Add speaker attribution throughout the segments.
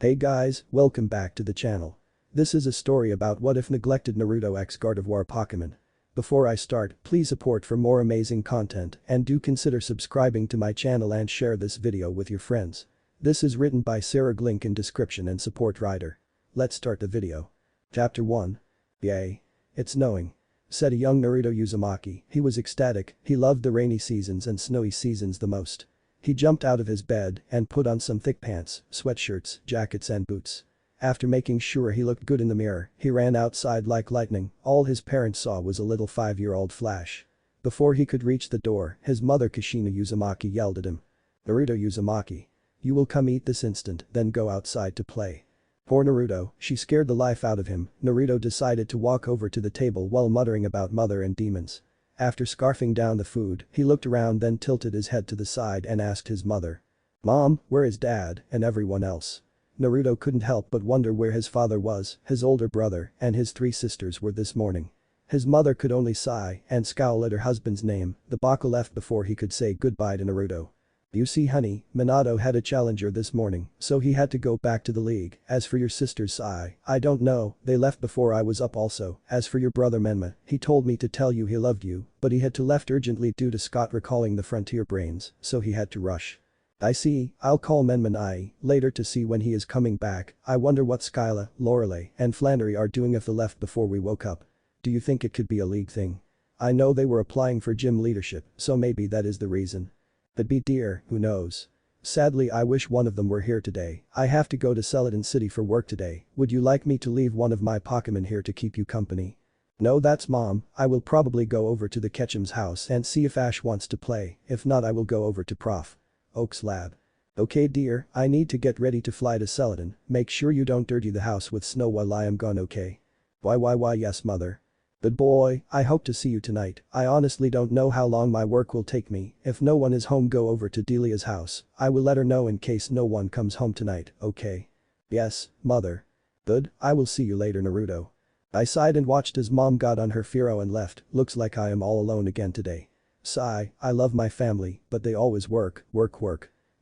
Speaker 1: Hey guys, welcome back to the channel. This is a story about what if neglected Naruto x Gardevoir Pokemon. Before I start, please support for more amazing content and do consider subscribing to my channel and share this video with your friends. This is written by Sairoarg, link in description and support writer. Let's start the video. Chapter 1. Yay. It's snowing. Said a young Naruto Uzumaki. He was ecstatic, he loved the rainy seasons and snowy seasons the most. He jumped out of his bed and put on some thick pants, sweatshirts, jackets and boots. After making sure he looked good in the mirror, he ran outside like lightning. All his parents saw was a little 5-year-old Flash. Before he could reach the door, his mother Kushina Uzumaki yelled at him. "Naruto Uzumaki. You will come eat this instant, then go outside to play." Poor Naruto, she scared the life out of him. Naruto decided to walk over to the table while muttering about mother and demons. After scarfing down the food, he looked around, then tilted his head to the side and asked his mother. "Mom, where is Dad and everyone else?" Naruto couldn't help but wonder where his father was, his older brother, and his 3 sisters were this morning. His mother could only sigh and scowl at her husband's name. The baka left before he could say goodbye to Naruto. "You see honey, Minato had a challenger this morning, so he had to go back to the league. As for your sisters, I don't know, they left before I was up also. As for your brother Menma, he told me to tell you he loved you, but he had to left urgently due to Scott recalling the frontier brains, so he had to rush." "I see, I'll call Menma later to see when he is coming back. I wonder what Skyla, Lorelei, and Flannery are doing if they left before we woke up. Do you think it could be a league thing? I know they were applying for gym leadership, so maybe that is the reason. But dear, who knows? Sadly, I wish one of them were here today. I have to go to Celadon City for work today. Would you like me to leave one of my Pokemon here to keep you company?" "No, that's Mom. I will probably go over to the Ketchum's house and see if Ash wants to play. If not, I will go over to Prof. Oak's lab." "Okay dear, I need to get ready to fly to Celadon. Make sure you don't dirty the house with snow while I am gone, okay?" Why yes mother. "Good boy, I hope to see you tonight. I honestly don't know how long my work will take me. If no one is home, go over to Delia's house. I will let her know in case no one comes home tonight, okay?" "Yes, mother." "Good, I will see you later Naruto." I sighed and watched as Mom got on her Firo and left. Looks like I am all alone again today. Sigh, I love my family, but they always work.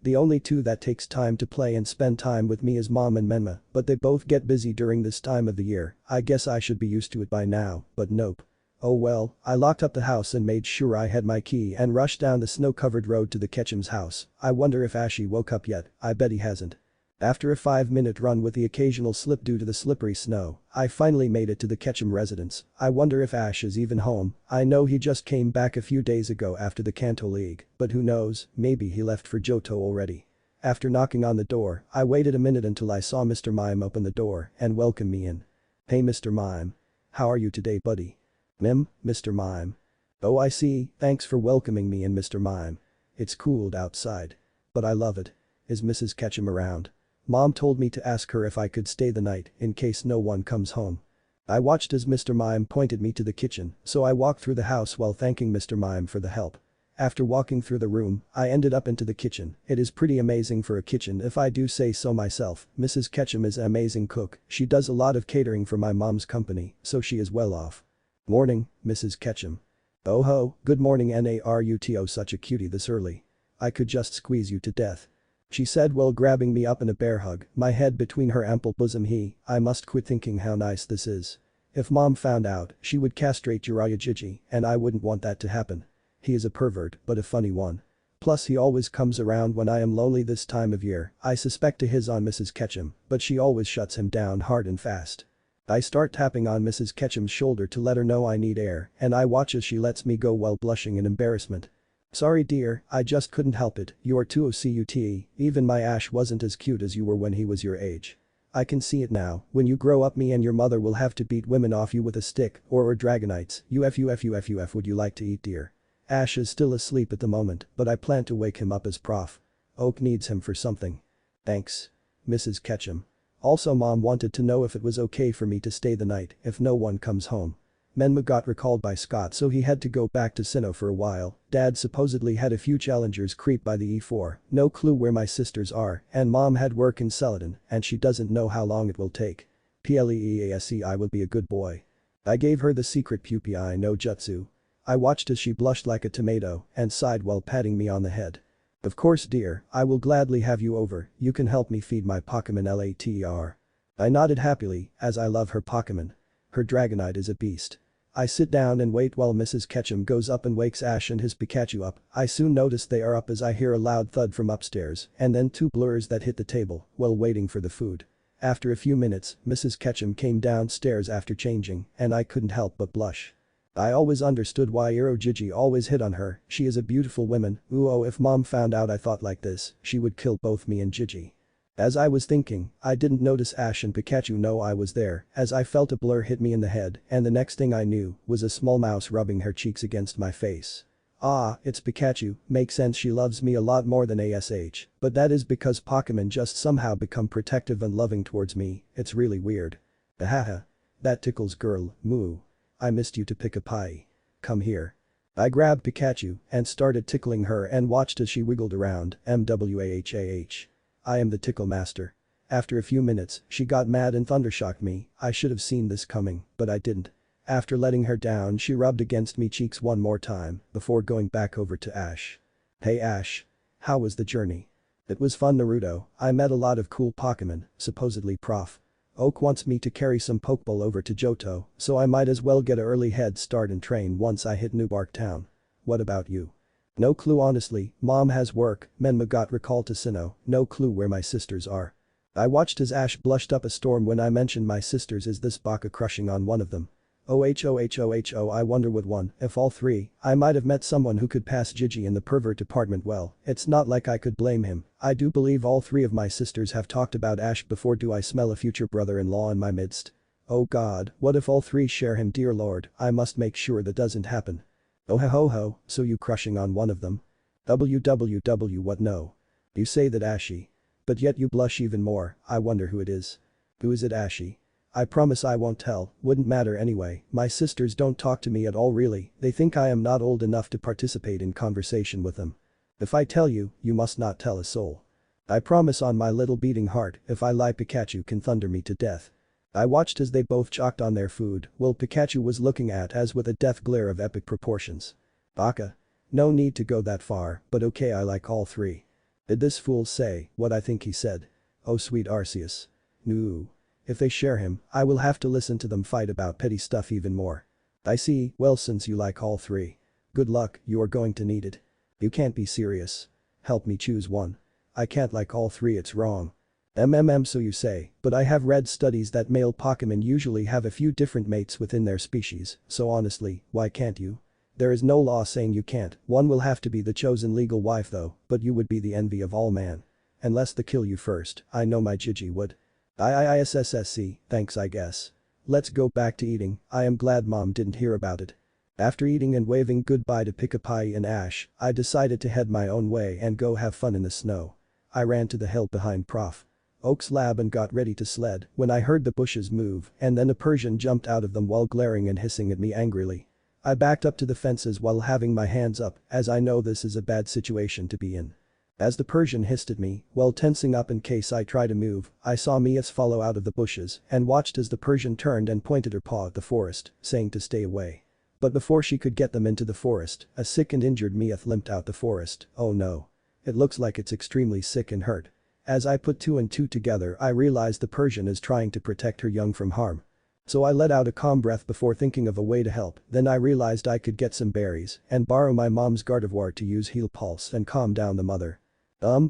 Speaker 1: The only 2 that takes time to play and spend time with me is Mom and Menma, but they both get busy during this time of the year. I guess I should be used to it by now, but nope. Oh well, I locked up the house and made sure I had my key and rushed down the snow-covered road to the Ketchum's house. I wonder if Ashy woke up yet. I bet he hasn't. After a 5-minute run with the occasional slip due to the slippery snow, I finally made it to the Ketchum residence. I wonder if Ash is even home. I know he just came back a few days ago after the Kanto League, but who knows, maybe he left for Johto already. After knocking on the door, I waited a minute until I saw Mr. Mime open the door and welcome me in. "Hey Mr. Mime. How are you today buddy?" Mr. Mime. "Oh I see, thanks for welcoming me in Mr. Mime. It's cooled outside. But I love it. Is Mrs. Ketchum around?" "Mom told me to ask her if I could stay the night in case no one comes home." I watched as Mr. Mime pointed me to the kitchen, so I walked through the house while thanking Mr. Mime for the help. After walking through the room, I ended up into the kitchen. It is pretty amazing for a kitchen if I do say so myself. Mrs. Ketchum is an amazing cook. She does a lot of catering for my mom's company, so she is well off. "Morning, Mrs. Ketchum." "Oh ho, good morning Naruto, such a cutie this early. I could just squeeze you to death," she said while grabbing me up in a bear hug, my head between her ample bosom. I must quit thinking how nice this is. If Mom found out, she would castrate Jiraiya, and I wouldn't want that to happen. He is a pervert, but a funny one. Plus he always comes around when I am lonely this time of year. I suspect he is on Mrs. Ketchum, but she always shuts him down hard and fast. I start tapping on Mrs. Ketchum's shoulder to let her know I need air, and I watch as she lets me go while blushing in embarrassment. "Sorry dear, I just couldn't help it. You are too cute. Even my Ash wasn't as cute as you were when he was your age. I can see it now. When you grow up, me and your mother will have to beat women off you with a stick or dragonites. Uf would you like to eat dear?" Ash is still asleep at the moment, but I plan to wake him up as Prof. Oak needs him for something. "Thanks, Mrs. Ketchum." Also Mom wanted to know if it was okay for me to stay the night if no one comes home. Menma got recalled by Scott, so he had to go back to Sinnoh for a while. Dad supposedly had a few challengers creep by the E4, no clue where my sisters are, and Mom had work in Celadon and she doesn't know how long it will take. Please I will be a good boy. I gave her the secret puppy no jutsu. I watched as she blushed like a tomato and sighed while patting me on the head. Of course dear, I will gladly have you over, you can help me feed my Pokemon later. I nodded happily, as I love her Pokemon. Her Dragonite is a beast. I sit down and wait while Mrs. Ketchum goes up and wakes Ash and his Pikachu up. I soon notice they are up as I hear a loud thud from upstairs and then two blurs that hit the table while waiting for the food. After a few minutes, Mrs. Ketchum came downstairs after changing and I couldn't help but blush. I always understood why Gigi always hit on her, she is a beautiful woman, ooh oh if mom found out I thought like this, she would kill both me and Gigi. As I was thinking, I didn't notice Ash and Pikachu know I was there as I felt a blur hit me in the head and the next thing I knew was a small mouse rubbing her cheeks against my face. Ah, it's Pikachu, makes sense she loves me a lot more than ASH, but that is because Pokemon just somehow become protective and loving towards me, it's really weird. Ahaha. That tickles girl, moo. I missed you to pick a pie. Come here. I grabbed Pikachu and started tickling her and watched as she wiggled around, mwahah. I am the tickle master. After a few minutes, she got mad and thundershocked me, I should have seen this coming, but I didn't. After letting her down she rubbed against me cheeks one more time, before going back over to Ash. Hey Ash. How was the journey? It was fun Naruto, I met a lot of cool Pokemon, supposedly Prof. Oak wants me to carry some Pokeball over to Johto, so I might as well get an early head start and train once I hit New Bark Town. What about you? No clue honestly, mom has work, Menma got recalled to Sinnoh, no clue where my sisters are. I watched as Ash blushed up a storm when I mentioned my sisters is this baka crushing on one of them. Oh I wonder with one, if all three, I might have met someone who could pass Gigi in the pervert department well, it's not like I could blame him, I do believe all three of my sisters have talked about Ash before do I smell a future brother-in-law in my midst. Oh god, what if all three share him dear lord, I must make sure that doesn't happen. Oh ho ho, so you crushing on one of them? Www what no. You say that Ashy. But yet you blush even more, I wonder who it is. Who is it Ashy? I promise I won't tell, wouldn't matter anyway, my sisters don't talk to me at all really, they think I am not old enough to participate in conversation with them. If I tell you, you must not tell a soul. I promise on my little beating heart, if I lie Pikachu can thunder me to death. I watched as they both chocked on their food, while Pikachu was looking at us with a death glare of epic proportions. Baka. No need to go that far, but okay I like all three. Did this fool say what I think he said? Oh sweet Arceus. No. If they share him, I will have to listen to them fight about petty stuff even more. I see, well since you like all three. Good luck, you are going to need it. You can't be serious. Help me choose one. I can't like all three it's wrong. So you say, but I have read studies that male Pokemon usually have a few different mates within their species, so honestly, why can't you? There is no law saying you can't, one will have to be the chosen legal wife though, but you would be the envy of all man. Unless they kill you first, I know my Gigi would. IISSSC, thanks I guess. Let's go back to eating, I am glad mom didn't hear about it. After eating and waving goodbye to Pikapai and Ash, I decided to head my own way and go have fun in the snow. I ran to the hill behind Prof. Oak's lab and got ready to sled when I heard the bushes move and then a Persian jumped out of them while glaring and hissing at me angrily. I backed up to the fences while having my hands up as I know this is a bad situation to be in. As the Persian hissed at me, while tensing up in case I try to move, I saw Mia's follow out of the bushes and watched as the Persian turned and pointed her paw at the forest, saying to stay away. But before she could get them into the forest, a sick and injured Mia limped out the forest, oh no. It looks like it's extremely sick and hurt. As I put two and two together I realized the Persian is trying to protect her young from harm. So I let out a calm breath before thinking of a way to help, then I realized I could get some berries and borrow my mom's gardevoir to use heal pulse and calm down the mother.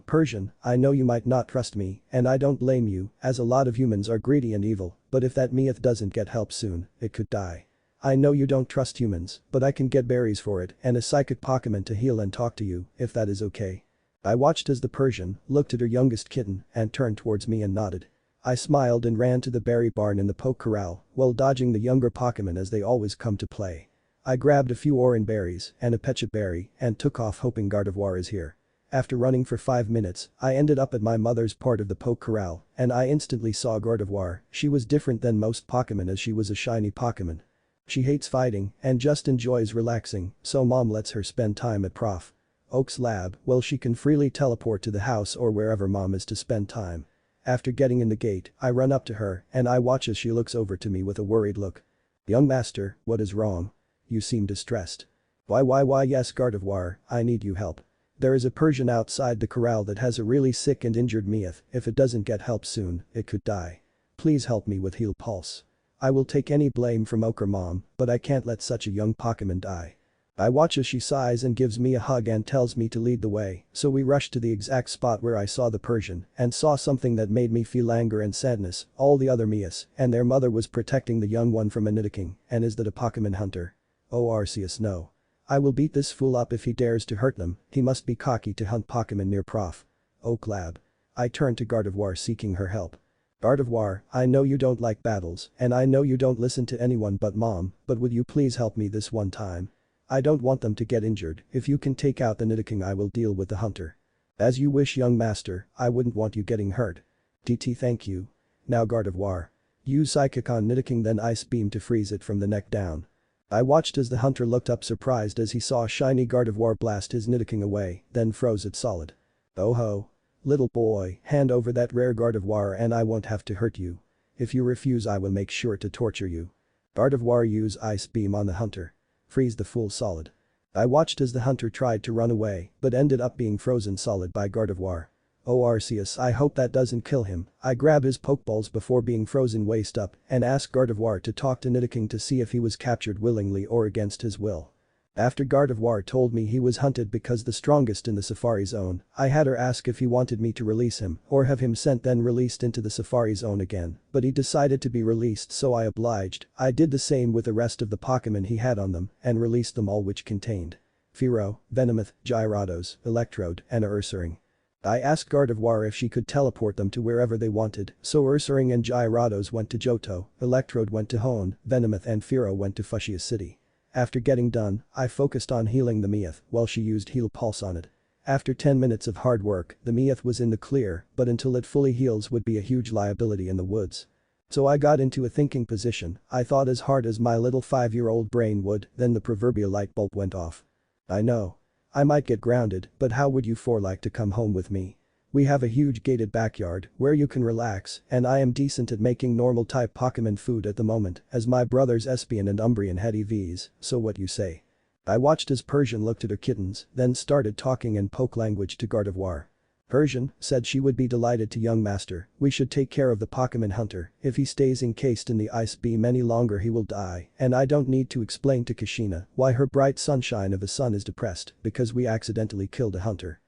Speaker 1: Persian, I know you might not trust me, and I don't blame you, as a lot of humans are greedy and evil, but if that Meowth doesn't get help soon, it could die. I know you don't trust humans, but I can get berries for it and a psychic Pokemon to heal and talk to you, if that is okay. I watched as the Persian looked at her youngest kitten and turned towards me and nodded. I smiled and ran to the berry barn in the poke corral while dodging the younger Pokemon as they always come to play. I grabbed a few orange berries and a pecha berry and took off hoping Gardevoir is here. After running for 5 minutes, I ended up at my mother's part of the poke corral and I instantly saw Gardevoir, she was different than most Pokemon as she was a shiny Pokemon. She hates fighting and just enjoys relaxing, so mom lets her spend time at Prof. Oak's lab, well she can freely teleport to the house or wherever mom is to spend time. After getting in the gate, I run up to her and I watch as she looks over to me with a worried look. Young master, what is wrong? You seem distressed. Why yes Gardevoir, I need you help. There is a Persian outside the corral that has a really sick and injured Meath. If it doesn't get help soon, it could die. Please help me with heal pulse. I will take any blame from Ochre Mom, but I can't let such a young Pokemon die. I watch as she sighs and gives me a hug and tells me to lead the way, so we rush to the exact spot where I saw the Persian and saw something that made me feel anger and sadness. All the other Mias and their mother was protecting the young one from a Nidoking, and is that a Pokemon hunter? Oh Arceus, no. I will beat this fool up if he dares to hurt them. He must be cocky to hunt Pokemon near Prof. Oak Lab. I turn to Gardevoir seeking her help. Gardevoir, I know you don't like battles, and I know you don't listen to anyone but Mom, but would you please help me this one time? I don't want them to get injured. If you can take out the Nidoking, I will deal with the hunter. As you wish, young master, I wouldn't want you getting hurt. DT, thank you. Now Gardevoir. Use Psychic on Nidoking, then Ice Beam to freeze it from the neck down. I watched as the hunter looked up surprised as he saw shiny Gardevoir blast his Nidoking away, then froze it solid. Oh ho. Little boy, hand over that rare Gardevoir and I won't have to hurt you. If you refuse, I will make sure to torture you. Gardevoir, use Ice Beam on the hunter. Freeze the fool solid. I watched as the hunter tried to run away, but ended up being frozen solid by Gardevoir. Oh Arceus, I hope that doesn't kill him. I grab his Pokeballs before being frozen waist up and ask Gardevoir to talk to Nidoking to see if he was captured willingly or against his will. After Gardevoir told me he was hunted because the strongest in the Safari Zone, I had her ask if he wanted me to release him or have him sent then released into the Safari Zone again, but he decided to be released, so I obliged. I did the same with the rest of the Pokemon he had on them and released them all, which contained Fearow, Venomoth, Gyarados, Electrode, and Ursaring. I asked Gardevoir if she could teleport them to wherever they wanted, so Ursaring and Gyarados went to Johto, Electrode went to Hoenn, Venomoth and Fearow went to Fuchsia City. After getting done, I focused on healing the Meath while she used Heal Pulse on it. After 10 minutes of hard work, the Meath was in the clear, but until it fully heals would be a huge liability in the woods. So I got into a thinking position. I thought as hard as my little 5-year-old brain would, then the proverbial light bulb went off. I know. I might get grounded, but how would you four like to come home with me? We have a huge gated backyard where you can relax, and I am decent at making normal type Pokemon food at the moment, as my brothers Espion and Umbreon had EVs, so what you say? I watched as Persian looked at her kittens, then started talking in poke language to Gardevoir. Persian said she would be delighted to young master, we should take care of the Pokemon hunter, if he stays encased in the Ice Beam any longer he will die, and I don't need to explain to Kashina why her bright sunshine of a son is depressed because we accidentally killed a hunter.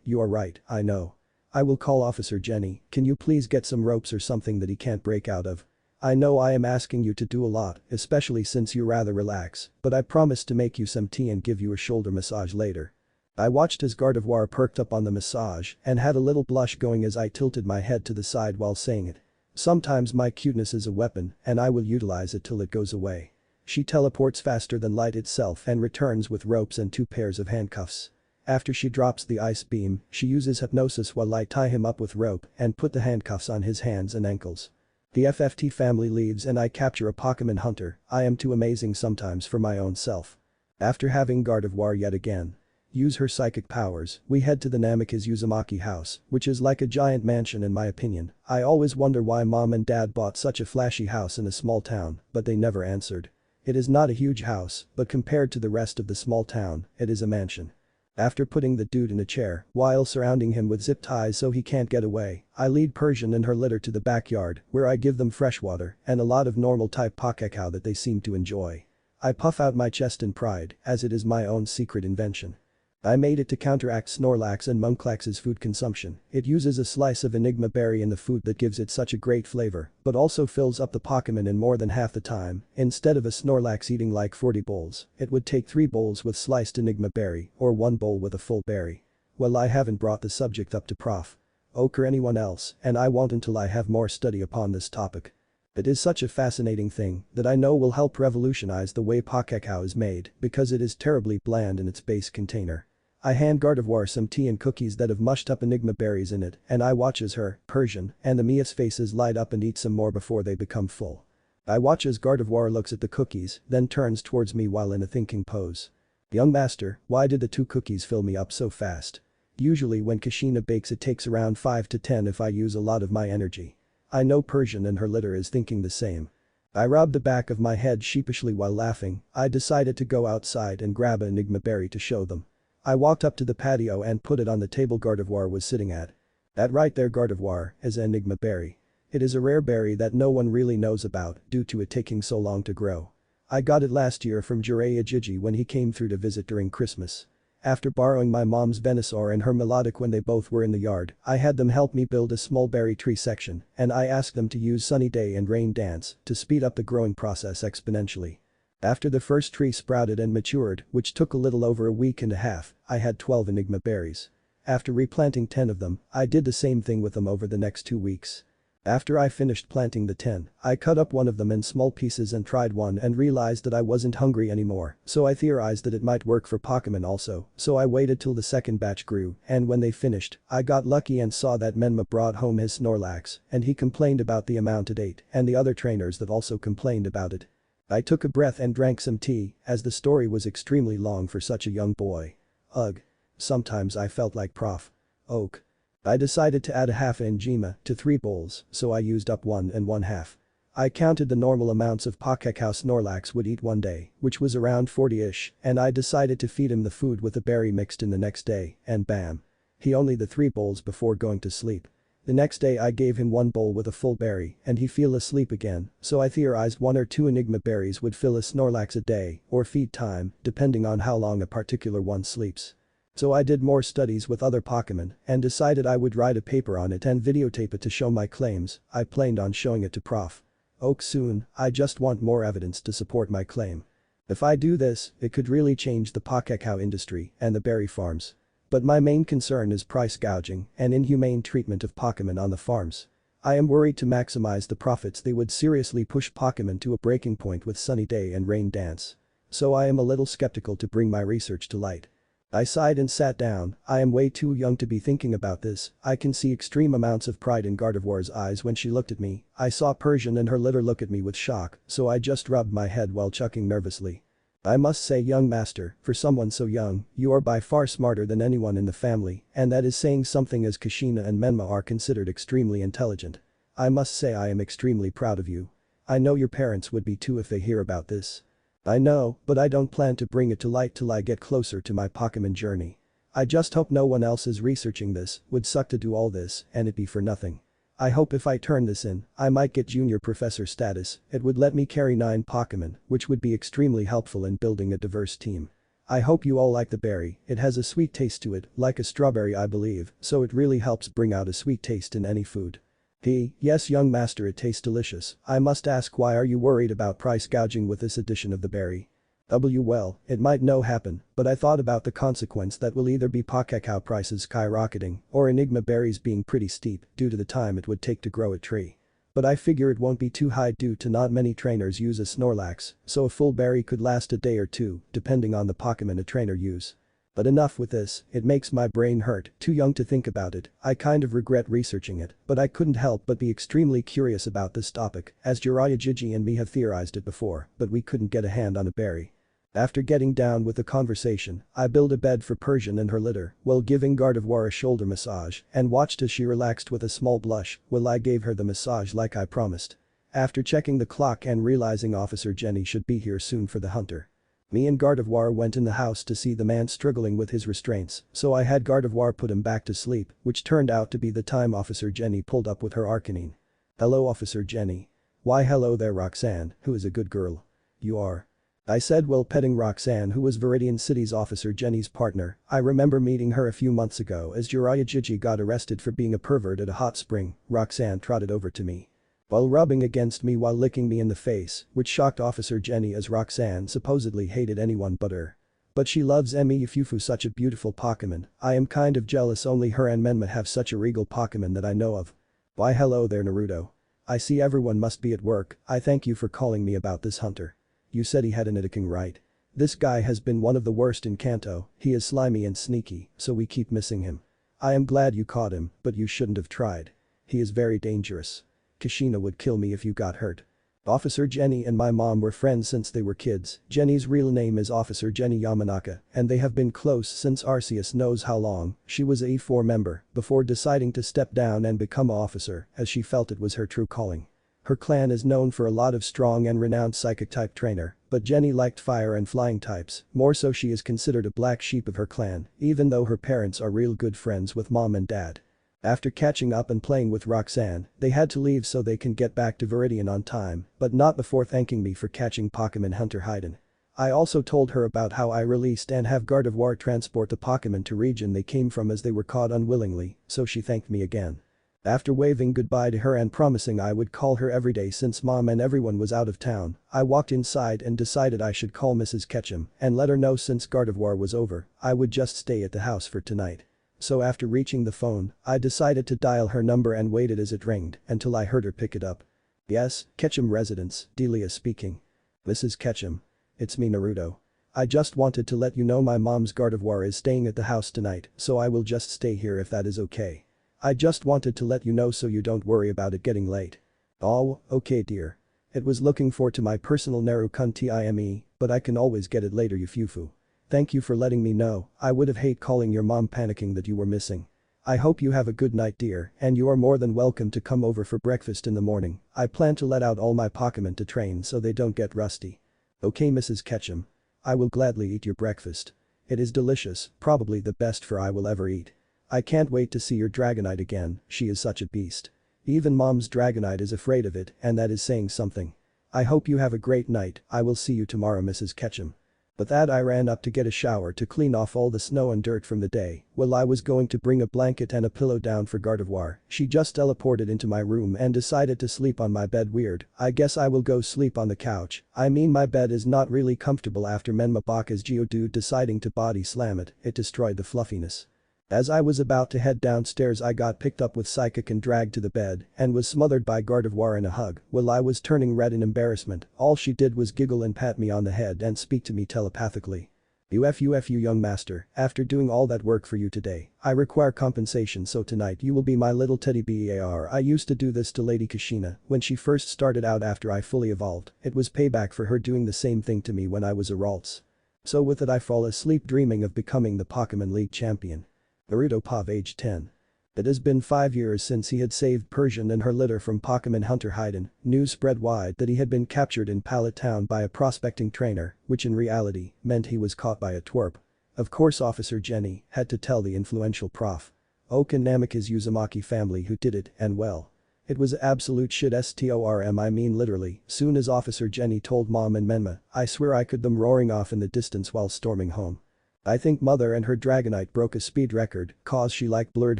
Speaker 1: You are right, I know. I will call Officer Jenny, can you please get some ropes or something that he can't break out of? I know I am asking you to do a lot, especially since you rather relax, but I promise to make you some tea and give you a shoulder massage later. I watched as Gardevoir perked up on the massage and had a little blush going as I tilted my head to the side while saying it. Sometimes my cuteness is a weapon and I will utilize it till it goes away. She teleports faster than light itself and returns with ropes and 2 pairs of handcuffs. After she drops the Ice Beam, she uses hypnosis while I tie him up with rope and put the handcuffs on his hands and ankles. The FFT family leaves and I capture a Pokemon hunter. I am too amazing sometimes for my own self. After having Gardevoir yet again use her psychic powers, we head to the Namikaze Uzumaki house, which is like a giant mansion in my opinion. I always wonder why mom and dad bought such a flashy house in a small town, but they never answered. It is not a huge house, but compared to the rest of the small town, it is a mansion. After putting the dude in a chair, while surrounding him with zip ties so he can't get away, I lead Persian and her litter to the backyard, where I give them fresh water and a lot of normal type Pokekau that they seem to enjoy. I puff out my chest in pride, as it is my own secret invention. I made it to counteract Snorlax and Munchlax's food consumption. It uses a slice of Enigma berry in the food that gives it such a great flavor, but also fills up the Pokemon in more than half the time. Instead of a Snorlax eating like 40 bowls, it would take 3 bowls with sliced Enigma berry or 1 bowl with a full berry. Well, I haven't brought the subject up to Prof. Oak or anyone else, and I won't until I have more study upon this topic. It is such a fascinating thing that I know will help revolutionize the way Pokekau is made because it is terribly bland in its base container. I hand Gardevoir some tea and cookies that have mushed up Enigma berries in it, and I watch as her, Persian, and the Mia's faces light up and eat some more before they become full. I watch as Gardevoir looks at the cookies, then turns towards me while in a thinking pose. Young master, why did the 2 cookies fill me up so fast? Usually when Kashina bakes it takes around 5 to 10 if I use a lot of my energy. I know Persian and her litter is thinking the same. I rubbed the back of my head sheepishly while laughing. I decided to go outside and grab an Enigma berry to show them. I walked up to the patio and put it on the table Gardevoir was sitting at. That right there Gardevoir is an enigma berry. It is a rare berry that no one really knows about due to it taking so long to grow. I got it last year from Jiraiya Gigi when he came through to visit during Christmas. After borrowing my mom's Venusaur and her melodic when they both were in the yard, I had them help me build a small berry tree section and I asked them to use Sunny Day and Rain Dance to speed up the growing process exponentially. After the first tree sprouted and matured, which took a little over a week and a half, I had 12 enigma berries. After replanting 10 of them, I did the same thing with them over the next 2 weeks. After I finished planting the 10, I cut up one of them in small pieces and tried one and realized that I wasn't hungry anymore, so I theorized that it might work for Pokemon also, so I waited till the second batch grew, and when they finished, I got lucky and saw that Menma brought home his Snorlax, and he complained about the amount it ate, and the other trainers that also complained about it. I took a breath and drank some tea, as the story was extremely long for such a young boy. Ugh. Sometimes I felt like Prof. Oak. I decided to add a half Njima to 3 bowls, so I used up 1 and 1/2. I counted the normal amounts of Pakekau Snorlax would eat one day, which was around 40-ish, and I decided to feed him the food with a berry mixed in the next day, and bam. He only the 3 bowls before going to sleep. The next day I gave him 1 bowl with a full berry and he fell asleep again, so I theorized 1 or 2 enigma berries would fill a Snorlax a day or feed time, depending on how long a particular one sleeps. So I did more studies with other Pokemon and decided I would write a paper on it and videotape it to show my claims. I planned on showing it to Prof. Oak soon, I just want more evidence to support my claim. If I do this, it could really change the Pakekau industry and the berry farms. But my main concern is price gouging and inhumane treatment of Pokemon on the farms. I am worried to maximize the profits they would seriously push Pokemon to a breaking point with Sunny Day and Rain Dance. So I am a little skeptical to bring my research to light. I sighed and sat down. I am way too young to be thinking about this. I can see extreme amounts of pride in Gardevoir's eyes when she looked at me. I saw Persian and her litter look at me with shock, so I just rubbed my head while chuckling nervously. I must say young master, for someone so young, you are by far smarter than anyone in the family, and that is saying something as Kashina and Menma are considered extremely intelligent. I must say I am extremely proud of you. I know your parents would be too if they hear about this. I know, but I don't plan to bring it to light till I get closer to my Pokemon journey. I just hope no one else is researching this, would suck to do all this and it be for nothing. I hope if I turn this in, I might get junior professor status, it would let me carry 9 Pokemon, which would be extremely helpful in building a diverse team. I hope you all like the berry, it has a sweet taste to it, like a strawberry I believe, so it really helps bring out a sweet taste in any food. Yes young master it tastes delicious, I must ask why are you worried about price gouging with this edition of the berry? Well, it might no happen, but I thought about the consequence that will either be Pakekau prices skyrocketing or enigma berries being pretty steep due to the time it would take to grow a tree. But I figure it won't be too high due to not many trainers use a Snorlax, so a full berry could last a day or 2, depending on the Pokemon a trainer use. But enough with this, it makes my brain hurt, too young to think about it, I kind of regret researching it, but I couldn't help but be extremely curious about this topic, as Jiraiya Gigi and me have theorized it before, but we couldn't get a hand on a berry. After getting down with the conversation, I built a bed for Persian and her litter while giving Gardevoir a shoulder massage and watched as she relaxed with a small blush while I gave her the massage like I promised. After checking the clock and realizing Officer Jenny should be here soon for the hunter. Me and Gardevoir went in the house to see the man struggling with his restraints, so I had Gardevoir put him back to sleep, which turned out to be the time Officer Jenny pulled up with her Arcanine. Hello Officer Jenny. Why hello there Roxanne, who is a good girl. You are. I said while petting Roxanne who was Viridian City's Officer Jenny's partner. I remember meeting her a few months ago as Jiraiya Gigi got arrested for being a pervert at a hot spring. Roxanne trotted over to me. While rubbing against me while licking me in the face, which shocked Officer Jenny as Roxanne supposedly hated anyone but her. But she loves Emmy Yufufu such a beautiful Pokemon, I am kind of jealous only her and Menma have such a regal Pokemon that I know of. Why hello there Naruto. I see everyone must be at work, I thank you for calling me about this hunter. You said he had an Idaking right? This guy has been one of the worst in Kanto, he is slimy and sneaky, so we keep missing him. I am glad you caught him, but you shouldn't have tried. He is very dangerous. Kashina would kill me if you got hurt. Officer Jenny and my mom were friends since they were kids. Jenny's real name is Officer Jenny Yamanaka, and they have been close since Arceus knows how long. She was a E4 member before deciding to step down and become an officer as she felt it was her true calling. Her clan is known for a lot of strong and renowned psychic type trainer, but Jenny liked fire and flying types, more so she is considered a black sheep of her clan, even though her parents are real good friends with mom and dad. After catching up and playing with Roxanne, they had to leave so they can get back to Viridian on time, but not before thanking me for catching Pokemon Hunter Hayden. I also told her about how I released and have Gardevoir transport the Pokemon to region they came from as they were caught unwillingly, so she thanked me again. After waving goodbye to her and promising I would call her every day since mom and everyone was out of town, I walked inside and decided I should call Mrs. Ketchum and let her know since Gardevoir was over, I would just stay at the house for tonight. So after reaching the phone, I decided to dial her number and waited as it rang until I heard her pick it up. Yes, Ketchum residence, Delia speaking. Mrs. Ketchum. It's me Naruto. I just wanted to let you know my mom's Gardevoir is staying at the house tonight, so I will just stay here if that is okay. I just wanted to let you know so you don't worry about it getting late. Oh, okay dear. It was looking forward to my personal Naruto time, but I can always get it later you fufu. Thank you for letting me know, I would have hate calling your mom panicking that you were missing. I hope you have a good night dear and you are more than welcome to come over for breakfast in the morning, I plan to let out all my Pokemon to train so they don't get rusty. Okay Mrs. Ketchum. I will gladly eat your breakfast. It is delicious, probably the best for I will ever eat. I can't wait to see your Dragonite again, she is such a beast. Even mom's Dragonite is afraid of it and that is saying something. I hope you have a great night, I will see you tomorrow Mrs. Ketchum. With that I ran up to get a shower to clean off all the snow and dirt from the day. While I was going to bring a blanket and a pillow down for Gardevoir, she just teleported into my room and decided to sleep on my bed weird, I guess I will go sleep on the couch, I mean my bed is not really comfortable after Menma Baka's Geodude deciding to body slam it, it destroyed the fluffiness. As I was about to head downstairs I got picked up with Psychic and dragged to the bed and was smothered by Gardevoir in a hug. While I was turning red in embarrassment, all she did was giggle and pat me on the head and speak to me telepathically. UFU young master, after doing all that work for you today, I require compensation so tonight you will be my little teddy bear. I used to do this to Lady Kushina when she first started out after I fully evolved, it was payback for her doing the same thing to me when I was a Ralts. So with it I fall asleep dreaming of becoming the Pokemon League champion. Naruto Pav age 10. It has been 5 years since he had saved Persian and her litter from Pokemon Hunter Hayden, news spread wide that he had been captured in Pallet Town by a prospecting trainer, which in reality meant he was caught by a twerp. Of course Officer Jenny had to tell the influential Prof. Oak and Namika's Uzumaki family who did it and well. It was absolute shit storm I mean literally, soon as Officer Jenny told Mom and Menma, I swear I could them roaring off in the distance while storming home. I think mother and her Dragonite broke a speed record cause she like blurred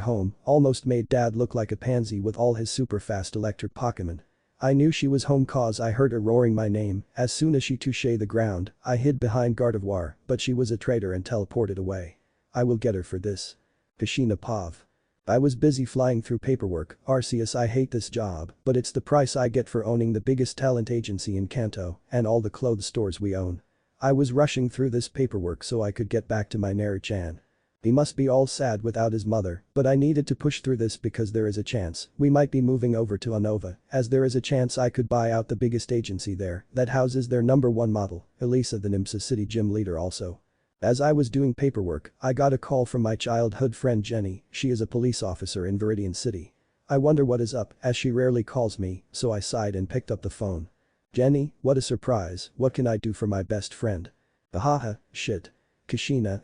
Speaker 1: home, almost made dad look like a pansy with all his super fast electric Pokemon. I knew she was home cause I heard her roaring my name, as soon as she touched the ground, I hid behind Gardevoir, but she was a traitor and teleported away. I will get her for this. Kushina Pav. I was busy flying through paperwork, Arceus I hate this job, but it's the price I get for owning the biggest talent agency in Kanto and all the clothes stores we own. I was rushing through this paperwork so I could get back to my Naru-chan. He must be all sad without his mother, but I needed to push through this because there is a chance we might be moving over to Unova, as there is a chance I could buy out the biggest agency there that houses their #1 model, Elisa the Nimsa City gym leader also. As I was doing paperwork, I got a call from my childhood friend Jenny, she is a police officer in Viridian City. I wonder what is up as she rarely calls me, so I sighed and picked up the phone. Jenny, what a surprise, what can I do for my best friend? Ahaha, shit. Kushina,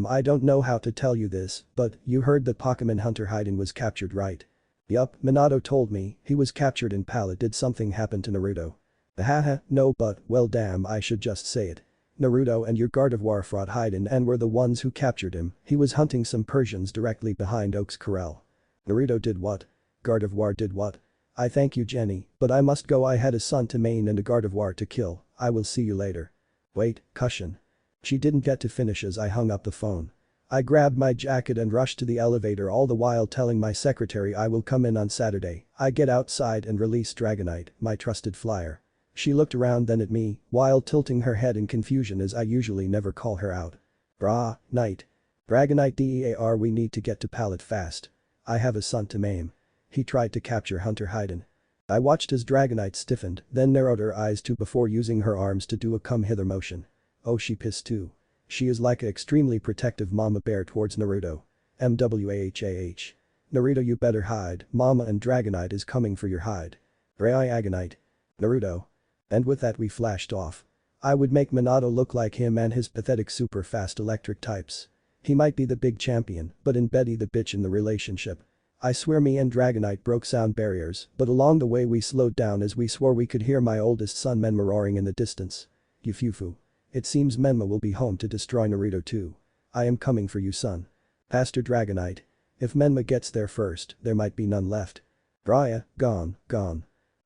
Speaker 1: I don't know how to tell you this, but you heard that Pokemon Hunter Hayden was captured right? Yup, Minato told me, he was captured in Pallet did something happen to Naruto? Ahaha, no but, well damn I should just say it. Naruto and your Gardevoir fought Hayden and were the ones who captured him, he was hunting some Persians directly behind Oak's Corral. Naruto did what? Gardevoir did what? I thank you Jenny, but I must go I had a son to main and a Gardevoir to kill, I will see you later. Wait, cushion. She didn't get to finish as I hung up the phone. I grabbed my jacket and rushed to the elevator all the while telling my secretary I will come in on Saturday. I get outside and release Dragonite, my trusted flyer. She looked around then at me, while tilting her head in confusion as I usually never call her out. Brah, night. Dragonite DEAR we need to get to Pallet fast. I have a son to maim. He tried to capture Hunter Hayden. I watched as Dragonite stiffened, then narrowed her eyes too before using her arms to do a come hither motion. Oh she pissed too. She is like an extremely protective mama bear towards Naruto. MWAHAH. Naruto you better hide, mama and Dragonite is coming for your hide. Rei Agonite. Naruto. And with that we flashed off. I would make Minato look like him and his pathetic super fast electric types. He might be the big champion, but in Betty the bitch in the relationship. I swear me and Dragonite broke sound barriers, but along the way we slowed down as we swore we could hear my oldest son Menma roaring in the distance. Yufufu. It seems Menma will be home to destroy Naruto too. I am coming for you son. Pastor Dragonite. If Menma gets there first, there might be none left. Raya, gone.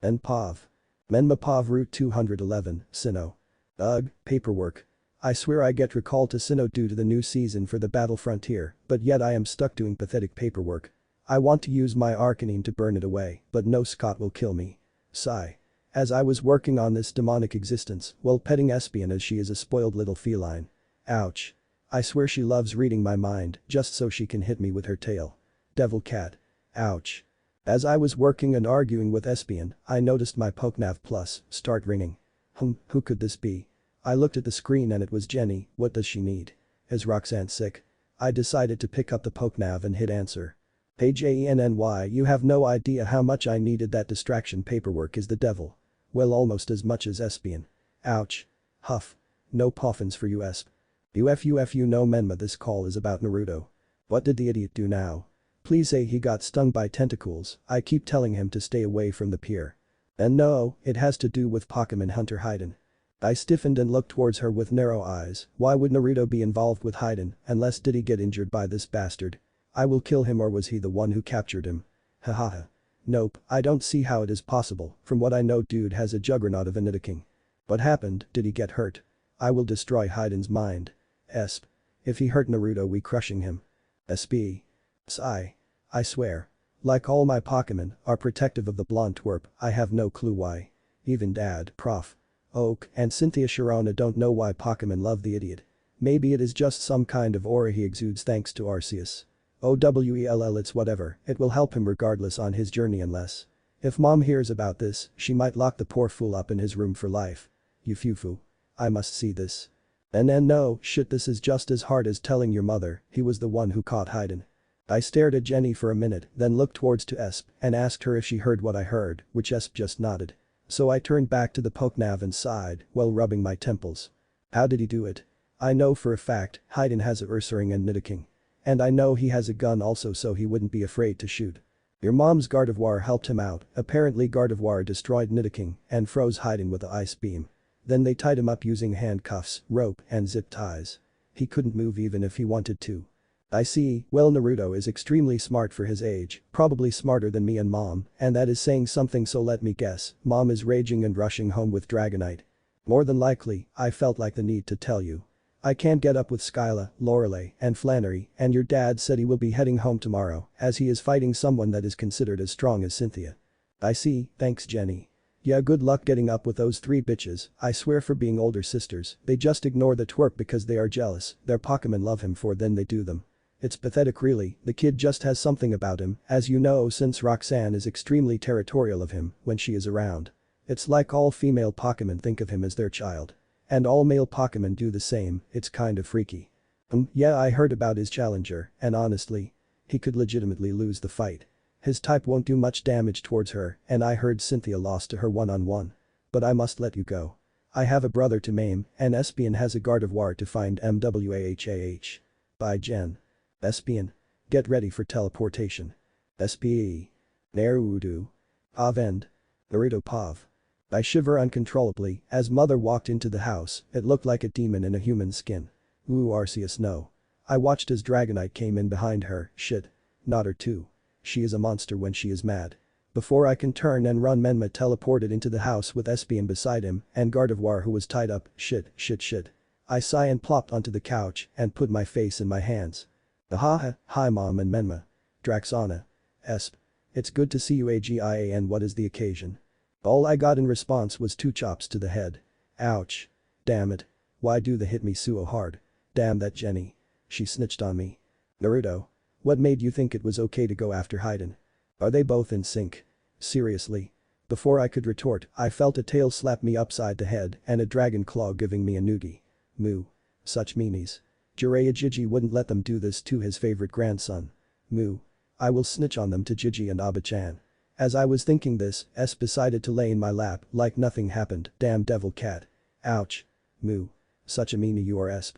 Speaker 1: And Pav. Menma Pav Route 211, Sinnoh. Ugh, paperwork. I swear I get recalled to Sinnoh due to the new season for the Battle Frontier, but yet I am stuck doing pathetic paperwork. I want to use my Arcanine to burn it away, but no Scott will kill me. Sigh. As I was working on this demonic existence, while petting Espion as she is a spoiled little feline. Ouch. I swear she loves reading my mind, just so she can hit me with her tail. Devil cat. Ouch. As I was working and arguing with Espion, I noticed my Pokenav Plus start ringing. Who could this be? I looked at the screen and it was Jenny. What does she need? Is Roxanne sick? I decided to pick up the Pokenav and hit answer. Hey Jenny, you have no idea how much I needed that distraction. Paperwork is the devil. Well, almost as much as Espion. Ouch. Huff. No poffins for you Esp. You know Menma, this call is about Naruto. What did the idiot do now? Please say he got stung by tentacles. I keep telling him to stay away from the pier. And no, it has to do with Pokemon Hunter Haiden. I stiffened and looked towards her with narrow eyes. Why would Naruto be involved with Haiden unless did he get injured by this bastard? I will kill him, or was he the one who captured him? Hahaha. Nope, I don't see how it is possible. From what I know, dude has a juggernaut of a Nidoking. What happened? Did he get hurt? I will destroy Haiden's mind. Esp. If he hurt Naruto, we crushing him. SB. Sigh. I swear. Like all my Pokemon are protective of the blonde twerp, I have no clue why. Even Dad, Prof. Oak, and Cynthia Sharona don't know why Pokemon love the idiot. Maybe it is just some kind of aura he exudes thanks to Arceus. OWELL, it's whatever, it will help him regardless on his journey unless. If mom hears about this, she might lock the poor fool up in his room for life. Yufufu. I must see this. And then no, shit, this is just as hard as telling your mother he was the one who caught Haiden. I stared at Jenny for a minute, then looked towards to Esp and asked her if she heard what I heard, which Esp just nodded. So I turned back to the Pokenav and sighed while rubbing my temples. How did he do it? I know for a fact Haiden has a Ursaring and Nidoking. And I know he has a gun also, so he wouldn't be afraid to shoot. Your mom's Gardevoir helped him out. Apparently Gardevoir destroyed Nidoking and froze Haiden with the ice beam. Then they tied him up using handcuffs, rope, and zip ties. He couldn't move even if he wanted to. I see, well, Naruto is extremely smart for his age, probably smarter than me and mom, and that is saying something, so let me guess, mom is raging and rushing home with Dragonite. More than likely, I felt like the need to tell you. I can't get up with Skyla, Lorelei, and Flannery, and your dad said he will be heading home tomorrow as he is fighting someone that is considered as strong as Cynthia. I see, thanks Jenny. Yeah, good luck getting up with those three bitches. I swear, for being older sisters, they just ignore the twerp because they are jealous. Their Pokemon love him for then they do them. It's pathetic really, the kid just has something about him, as you know, since Roxanne is extremely territorial of him when she is around. It's like all female Pokemon think of him as their child. And all male Pokemon do the same, it's kind of freaky. Yeah, I heard about his challenger, and honestly, he could legitimately lose the fight. His type won't do much damage towards her, and I heard Cynthia lost to her one-on-one. But I must let you go. I have a brother to maim, and Espion has a Gardevoir to find. MWAHAH. Bye Jen. Espion. Get ready for teleportation. SPE. Naruto. Pav end. Naruto Pav. I shiver uncontrollably as mother walked into the house. It looked like a demon in a human skin. Ooh, Arceus, no. I watched as Dragonite came in behind her. Shit. Not her too. She is a monster when she is mad. Before I can turn and run, Menma teleported into the house with Espion beside him and Gardevoir who was tied up. Shit. I sigh and plopped onto the couch and put my face in my hands. Ahaha, hi mom and Menma. Draxana. Esp. It's good to see you AGIA, and what is the occasion? All I got in response was 2 chops to the head. Ouch. Damn it. Why do they hit me so hard? Damn that Jenny. She snitched on me. Naruto. What made you think it was okay to go after Haiden? Are they both in sync? Seriously. Before I could retort, I felt a tail slap me upside the head and a dragon claw giving me a noogie. Moo. Such meanies. Jiraiya Jiji wouldn't let them do this to his favorite grandson. Moo. I will snitch on them to Jiji and Abba-chan. As I was thinking this, S decided to lay in my lap like nothing happened, damn devil cat. Ouch. Moo. Such a meanie you are S.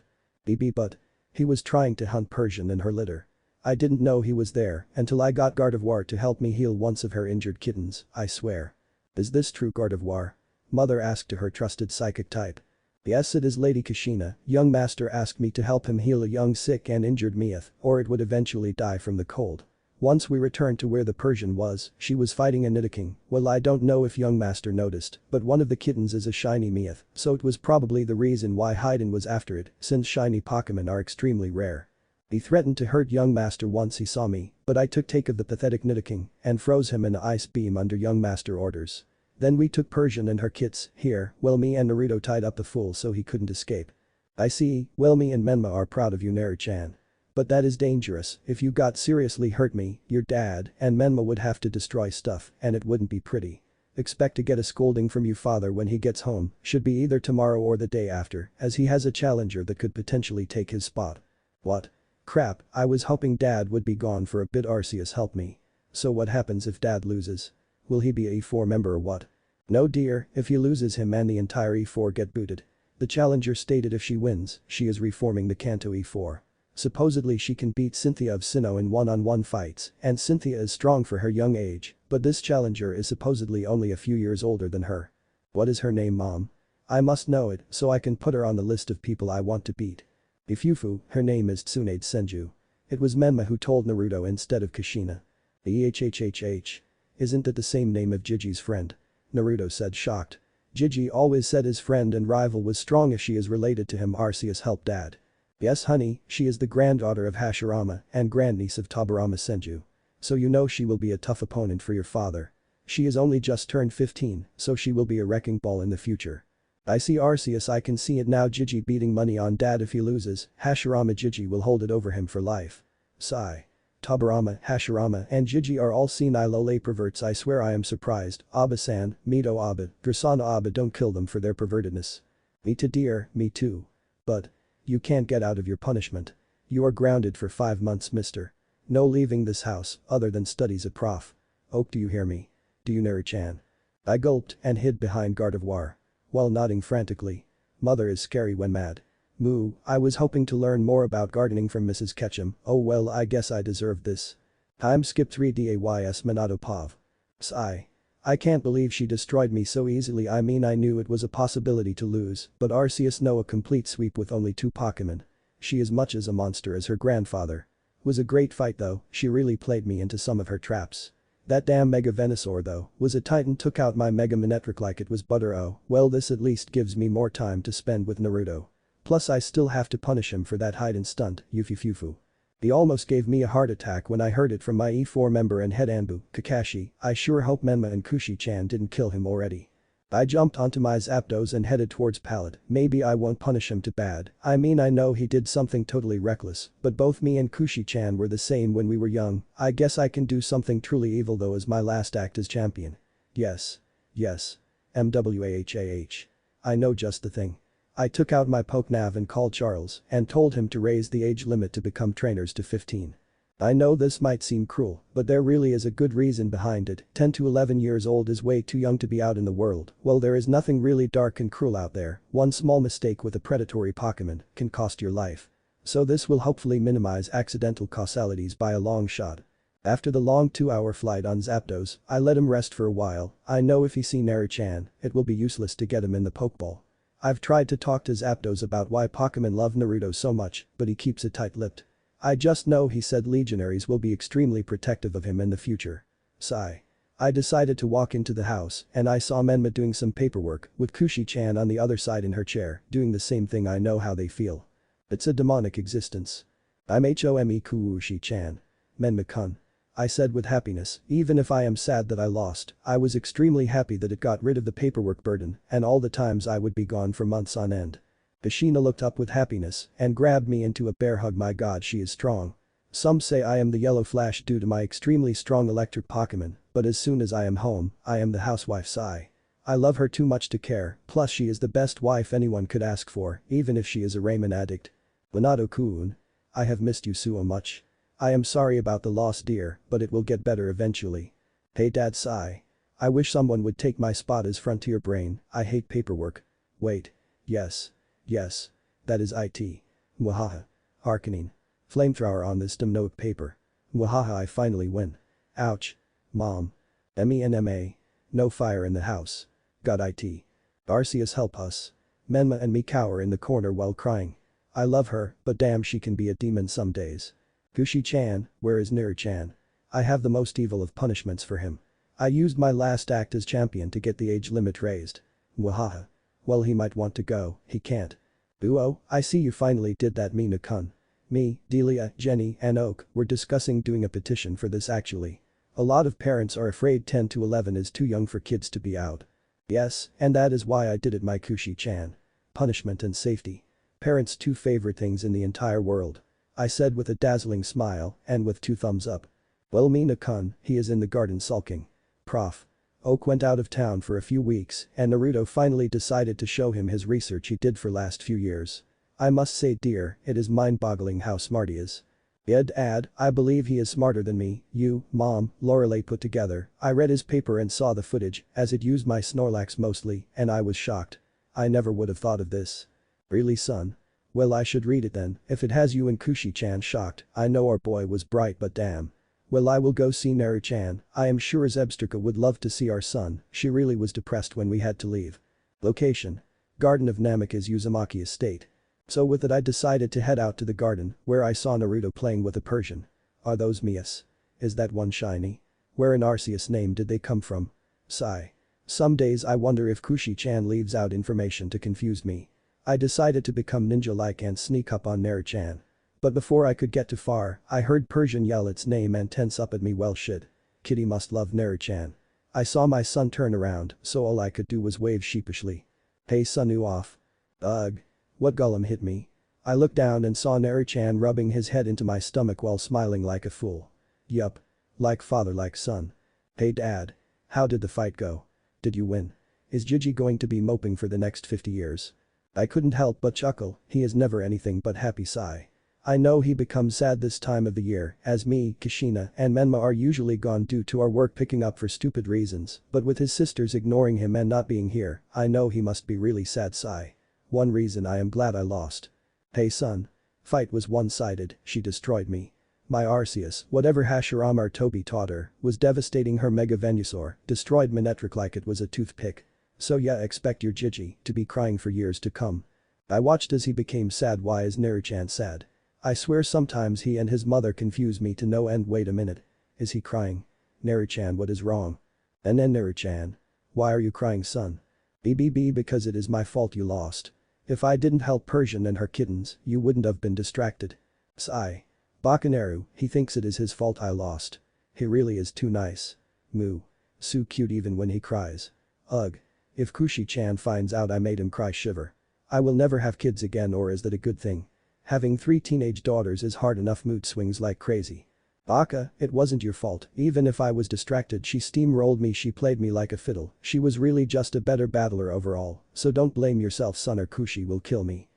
Speaker 1: BB but. He was trying to hunt Persian in her litter. I didn't know he was there until I got Gardevoir to help me heal once of her injured kittens, I swear. Is this true Gardevoir? Mother asked to her trusted psychic type. Yes, it is Lady Kashina. Young master asked me to help him heal a young sick and injured Meath, or it would eventually die from the cold. Once we returned to where the Persian was, she was fighting a Nidoking. Well, I don't know if young master noticed, but one of the kittens is a shiny Meath, so it was probably the reason why Haydn was after it, since shiny Pokemon are extremely rare. He threatened to hurt young master once he saw me, but I took take of the pathetic Nidoking and froze him in an ice beam under young master orders. Then we took Persian and her kits, here, well me and Naruto tied up the fool so he couldn't escape. I see, well me and Menma are proud of you Naru-chan. But that is dangerous, if you got seriously hurt me, your dad and Menma would have to destroy stuff and it wouldn't be pretty. Expect to get a scolding from you father when he gets home, should be either tomorrow or the day after, as he has a challenger that could potentially take his spot. What? Crap, I was hoping dad would be gone for a bit. Arceus help me. So what happens if dad loses? Will he be a E4 member or what? No dear, if he loses him and the entire E4 get booted. The challenger stated if she wins, she is reforming the Kanto E4. Supposedly she can beat Cynthia of Sinnoh in one-on-one fights, and Cynthia is strong for her young age, but this challenger is supposedly only a few years older than her. What is her name, mom? I must know it so I can put her on the list of people I want to beat. Ifufu, her name is Tsunade Senju. It was Menma who told Naruto instead of Kashina. EHHHH. Isn't it the same name of Gigi's friend? Naruto said shocked. Gigi always said his friend and rival was strong if she is related to him. Arceus helped dad. Yes honey, she is the granddaughter of Hashirama and grandniece of Tobirama Senju. So you know she will be a tough opponent for your father. She is only just turned 15, so she will be a wrecking ball in the future. I see Arceus, I can see it now, Gigi beating money on dad. If he loses, Hashirama Gigi will hold it over him for life. Sigh. Tobirama, Hashirama and Gigi are all senile ole perverts. I swear I am surprised. Abba-san, Mito Abba, Drasana Abba, don't kill them for their pervertedness. Me too dear, me too. But. You can't get out of your punishment. You are grounded for 5 months, mister. No leaving this house, other than studies at Prof. Oak, do you hear me? Do you Naru-chan? I gulped and hid behind Gardevoir. While nodding frantically. Mother is scary when mad. Moo, I was hoping to learn more about gardening from Mrs. Ketchum. Oh well, I guess I deserved this. Time skip 3days Minato Pav. Sigh. I can't believe she destroyed me so easily. I mean, I knew it was a possibility to lose, but Arceus no a complete sweep with only 2 Pokemon. She is much as a monster as her grandfather. Was a great fight though, she really played me into some of her traps. That damn Mega Venusaur though, was a titan, took out my Mega Manectric like it was butter. Oh, well this at least gives me more time to spend with Naruto. Plus I still have to punish him for that hide stunt, Yufufufu. He almost gave me a heart attack when I heard it from my E4 member and head Anbu, Kakashi. I sure hope Menma and Kushi-chan didn't kill him already. I jumped onto my Zapdos and headed towards Pallet. Maybe I won't punish him too bad. I mean, I know he did something totally reckless, but both me and Kushi-chan were the same when we were young. I guess I can do something truly evil though as my last act as champion. Yes. Yes. MWAHAH. I know just the thing. I took out my Pokenav and called Charles and told him to raise the age limit to become trainers to 15. I know this might seem cruel, but there really is a good reason behind it. 10 to 11 years old is way too young to be out in the world. Well, there is nothing really dark and cruel out there. One small mistake with a predatory Pokemon can cost your life. So this will hopefully minimize accidental causalities by a long shot. After the long 2-hour flight on Zapdos, I let him rest for a while. I know if he see Naru-chan, it will be useless to get him in the Pokeball. I've tried to talk to Zapdos about why Pokemon love Naruto so much, but he keeps it tight-lipped. I just know he said legionaries will be extremely protective of him in the future. Sigh. I decided to walk into the house and I saw Menma doing some paperwork with Kushi-chan on the other side in her chair, doing the same thing. I know how they feel. It's a demonic existence. I'm Home Kushi-chan. Menma-kun. I said with happiness, even if I am sad that I lost, I was extremely happy that it got rid of the paperwork burden and all the times I would be gone for months on end. Kashina looked up with happiness and grabbed me into a bear hug. My god, she is strong. Some say I am the yellow flash due to my extremely strong electric Pokemon, but as soon as I am home, I am the housewife. Sigh. I love her too much to care, plus she is the best wife anyone could ask for, even if she is a ramen addict. Minato-kun. I have missed you so much. I am sorry about the loss dear, but it will get better eventually. Hey dad sigh. I wish someone would take my spot as frontier brain, I hate paperwork. Wait. Yes. Yes. That is it. Mwahaha. Harkening. Flamethrower on this dumb note paper. Mwahaha I finally win. Ouch. Mom. MENMA. No fire in the house. God it. Arceus help us. Menma and me cower in the corner while crying. I love her, but damn she can be a demon some days. Kushi-chan, where is Naru-chan? I have the most evil of punishments for him. I used my last act as champion to get the age limit raised. Mwahaha. Well he might want to go, he can't. Uo, I see you finally did that Mina-kun. Me, Delia, Jenny, and Oak were discussing doing a petition for this actually. A lot of parents are afraid 10 to 11 is too young for kids to be out. Yes, and that is why I did it my Kushi-chan. Punishment and safety. Parents' two favorite things in the entire world. I said with a dazzling smile and with 2 thumbs up. Well Mina-kun, he is in the garden sulking. Prof. Oak went out of town for a few weeks and Naruto finally decided to show him his research he did for last few years. I must say dear, it is mind-boggling how smart he is. Ed, I believe he is smarter than me, you, Mom, Lorelei put together. I read his paper and saw the footage, as it used my Snorlax mostly, and I was shocked. I never would have thought of this. Really son? Well I should read it then, if it has you and Kushi-chan shocked, I know our boy was bright but damn. Well I will go see Naru-chan, I am sure Zebstrika would love to see our son, she really was depressed when we had to leave. Location. Garden of Namika's Uzumaki estate. So with it I decided to head out to the garden, where I saw Naruto playing with a Persian. Are those Mias? Is that one shiny? Where in Arceus name did they come from? Sigh. Some days I wonder if Kushi-chan leaves out information to confuse me. I decided to become ninja-like and sneak up on Naru-chan. But before I could get too far, I heard Persian yell its name and tense up at me well shit. Kitty must love Naru-chan. I saw my son turn around, so all I could do was wave sheepishly. Hey Sunu off. Ugh. What golem hit me? I looked down and saw Naru-chan rubbing his head into my stomach while smiling like a fool. Yup. Like father like son. Hey dad. How did the fight go? Did you win? Is Gigi going to be moping for the next 50 years? I couldn't help but chuckle, he is never anything but happy sigh. I know he becomes sad this time of the year, as me, Kishina, and Menma are usually gone due to our work picking up for stupid reasons, but with his sisters ignoring him and not being here, I know he must be really sad sigh. One reason I am glad I lost. Hey son. Fight was one-sided, she destroyed me. My Arceus, whatever Hashirama Toby taught her, was devastating her Mega Venusaur, destroyed Manectric like it was a toothpick. So yeah expect your Gigi to be crying for years to come. I watched as he became sad. Why is Naru-chan sad? I swear sometimes he and his mother confuse me to no end. Wait a minute. Is he crying? Naru-chan what is wrong? And then Naru-chan. Why are you crying son? BBB because it is my fault you lost. If I didn't help Persian and her kittens, you wouldn't have been distracted. Sigh. Bakanaru, he thinks it is his fault I lost. He really is too nice. Moo. So cute even when he cries. Ugh. If Kushi-chan finds out I made him cry shiver. I will never have kids again, or is that a good thing? Having 3 teenage daughters is hard enough. Mood swings like crazy. Baka, it wasn't your fault, even if I was distracted she steamrolled me, she played me like a fiddle, she was really just a better battler overall, so don't blame yourself son or Kushi will kill me.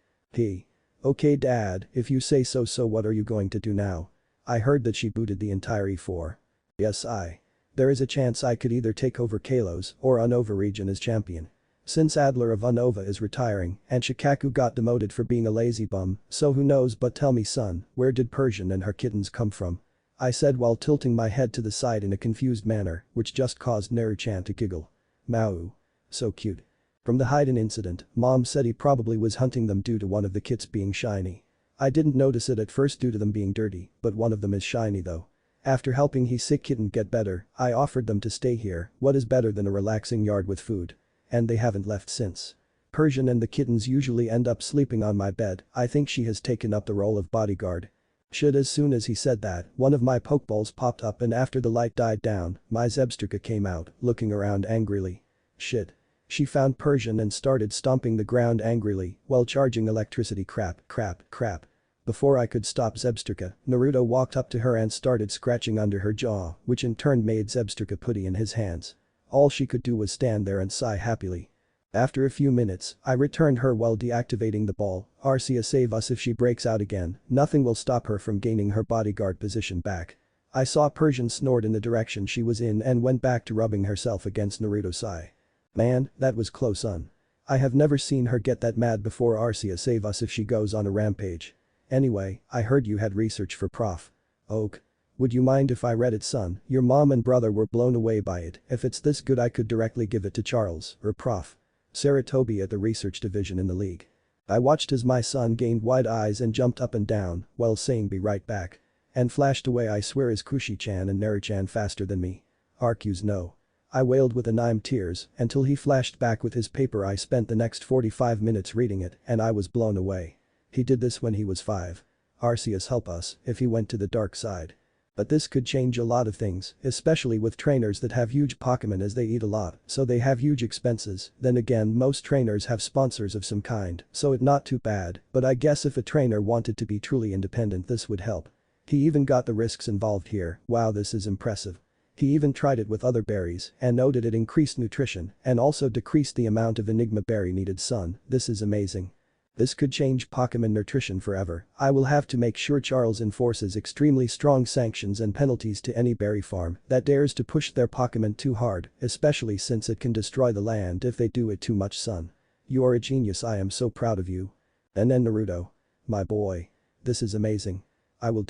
Speaker 1: Okay dad, if you say so. So what are you going to do now? I heard that she booted the entire E4. Yes there is a chance I could either take over Kalos or Unova region as champion. Since Adler of Unova is retiring and Shikaku got demoted for being a lazy bum, so who knows, but tell me son, where did Persian and her kittens come from? I said while tilting my head to the side in a confused manner, which just caused Naru-chan to giggle. Mau. So cute. From the hide-in incident, Mom said he probably was hunting them due to one of the kits being shiny. I didn't notice it at first due to them being dirty, but one of them is shiny though. After helping his sick kitten get better, I offered them to stay here, what is better than a relaxing yard with food? And they haven't left since. Persian and the kittens usually end up sleeping on my bed, I think she has taken up the role of bodyguard. Shit, as soon as he said that, one of my pokeballs popped up and after the light died down, my Zebstrika came out, looking around angrily. Shit. She found Persian and started stomping the ground angrily while charging electricity. Crap. Before I could stop Zebstrika, Naruto walked up to her and started scratching under her jaw, which in turn made Zebstrika putty in his hands. All she could do was stand there and sigh happily. After a few minutes, I returned her while deactivating the ball. Arceus save us if she breaks out again, nothing will stop her from gaining her bodyguard position back. I saw Persian snort in the direction she was in and went back to rubbing herself against Naruto's eye. Man, that was close son. I have never seen her get that mad before. Arcia, save us if she goes on a rampage. Anyway, I heard you had research for Prof. Oak. Would you mind if I read it son? Your mom and brother were blown away by it. If it's this good I could directly give it to Charles or Prof. Saratobi at the research division in the league. I watched as my son gained wide eyes and jumped up and down while saying be right back. And flashed away. I swear is Kushi-chan and Naru-chan faster than me? Arcu's no. I wailed with anime tears until he flashed back with his paper. I spent the next 45 minutes reading it and I was blown away. He did this when he was 5. Arceus help us if he went to the dark side. But this could change a lot of things, especially with trainers that have huge Pokemon as they eat a lot, so they have huge expenses. Then again most trainers have sponsors of some kind, so it not too bad, but I guess if a trainer wanted to be truly independent this would help. He even got the risks involved here. Wow, this is impressive. He even tried it with other berries and noted it increased nutrition and also decreased the amount of Enigma berry needed son. This is amazing. This could change Pokemon nutrition forever. I will have to make sure Charles enforces extremely strong sanctions and penalties to any berry farm that dares to push their Pokemon too hard, especially since it can destroy the land if they do it too much son. You are a genius. I am so proud of you. And then Naruto. My boy. This is amazing. I will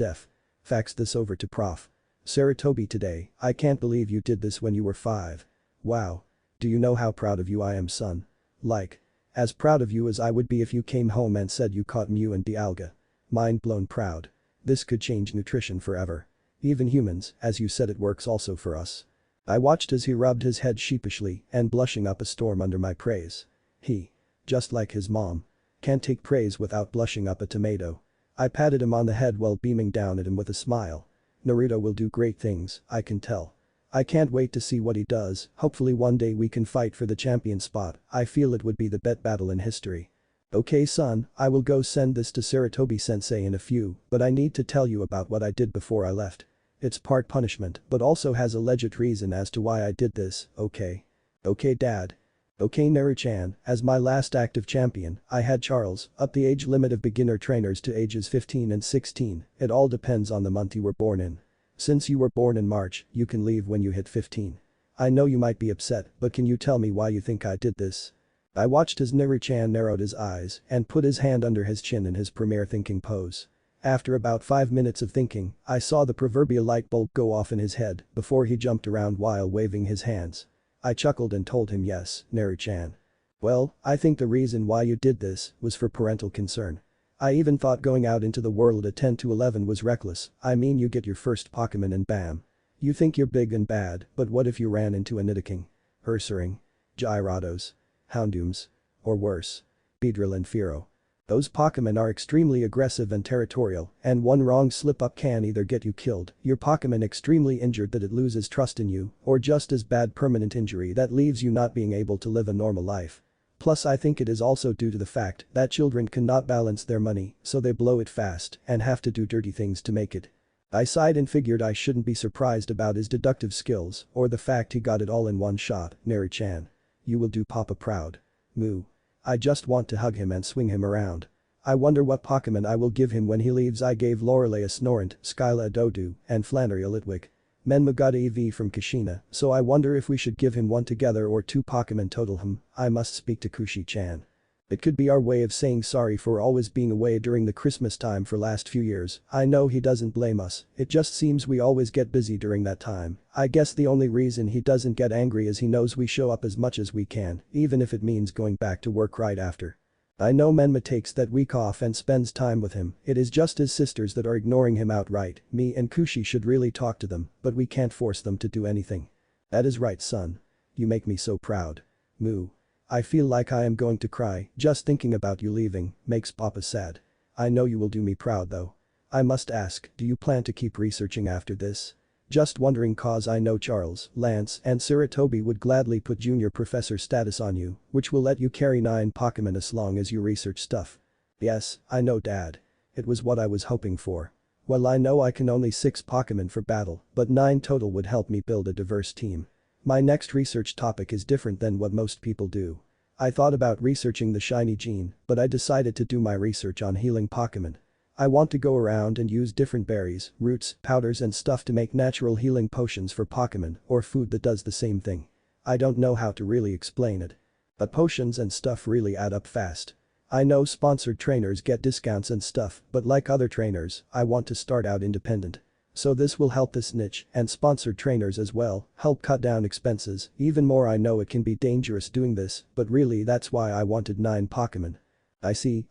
Speaker 1: fax this over to Prof. Saratobi today. I can't believe you did this when you were 5. Wow. Do you know how proud of you I am son? Like. As proud of you as I would be if you came home and said you caught Mew and Dialga. Mind blown proud. This could change nutrition forever. Even humans, as you said it works also for us. I watched as he rubbed his head sheepishly and blushing up a storm under my praise. He. Just like his mom. Can't take praise without blushing up a tomato. I patted him on the head while beaming down at him with a smile. Naruto will do great things, I can tell. I can't wait to see what he does. Hopefully one day we can fight for the champion spot. I feel it would be the best battle in history. Okay son, I will go send this to Saratobi sensei in a few, but I need to tell you about what I did before I left. It's part punishment but also has a legit reason as to why I did this, okay? Okay dad. Okay Naru-chan, as my last active champion, I had Charles, up the age limit of beginner trainers to ages 15 and 16, it all depends on the month you were born in. Since you were born in March, you can leave when you hit 15. I know you might be upset, but can you tell me why you think I did this? I watched as Naru-chan narrowed his eyes and put his hand under his chin in his premier thinking pose. After about 5 minutes of thinking, I saw the proverbial light bulb go off in his head before he jumped around while waving his hands. I chuckled and told him yes, Naru-chan. Well, I think the reason why you did this was for parental concern. I even thought going out into the world at 10 to 11 was reckless. I mean you get your first Pokemon and bam. You think you're big and bad, but what if you ran into a Nidoking? Ursaring? Gyarados? Houndooms? Or worse? Beedrill and Fearow. Those Pokemon are extremely aggressive and territorial, and one wrong slip-up can either get you killed, your Pokemon extremely injured that it loses trust in you, or just as bad permanent injury that leaves you not being able to live a normal life. Plus I think it is also due to the fact that children cannot balance their money, so they blow it fast and have to do dirty things to make it. I sighed and figured I shouldn't be surprised about his deductive skills or the fact he got it all in one shot, Naru-chan. You will do Papa proud. Moo. I just want to hug him and swing him around. I wonder what Pokemon I will give him when he leaves. I gave Lorelei a Snorant, Skyla a Doduo, and Flannery a Litwick. Menma got a EV from Kushina, so I wonder if we should give him one together or 2 Pokemon total. I must speak to Kushi-chan. It could be our way of saying sorry for always being away during the Christmas time for last few years. I know he doesn't blame us, it just seems we always get busy during that time. I guess the only reason he doesn't get angry is he knows we show up as much as we can, even if it means going back to work right after. I know Menma takes that week off and spends time with him, it is just his sisters that are ignoring him outright. Me and Kushi should really talk to them, but we can't force them to do anything. That is right son. You make me so proud. Moo. I feel like I am going to cry, just thinking about you leaving makes Papa sad. I know you will do me proud though. I must ask, do you plan to keep researching after this? Just wondering cause I know Charles, Lance and Saratobi would gladly put junior professor status on you, which will let you carry 9 Pokemon as long as you research stuff. Yes, I know dad. It was what I was hoping for. Well I know I can only 6 Pokemon for battle, but 9 total would help me build a diverse team. My next research topic is different than what most people do. I thought about researching the shiny gene, but I decided to do my research on healing Pokemon. I want to go around and use different berries, roots, powders and stuff to make natural healing potions for Pokemon or food that does the same thing. I don't know how to really explain it. But potions and stuff really add up fast. I know sponsored trainers get discounts and stuff, but like other trainers, I want to start out independent. So this will help this niche and sponsored trainers as well, help cut down expenses. Even more, I know it can be dangerous doing this, but really that's why I wanted 9 Pokemon. I see.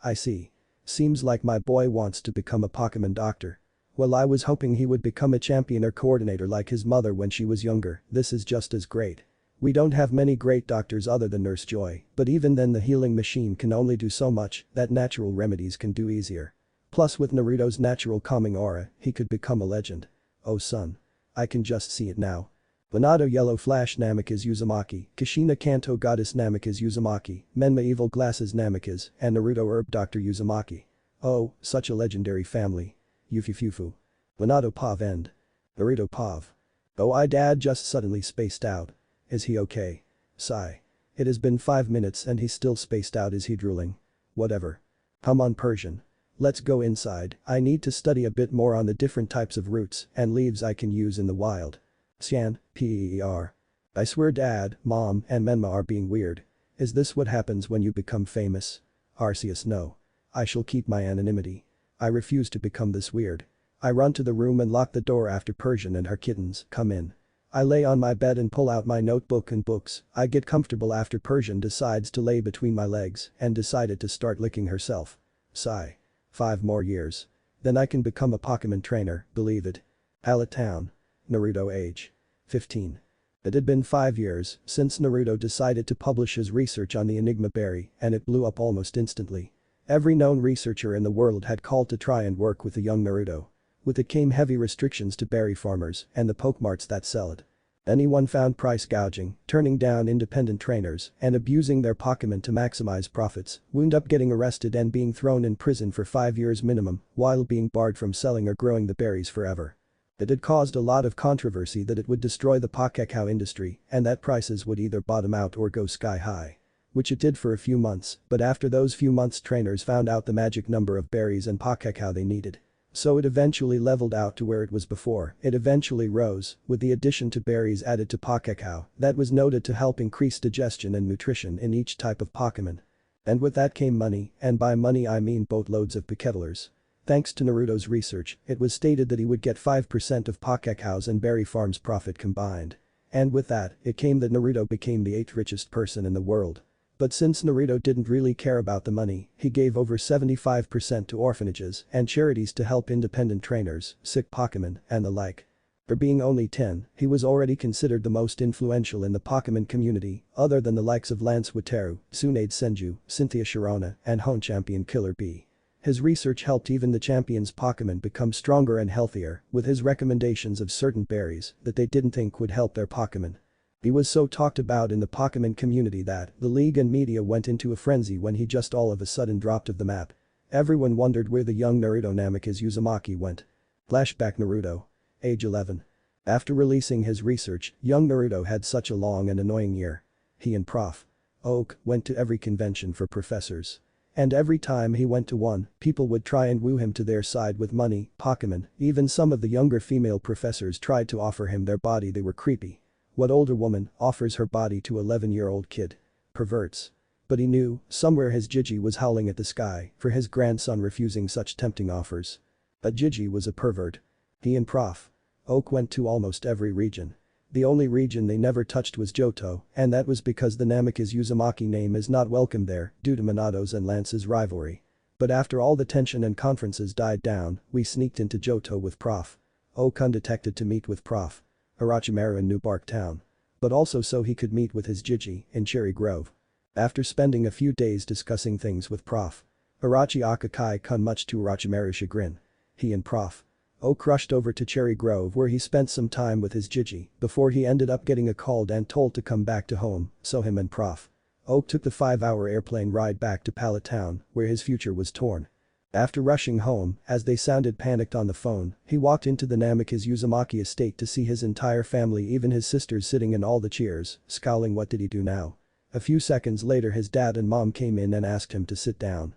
Speaker 1: Seems like my boy wants to become a Pokemon doctor. Well, I was hoping he would become a champion or coordinator like his mother when she was younger. This is just as great. We don't have many great doctors other than Nurse Joy, but even then the healing machine can only do so much that natural remedies can do easier. Plus with Naruto's natural calming aura, he could become a legend. Oh son. I can just see it now. Minato Yellow Flash Namikaze Uzumaki, Kushina Kanto Goddess Namikaze Uzumaki, Menma Evil Glasses Namikaze, and Naruto Herb Dr. Uzumaki. Oh, such a legendary family. Yufufufu. Minato Pav End. Naruto Pav. Oh, Dad just suddenly spaced out. Is he okay? Sigh. It has been 5 minutes and he's still spaced out. Is he drooling? Whatever. Come on Persian. Let's go inside. I need to study a bit more on the different types of roots and leaves I can use in the wild. Xian, P-E-R. I swear Dad, Mom, and Menma are being weird. Is this what happens when you become famous? Arceus, no. I shall keep my anonymity. I refuse to become this weird. I run to the room and lock the door after Persian and her kittens come in. I lay on my bed and pull out my notebook and books. I get comfortable after Persian decides to lay between my legs and decided to start licking herself. Sigh. 5 more years. Then I can become a Pokemon trainer, believe it. Pallet Town. Naruto age. 15. It had been 5 years since Naruto decided to publish his research on the Enigma berry and it blew up almost instantly. Every known researcher in the world had called to try and work with the young Naruto. With it came heavy restrictions to berry farmers and the Pokemarts that sell it. Anyone found price gouging, turning down independent trainers, and abusing their Pokemon to maximize profits wound up getting arrested and being thrown in prison for 5 years minimum while being barred from selling or growing the berries forever. It had caused a lot of controversy that it would destroy the Pokekau industry and that prices would either bottom out or go sky high. Which it did for a few months, but after those few months trainers found out the magic number of berries and Pokekau they needed. So it eventually leveled out to where it was before. It eventually rose, with the addition to berries added to Pokekau that was noted to help increase digestion and nutrition in each type of Pokemon. And with that came money, and by money I mean boatloads of Pokedollars. Thanks to Naruto's research, it was stated that he would get 5% of Pokekau's and berry farm's profit combined. And with that, it came that Naruto became the 8th richest person in the world. But since Naruto didn't really care about the money, he gave over 75% to orphanages and charities to help independent trainers, sick Pokemon, and the like. For being only 10, he was already considered the most influential in the Pokemon community, other than the likes of Lance Wataru, Tsunade Senju, Cynthia Sharona, and Hone Champion Killer Bee. His research helped even the champion's Pokemon become stronger and healthier with his recommendations of certain berries that they didn't think would help their Pokemon. He was so talked about in the Pokemon community that the league and media went into a frenzy when he just all of a sudden dropped off the map. Everyone wondered where the young Naruto Namikaze Uzumaki went. Flashback Naruto. Age 11. After releasing his research, young Naruto had such a long and annoying year. He and Prof. Oak went to every convention for professors. And every time he went to one, people would try and woo him to their side with money, Pokemon, even some of the younger female professors tried to offer him their body. They were creepy. What older woman offers her body to 11-year-old kid? Perverts. But he knew, somewhere his Gigi was howling at the sky for his grandson refusing such tempting offers. But Gigi was a pervert. He and Prof. Oak went to almost every region. The only region they never touched was Johto, and that was because the Namikaze Uzumaki name is not welcome there due to Minato's and Lance's rivalry. But after all the tension and conferences died down, we sneaked into Johto with Prof. Oak undetected to meet with Prof. Orochimaru in New Bark Town. But also so he could meet with his Gigi in Cherry Grove. After spending a few days discussing things with Prof. Orochi Akakai-kun much to Orochimaru's chagrin. He and Prof. Oak rushed over to Cherry Grove where he spent some time with his Gigi before he ended up getting a call and told to come back to home, so him and Prof. Oak took the 5-hour airplane ride back to Pallet Town where his future was torn. After rushing home, as they sounded panicked on the phone, he walked into the Namikaze Uzumaki estate to see his entire family, even his sisters, sitting in all the chairs, scowling. What did he do now? A few seconds later his dad and mom came in and asked him to sit down.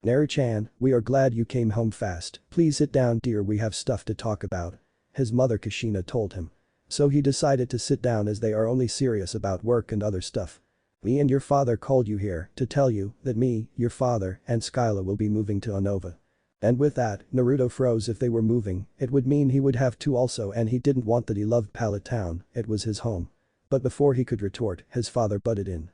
Speaker 1: Naru-chan, we are glad you came home fast. Please sit down dear, we have stuff to talk about. His mother Kushina told him. So he decided to sit down as they are only serious about work and other stuff. Me and your father called you here to tell you that me, your father, and Skyla will be moving to Unova. And with that, Naruto froze. If they were moving, it would mean he would have to also, and he didn't want that. He loved Pallet Town, it was his home. But before he could retort, his father butted in.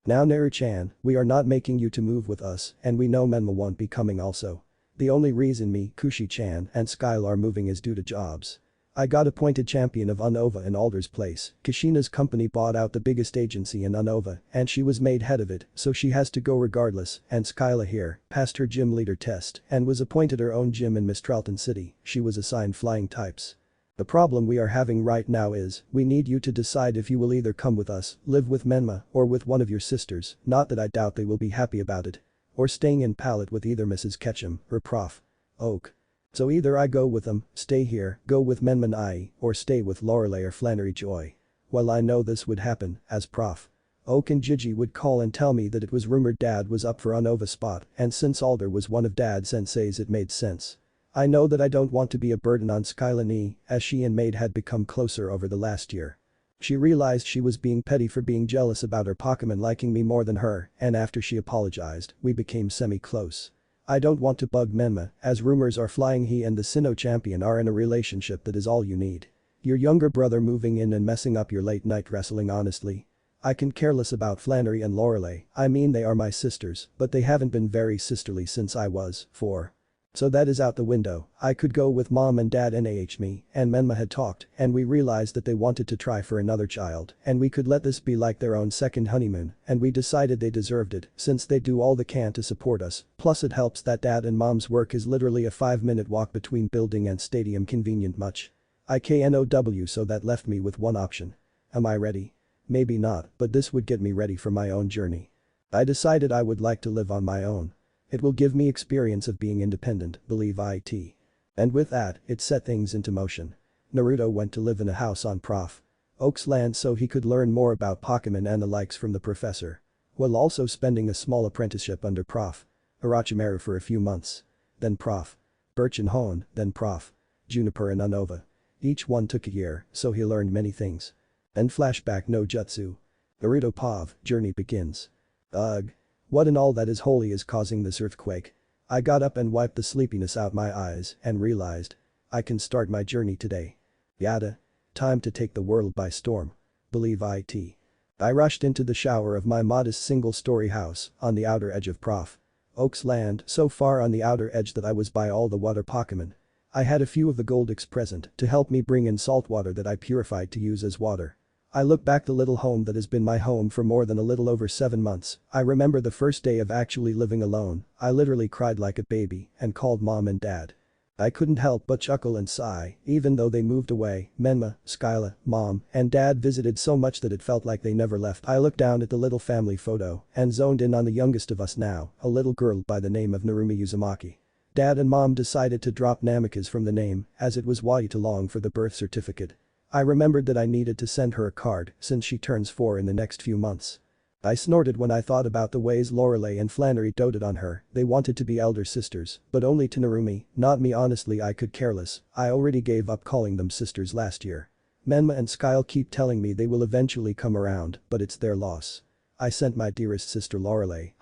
Speaker 1: Now Naru-chan, we are not making you to move with us, and we know Menma won't be coming also. The only reason me, Kushi-chan, and Skyla are moving is due to jobs. I got appointed champion of Unova in Alder's place. Kushina's company bought out the biggest agency in Unova, and she was made head of it, so she has to go regardless, and Skyla here passed her gym leader test and was appointed her own gym in Mistralton City. She was assigned flying types. The problem we are having right now is, we need you to decide if you will either come with us, live with Menma, or with one of your sisters, not that I doubt they will be happy about it. Or staying in Pallet with either Mrs. Ketchum or Prof. Oak. So either I go with them, stay here, go with Menma Nai, or stay with Lorelei or Flannery Joy. Well, I know this would happen, as Prof. Oak and Gigi would call and tell me that it was rumored Dad was up for Unova spot, and since Alder was one of Dad's senseis it made sense. I know that I don't want to be a burden on Skyla Ni, as she and Maid had become closer over the last year. She realized she was being petty for being jealous about her Pokemon liking me more than her, and after she apologized, we became semi-close. I don't want to bug Menma, as rumors are flying he and the Sinnoh champion are in a relationship that is all you need. Your younger brother moving in and messing up your late night wrestling. Honestly, I can care less about Flannery and Lorelei. I mean, they are my sisters, but they haven't been very sisterly since I was 4. So that is out the window. I could go with Mom and Dad. Me and Menma had talked, and we realized that they wanted to try for another child, and we could let this be like their own second honeymoon, and we decided they deserved it since they do all they can to support us, plus it helps that Dad and Mom's work is literally a 5-minute walk between building and stadium. Convenient much. IKNOW, so that left me with one option. Am I ready? Maybe not, but this would get me ready for my own journey. I decided I would like to live on my own. It will give me experience of being independent, believe it. And with that, it set things into motion. Naruto went to live in a house on Prof. Oak's land so he could learn more about Pokemon and the likes from the professor. While also spending a small apprenticeship under Prof. Orochimaru for a few months. Then Prof. Birch and Hone, then Prof. Juniper and Unova. Each one took a year, so he learned many things. And flashback no jutsu. Naruto Pav, journey begins. Ugh. What in all that is holy is causing this earthquake? I got up and wiped the sleepiness out my eyes and realized. I can start my journey today. Yada. Time to take the world by storm. Believe it. I rushed into the shower of my modest single-story house on the outer edge of Prof. Oak's land, so far on the outer edge that I was by all the water Pokemon. I had a few of the Goldex present to help me bring in salt water that I purified to use as water. I look back the little home that has been my home for more than a little over 7 months. I remember the first day of actually living alone. I literally cried like a baby and called Mom and Dad. I couldn't help but chuckle and sigh, even though they moved away. Menma, Skyla, Mom, and Dad visited so much that it felt like they never left. I looked down at the little family photo and zoned in on the youngest of us now, a little girl by the name of Narumi Uzumaki. Dad and Mom decided to drop Namikaze from the name as it was way too long for the birth certificate. I remembered that I needed to send her a card since she turns 4 in the next few months. I snorted when I thought about the ways Lorelei and Flannery doted on her. They wanted to be elder sisters, but only to Narumi, not me. Honestly, I could care less. I already gave up calling them sisters last year. Menma and Skyle keep telling me they will eventually come around, but it's their loss. I sent my dearest sister Lorelei,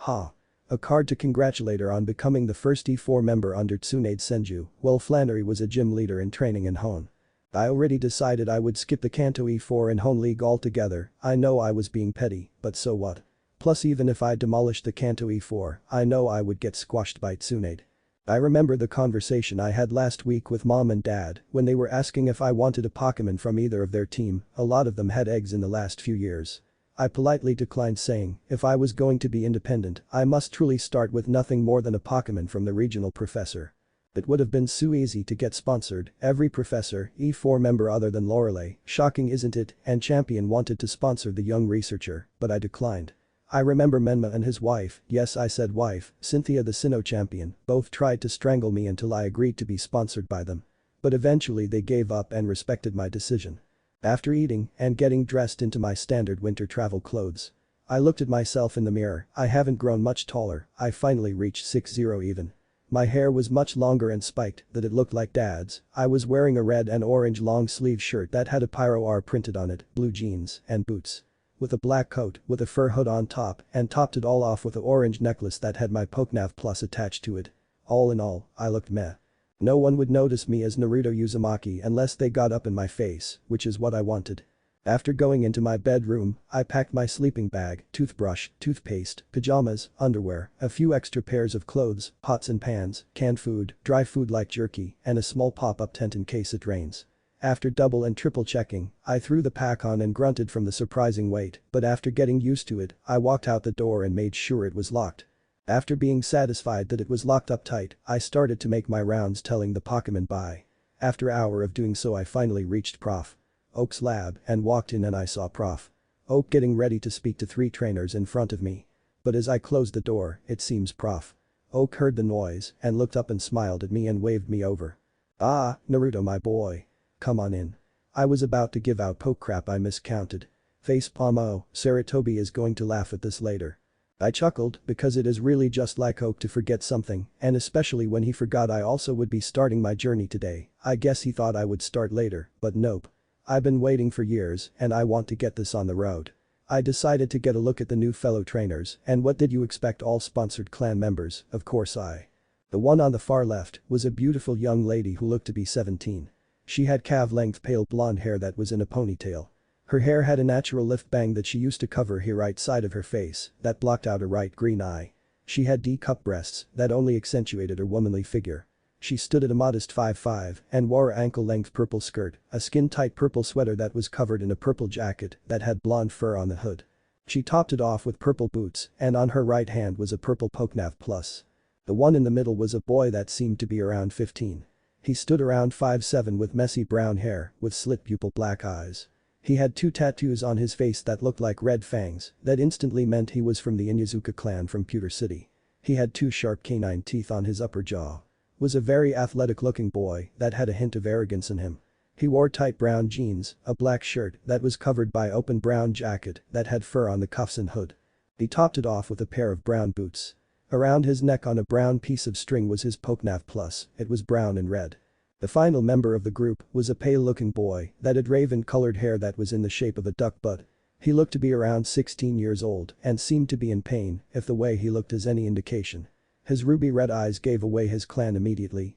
Speaker 1: a card to congratulate her on becoming the first E4 member under Tsunade Senju, while Flannery was a gym leader in training in Hone. I already decided I would skip the Kanto E4 and Hone League altogether. I know I was being petty, but so what? Plus, even if I demolished the Kanto E4, I know I would get squashed by Tsunade. I remember the conversation I had last week with Mom and Dad when they were asking if I wanted a Pokemon from either of their team. A lot of them had eggs in the last few years. I politely declined, saying if I was going to be independent, I must truly start with nothing more than a Pokemon from the regional professor. It would have been so easy to get sponsored. Every professor, E4 member other than Lorelei, shocking isn't it, and Champion wanted to sponsor the young researcher, but I declined. I remember Menma and his wife, yes I said wife, Cynthia the Sinnoh champion, both tried to strangle me until I agreed to be sponsored by them. But eventually they gave up and respected my decision. After eating and getting dressed into my standard winter travel clothes, I looked at myself in the mirror, I haven't grown much taller, I finally reached 6'0" even. My hair was much longer and spiked that it looked like dad's, I was wearing a red and orange long sleeve shirt that had a Sairoarg printed on it, blue jeans, and boots. With a black coat with a fur hood on top and topped it all off with an orange necklace that had my Pokemon Plus attached to it. All in all, I looked meh. No one would notice me as Naruto Uzumaki unless they got up in my face, which is what I wanted. After going into my bedroom, I packed my sleeping bag, toothbrush, toothpaste, pajamas, underwear, a few extra pairs of clothes, pots and pans, canned food, dry food like jerky, and a small pop-up tent in case it rains. After double and triple checking, I threw the pack on and grunted from the surprising weight, but after getting used to it, I walked out the door and made sure it was locked. After being satisfied that it was locked up tight, I started to make my rounds telling the Pokemon bye. After an hour of doing so I finally reached Prof. Oak's lab and walked in and I saw Prof. Oak getting ready to speak to 3 trainers in front of me. But as I closed the door, it seems Prof. Oak heard the noise and looked up and smiled at me and waved me over. "Ah, Naruto my boy. Come on in." I was about to give out poke crap I miscounted. Facepalm. Oh, Saratobi is going to laugh at this later. I chuckled because it is really just like Oak to forget something and especially when he forgot I also would be starting my journey today. I guess he thought I would start later, but nope. I've been waiting for years and I want to get this on the road. I decided to get a look at the new fellow trainers and what did you expect, all sponsored clan members, of course. The one on the far left was a beautiful young lady who looked to be 17. She had calf-length pale blonde hair that was in a ponytail. Her hair had a natural lift bang that she used to cover her right side of her face that blocked out her right green eye. She had D-cup breasts that only accentuated her womanly figure. She stood at a modest 5'5" and wore an ankle-length purple skirt, a skin-tight purple sweater that was covered in a purple jacket that had blonde fur on the hood. She topped it off with purple boots and on her right hand was a purple Pokemon Plus. The one in the middle was a boy that seemed to be around 15. He stood around 5'7" with messy brown hair with slit pupil black eyes. He had 2 tattoos on his face that looked like red fangs that instantly meant he was from the Inuzuka clan from Pewter City. He had 2 sharp canine teeth on his upper jaw. Was a very athletic-looking boy that had a hint of arrogance in him. He wore tight brown jeans, a black shirt that was covered by open brown jacket that had fur on the cuffs and hood. He topped it off with a pair of brown boots. Around his neck on a brown piece of string was his Pokemon Plus, it was brown and red. The final member of the group was a pale-looking boy that had raven-colored hair that was in the shape of a duck butt. He looked to be around 16 years old and seemed to be in pain if the way he looked is any indication. His ruby red eyes gave away his clan immediately.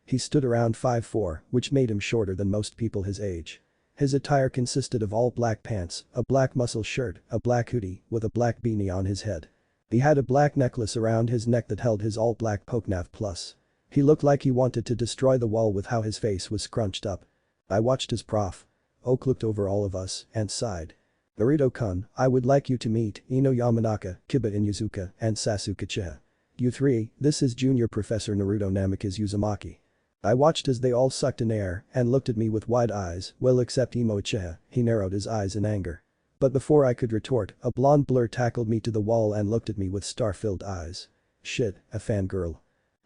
Speaker 1: He stood around 5'4", which made him shorter than most people his age. His attire consisted of all black pants, a black muscle shirt, a black hoodie with a black beanie on his head. He had a black necklace around his neck that held his all-black Pokemon Plus. He looked like he wanted to destroy the wall with how his face was scrunched up. I watched as Prof. Oak looked over all of us and sighed. "Naruto-kun, I would like you to meet Ino Yamanaka, Kiba Inuzuka, and Sasuke Uchiha. You 3, this is Junior Professor Naruto Namikaze Uzumaki." I watched as they all sucked in air and looked at me with wide eyes, well except Imo Uchiha, he narrowed his eyes in anger. But before I could retort, a blonde blur tackled me to the wall and looked at me with star-filled eyes. "Shit, a fangirl.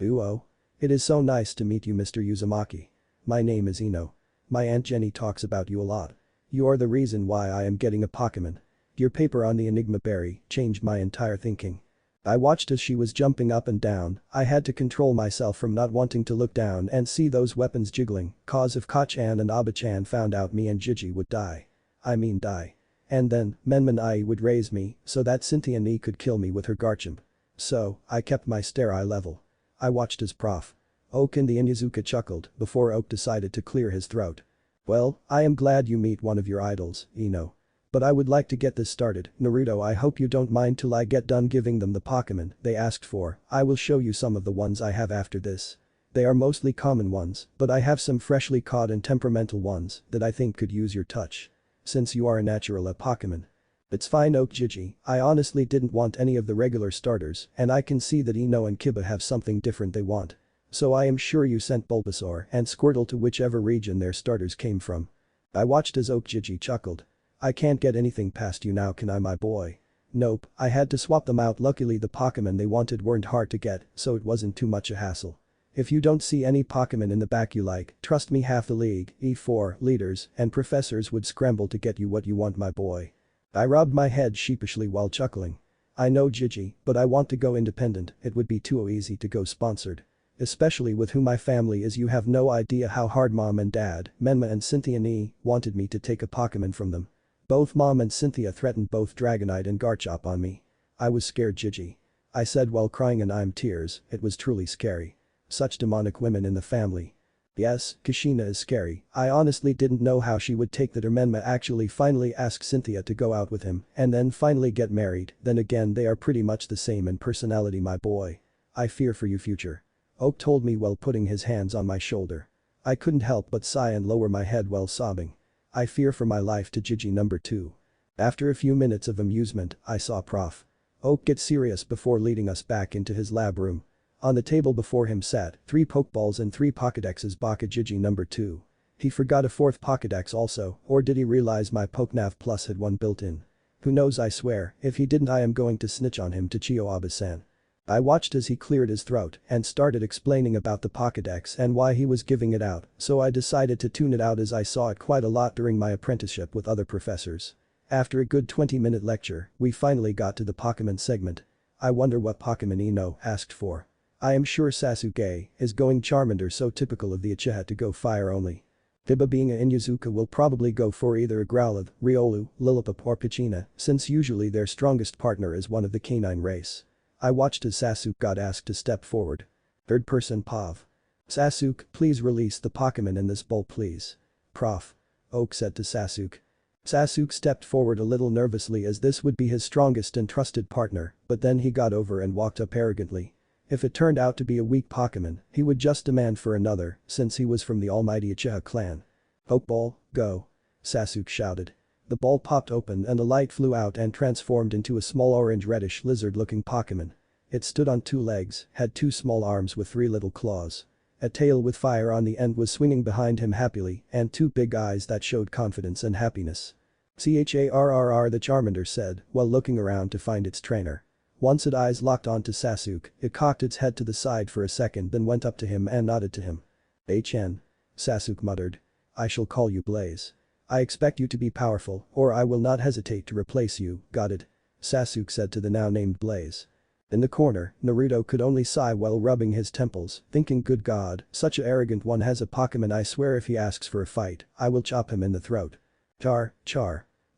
Speaker 1: Ooh oh. It is so nice to meet you, Mr. Uzumaki. My name is Ino. My Aunt Jenny talks about you a lot. You are the reason why I am getting a Pokemon. Your paper on the Enigma Berry changed my entire thinking." I watched as she was jumping up and down, I had to control myself from not wanting to look down and see those weapons jiggling, cause if Kachan and Abachan found out me and Gigi would die. I mean die. And then, Menman Ai would raise me so that Cynthia Nee could kill me with her Garchomp. So, I kept my stare eye level. I watched as Prof. Oak and the Inuzuka chuckled before Oak decided to clear his throat. "Well, I am glad you meet one of your idols, Ino. But I would like to get this started, Naruto. I hope you don't mind till I get done giving them the Pokemon they asked for. I will show you some of the ones I have after this. They are mostly common ones, but I have some freshly caught and temperamental ones that I think could use your touch. Since you are a natural Pokemon." "It's fine, Oak Gigi, I honestly didn't want any of the regular starters and I can see that Ino and Kiba have something different they want. So I am sure you sent Bulbasaur and Squirtle to whichever region their starters came from." I watched as Oak Gigi chuckled. "I can't get anything past you now, can I, my boy?" "Nope, I had to swap them out. Luckily the Pokemon they wanted weren't hard to get, so it wasn't too much a hassle. If you don't see any Pokemon in the back you like, trust me, half the league, E4, leaders, and professors would scramble to get you what you want, my boy." I rubbed my head sheepishly while chuckling. I know Gigi, but I want to go independent, it would be too easy to go sponsored. Especially with who my family is, you have no idea how hard mom and dad, Menma and Cynthia Nee, wanted me to take a Pokemon from them. Both mom and Cynthia threatened both Dragonite and Garchomp on me. I was scared Gigi. I said while crying and I'm tears, it was truly scary. Such demonic women in the family. Yes, Kashina is scary. I honestly didn't know how she would take that her Menma actually finally asked Cynthia to go out with him and then finally get married, then again they are pretty much the same in personality my boy. I fear for you future. Oak told me while putting his hands on my shoulder. I couldn't help but sigh and lower my head while sobbing. I fear for my life to Gigi number 2. After a few minutes of amusement, I saw Prof. Oak get serious before leading us back into his lab room. On the table before him sat 3 Pokeballs and 3 Pokédexes Baka Gigi number 2. He forgot a 4th Pokédex also, or did he realize my Pokenav Plus had one built in? Who knows, I swear, if he didn't I am going to snitch on him to Chiyo-Abe-san. I watched as he cleared his throat and started explaining about the Pokédex and why he was giving it out, so I decided to tune it out as I saw it quite a lot during my apprenticeship with other professors. After a good 20-minute lecture, we finally got to the Pokemon segment. I wonder what Pokemon Ino asked for. I am sure Sasuke is going Charmander, so typical of the Uchiha to go fire only. Biba being a Inyazuka will probably go for either a Growlithe, Riolu, Lillipup or Pochina, since usually their strongest partner is one of the canine race. I watched as Sasuke got asked to step forward. Third person Pav. Sasuke, please release the Pokemon in this bowl please. Prof. Oak said to Sasuke. Sasuke stepped forward a little nervously as this would be his strongest and trusted partner, but then he got over and walked up arrogantly. If it turned out to be a weak Pokemon, he would just demand for another, since he was from the almighty Uchiha clan. Pokeball, go. Sasuke shouted. The ball popped open and a light flew out and transformed into a small orange-reddish lizard-looking Pokemon. It stood on 2 legs, had 2 small arms with 3 little claws. A tail with fire on the end was swinging behind him happily, and 2 big eyes that showed confidence and happiness. Charrr, the Charmander said, while looking around to find its trainer. Once its eyes locked onto Sasuke, it cocked its head to the side for a second then went up to him and nodded to him. HN. Sasuke muttered. I shall call you Blaze. I expect you to be powerful, or I will not hesitate to replace you, got it? Sasuke said to the now named Blaze. In the corner, Naruto could only sigh while rubbing his temples, thinking good god, such a arrogant one has a Pokemon, I swear if he asks for a fight, I will chop him in the throat. Char.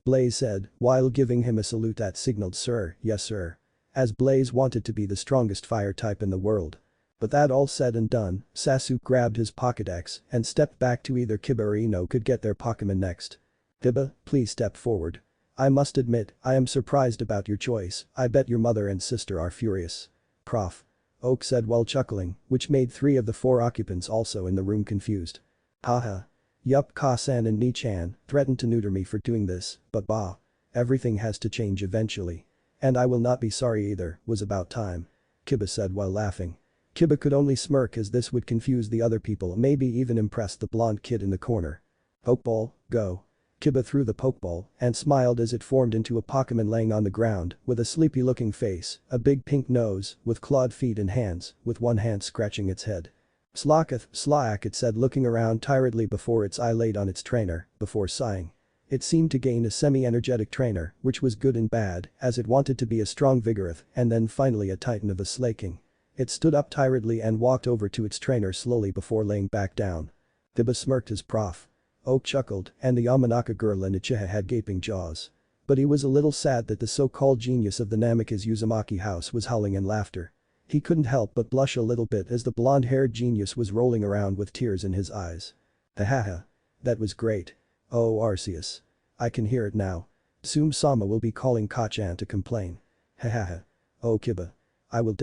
Speaker 1: Blaze said, while giving him a salute that signaled sir, yes sir. As Blaze wanted to be the strongest fire type in the world. But that all said and done, Sasuke grabbed his Pokédex and stepped back to either Kiba or Ino could get their Pokemon next. Kiba, please step forward. I must admit, I am surprised about your choice, I bet your mother and sister are furious. Prof. Oak said while chuckling, which made 3 of the 4 occupants also in the room confused. Haha. Yup, Ka-san and Ni-chan threatened to neuter me for doing this, but bah. Everything has to change eventually. And I will not be sorry either, was about time. Kiba said while laughing. Kiba could only smirk as this would confuse the other people, maybe even impress the blonde kid in the corner. Pokeball, go. Kiba threw the Pokeball and smiled as it formed into a Pokemon laying on the ground with a sleepy looking face, a big pink nose, with clawed feet and hands, with one hand scratching its head. Slack it said looking around tiredly before its eye laid on its trainer, before sighing. It seemed to gain a semi-energetic trainer, which was good and bad, as it wanted to be a strong Vigoroth and then finally a titan of a Slaking. It stood up tiredly and walked over to its trainer slowly before laying back down. Kiba smirked as Prof. Oak chuckled and the Yamanaka girl and Uchiha had gaping jaws. But he was a little sad that the so-called genius of the Namikaze Uzumaki house was howling in laughter. He couldn't help but blush a little bit as the blonde-haired genius was rolling around with tears in his eyes. Hahaha. That was great. Oh Arceus. I can hear it now. Soon Sama will be calling Ka-chan to complain. Hahaha. Oh Kiba. I will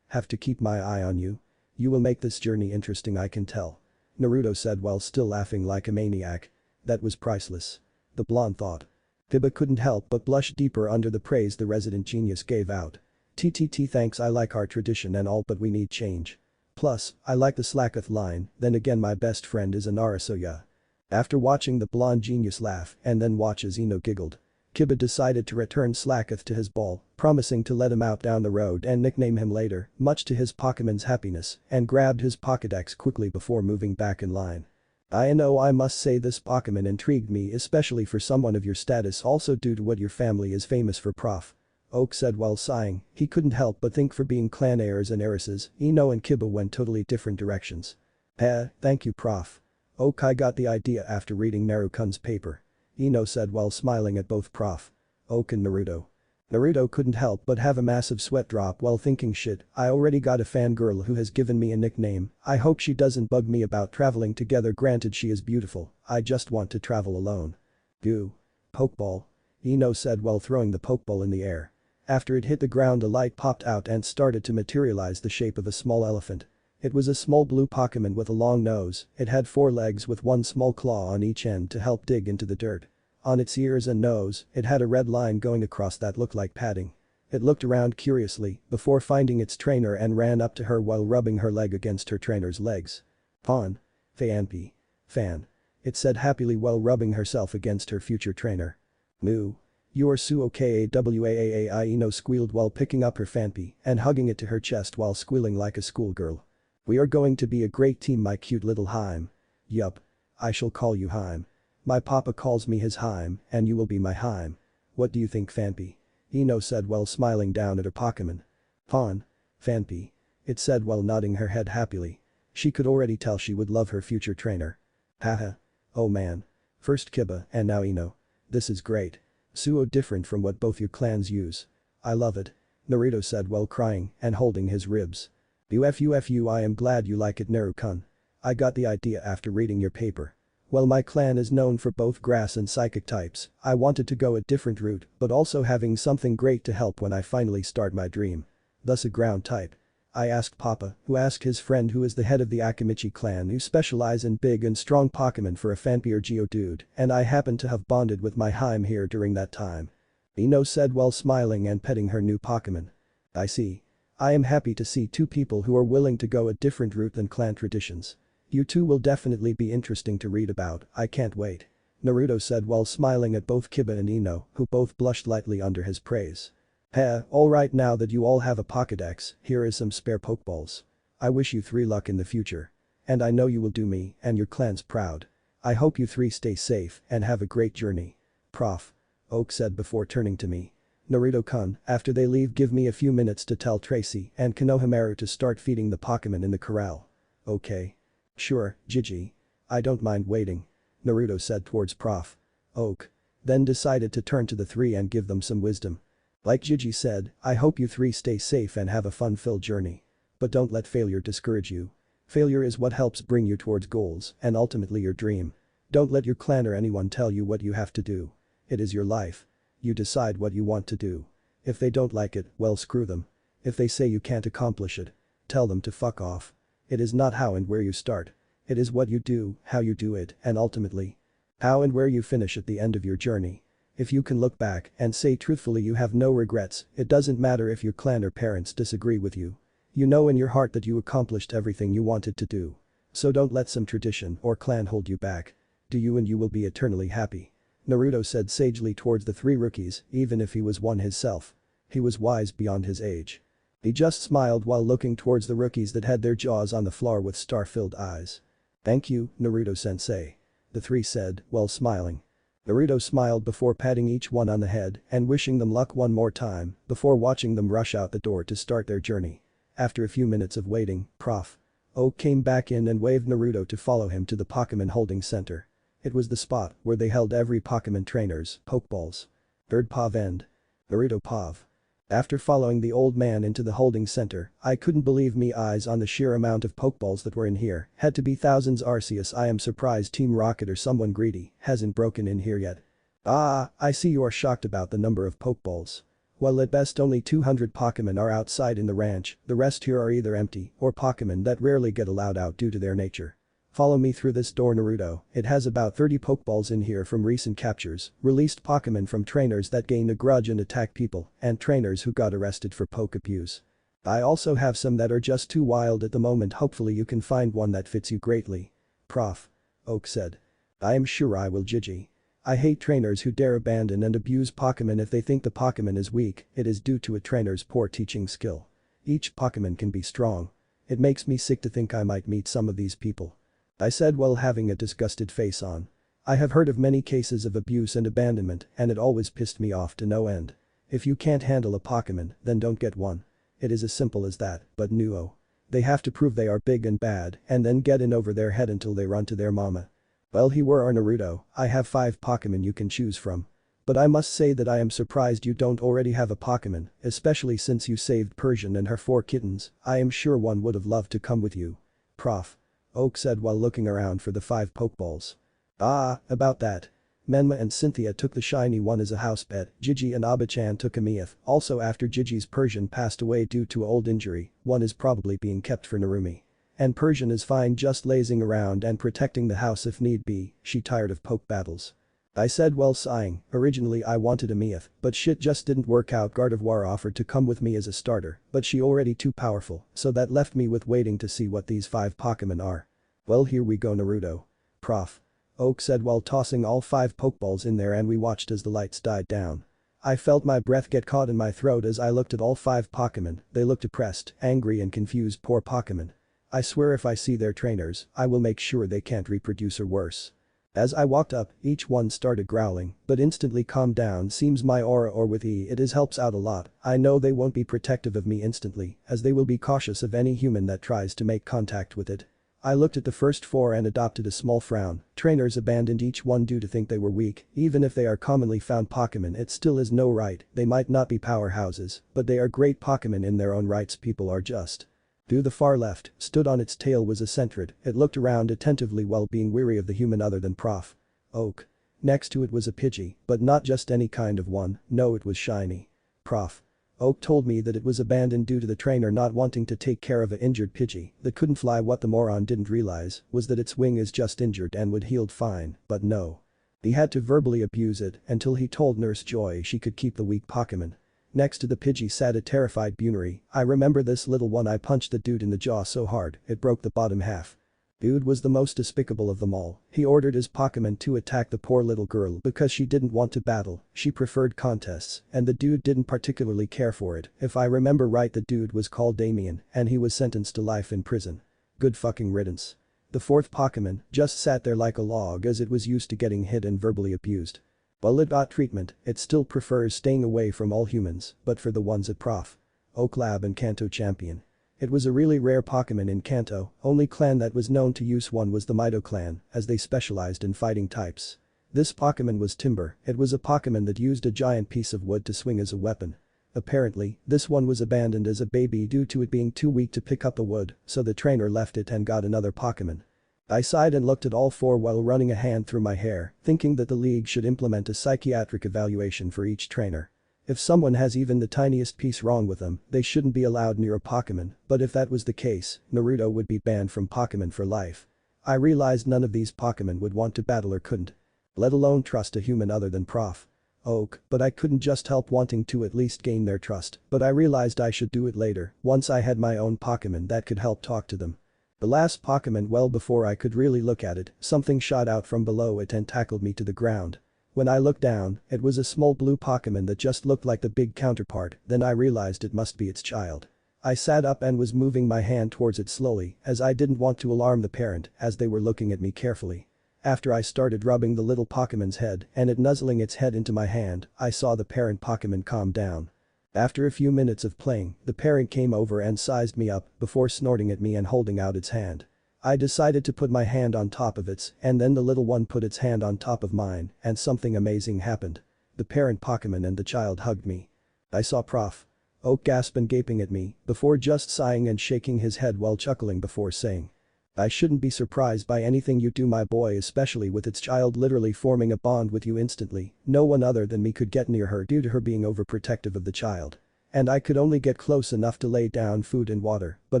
Speaker 1: have to keep my eye on you. You will make this journey interesting, I can tell. Naruto said while still laughing like a maniac. That was priceless. The blonde thought. Kiba couldn't help but blush deeper under the praise the resident genius gave out. Thanks, I like our tradition and all, but we need change. Plus, I like the Slacketh line, then again my best friend is a Naruto. After watching the blonde genius laugh and then watch as Ino giggled, Kiba decided to return Slacketh to his ball, promising to let him out down the road and nickname him later, much to his Pokemon's happiness, and grabbed his Pokédex quickly before moving back in line. I know I must say this Pokemon intrigued me especially for someone of your status also due to what your family is famous for Prof. Oak said while sighing, he couldn't help but think for being clan heirs and heiresses, Ino and Kiba went totally different directions. Thank you Prof. Oak I got the idea after reading Narukun's paper. Ino said while smiling at both Prof. Oak and Naruto. Naruto couldn't help but have a massive sweat drop while thinking shit, I already got a fangirl who has given me a nickname, I hope she doesn't bug me about traveling together granted she is beautiful, I just want to travel alone. Goo. Pokeball. Ino said while throwing the Pokeball in the air. After it hit the ground a light popped out and started to materialize the shape of a small elephant. It was a small blue Pokemon with a long nose, it had 4 legs with one small claw on each end to help dig into the dirt. On its ears and nose, it had a red line going across that looked like padding. It looked around curiously before finding its trainer and ran up to her while rubbing her leg against her trainer's legs. Fawn. Fanpi. Fan. It said happily while rubbing herself against her future trainer. Moo. You're so kawaii Ino squealed while picking up her Fanpi and hugging it to her chest while squealing like a schoolgirl. We are going to be a great team my cute little Haim. Yup. I shall call you Haim. My papa calls me his Haim and you will be my Haim. What do you think Fanpi? Ino said while smiling down at her Pokemon. Fawn. Fanpi. It said while nodding her head happily. She could already tell she would love her future trainer. Haha. Oh man. First Kiba and now Ino. This is great. So different from what both your clans use. I love it. Naruto said while crying and holding his ribs. Ufu I am glad you like it Narukun. I got the idea after reading your paper. Well my clan is known for both grass and psychic types, I wanted to go a different route but also having something great to help when I finally start my dream. Thus a ground type. I asked Papa, who asked his friend who is the head of the Akimichi clan who specialize in big and strong Pokemon for a Fanpi or Geodude and I happened to have bonded with my Haim here during that time. Ino said while smiling and petting her new Pokemon. I see. I am happy to see 2 people who are willing to go a different route than clan traditions. You 2 will definitely be interesting to read about, I can't wait. Naruto said while smiling at both Kiba and Ino who both blushed lightly under his praise. Alright now that you all have a Pokédex, here is some spare Pokeballs. I wish you 3 luck in the future. And I know you will do me and your clans proud. I hope you 3 stay safe and have a great journey. Prof. Oak said before turning to me. Naruto-kun, after they leave give me a few minutes to tell Tracy and Konohamaru to start feeding the Pokemon in the corral. Okay. Sure, Gigi. I don't mind waiting. Naruto said towards Prof. Oak. Then decided to turn to the 3 and give them some wisdom. Like Gigi said, I hope you 3 stay safe and have a fun-filled journey. But don't let failure discourage you. Failure is what helps bring you towards goals and ultimately your dream. Don't let your clan or anyone tell you what you have to do. It is your life. You decide what you want to do. If they don't like it, well screw them. If they say you can't accomplish it, tell them to fuck off. It is not how and where you start. It is what you do, how you do it, and ultimately, how and where you finish at the end of your journey. If you can look back and say truthfully you have no regrets, it doesn't matter if your clan or parents disagree with you. You know in your heart that you accomplished everything you wanted to do. So don't let some tradition or clan hold you back. Do you and you will be eternally happy. Naruto said sagely towards the 3 rookies, even if he was one himself. He was wise beyond his age. He just smiled while looking towards the rookies that had their jaws on the floor with star-filled eyes. Thank you, Naruto-sensei. The 3 said, while smiling. Naruto smiled before patting each one on the head and wishing them luck one more time before watching them rush out the door to start their journey. After a few minutes of waiting, Prof. Oak came back in and waved Naruto to follow him to the Pokemon Holding Center. It was the spot where they held every Pokemon trainer's Pokeballs. Third Pav End. Naruto Pav. After following the old man into the holding center, I couldn't believe me eyes on the sheer amount of Pokeballs that were in here, had to be thousands Arceus I am surprised Team Rocket or someone greedy hasn't broken in here yet. Ah, I see you are shocked about the number of Pokeballs. Well at best only 200 Pokemon are outside in the ranch, the rest here are either empty or Pokemon that rarely get allowed out due to their nature. Follow me through this door Naruto, it has about 30 Pokeballs in here from recent captures, released Pokemon from trainers that gain a grudge and attack people, and trainers who got arrested for poke abuse. I also have some that are just too wild at the moment hopefully you can find one that fits you greatly. Prof. Oak said. I am sure I will Gigi. I hate trainers who dare abandon and abuse Pokemon if they think the Pokemon is weak, it is due to a trainer's poor teaching skill. Each Pokemon can be strong. It makes me sick to think I might meet some of these people. I said while having a disgusted face on. I have heard of many cases of abuse and abandonment and it always pissed me off to no end. If you can't handle a Pokemon, then don't get one. It is as simple as that, but no. They have to prove they are big and bad and then get in over their head until they run to their mama. Well, here were our Naruto, I have 5 Pokemon you can choose from. But I must say that I am surprised you don't already have a Pokemon, especially since you saved Persian and her 4 kittens, I am sure one would have loved to come with you. Prof. Oak said while looking around for the 5 Pokeballs. Ah, about that. Menma and Cynthia took the shiny one as a house pet, Gigi and Abachan took a Meowth, also after Gigi's Persian passed away due to old injury, one is probably being kept for Narumi. And Persian is fine just lazing around and protecting the house if need be, she tired of poke battles. I said while sighing, originally I wanted a Meowth, but shit just didn't work out. Gardevoir offered to come with me as a starter, but she already too powerful, so that left me with waiting to see what these 5 Pokemon are. Well, here we go Naruto. Prof. Oak said while tossing all 5 Pokeballs in there and we watched as the lights died down. I felt my breath get caught in my throat as I looked at all 5 Pokemon, they looked depressed, angry and confused poor Pokemon. I swear if I see their trainers, I will make sure they can't reproduce or worse. As I walked up, each one started growling, but instantly calmed down seems my aura or with it is helps out a lot, I know they won't be protective of me instantly, as they will be cautious of any human that tries to make contact with it. I looked at the first 4 and adopted a small frown, trainers abandoned each one due to think they were weak, even if they are commonly found Pokemon it still is no right, they might not be powerhouses, but they are great Pokemon in their own rights people are just. To the far left, stood on its tail was a Sentret, it looked around attentively while being weary of the human other than Prof. Oak. Next to it was a Pidgey, but not just any kind of one, no it was shiny. Prof. Oak told me that it was abandoned due to the trainer not wanting to take care of an injured Pidgey that couldn't fly. What the moron didn't realize was that its wing is just injured and would heal fine, but no. He had to verbally abuse it until he told Nurse Joy she could keep the weak Pokemon. Next to the Pidgey sat a terrified Bunary, I remember this little one I punched the dude in the jaw so hard, it broke the bottom half. Dude was the most despicable of them all, he ordered his Pokemon to attack the poor little girl because she didn't want to battle, she preferred contests, and the dude didn't particularly care for it, if I remember right the dude was called Damien, and he was sentenced to life in prison. Good fucking riddance. The 4th Pokemon just sat there like a log as it was used to getting hit and verbally abused. While it got treatment, it still prefers staying away from all humans, but for the ones at Prof. Oak Lab and Kanto Champion. It was a really rare Pokemon in Kanto, only clan that was known to use one was the Mido clan, as they specialized in fighting types. This Pokemon was Timber, it was a Pokemon that used a giant piece of wood to swing as a weapon. Apparently, this one was abandoned as a baby due to it being too weak to pick up the wood, so the trainer left it and got another Pokemon. I sighed and looked at all 4 while running a hand through my hair, thinking that the league should implement a psychiatric evaluation for each trainer. If someone has even the tiniest piece wrong with them, they shouldn't be allowed near a Pokemon, but if that was the case, Naruto would be banned from Pokemon for life. I realized none of these Pokemon would want to battle or couldn't. Let alone trust a human other than Prof. Oak, but I couldn't just help wanting to at least gain their trust, but I realized I should do it later, once I had my own Pokemon that could help talk to them. The last Pokemon well before I could really look at it, something shot out from below it and tackled me to the ground. When I looked down, it was a small blue Pokemon that just looked like the big counterpart, then I realized it must be its child. I sat up and was moving my hand towards it slowly as I didn't want to alarm the parent as they were looking at me carefully. After I started rubbing the little Pokemon's head and it nuzzling its head into my hand, I saw the parent Pokemon calm down. After a few minutes of playing, the parent came over and sized me up before snorting at me and holding out its hand. I decided to put my hand on top of its and then the little one put its hand on top of mine and something amazing happened. The parent Pokemon and the child hugged me. I saw Prof. Oak gasp and gaping at me before just sighing and shaking his head while chuckling before saying, "I shouldn't be surprised by anything you do my boy, especially with its child literally forming a bond with you instantly, no one other than me could get near her due to her being overprotective of the child. And I could only get close enough to lay down food and water, but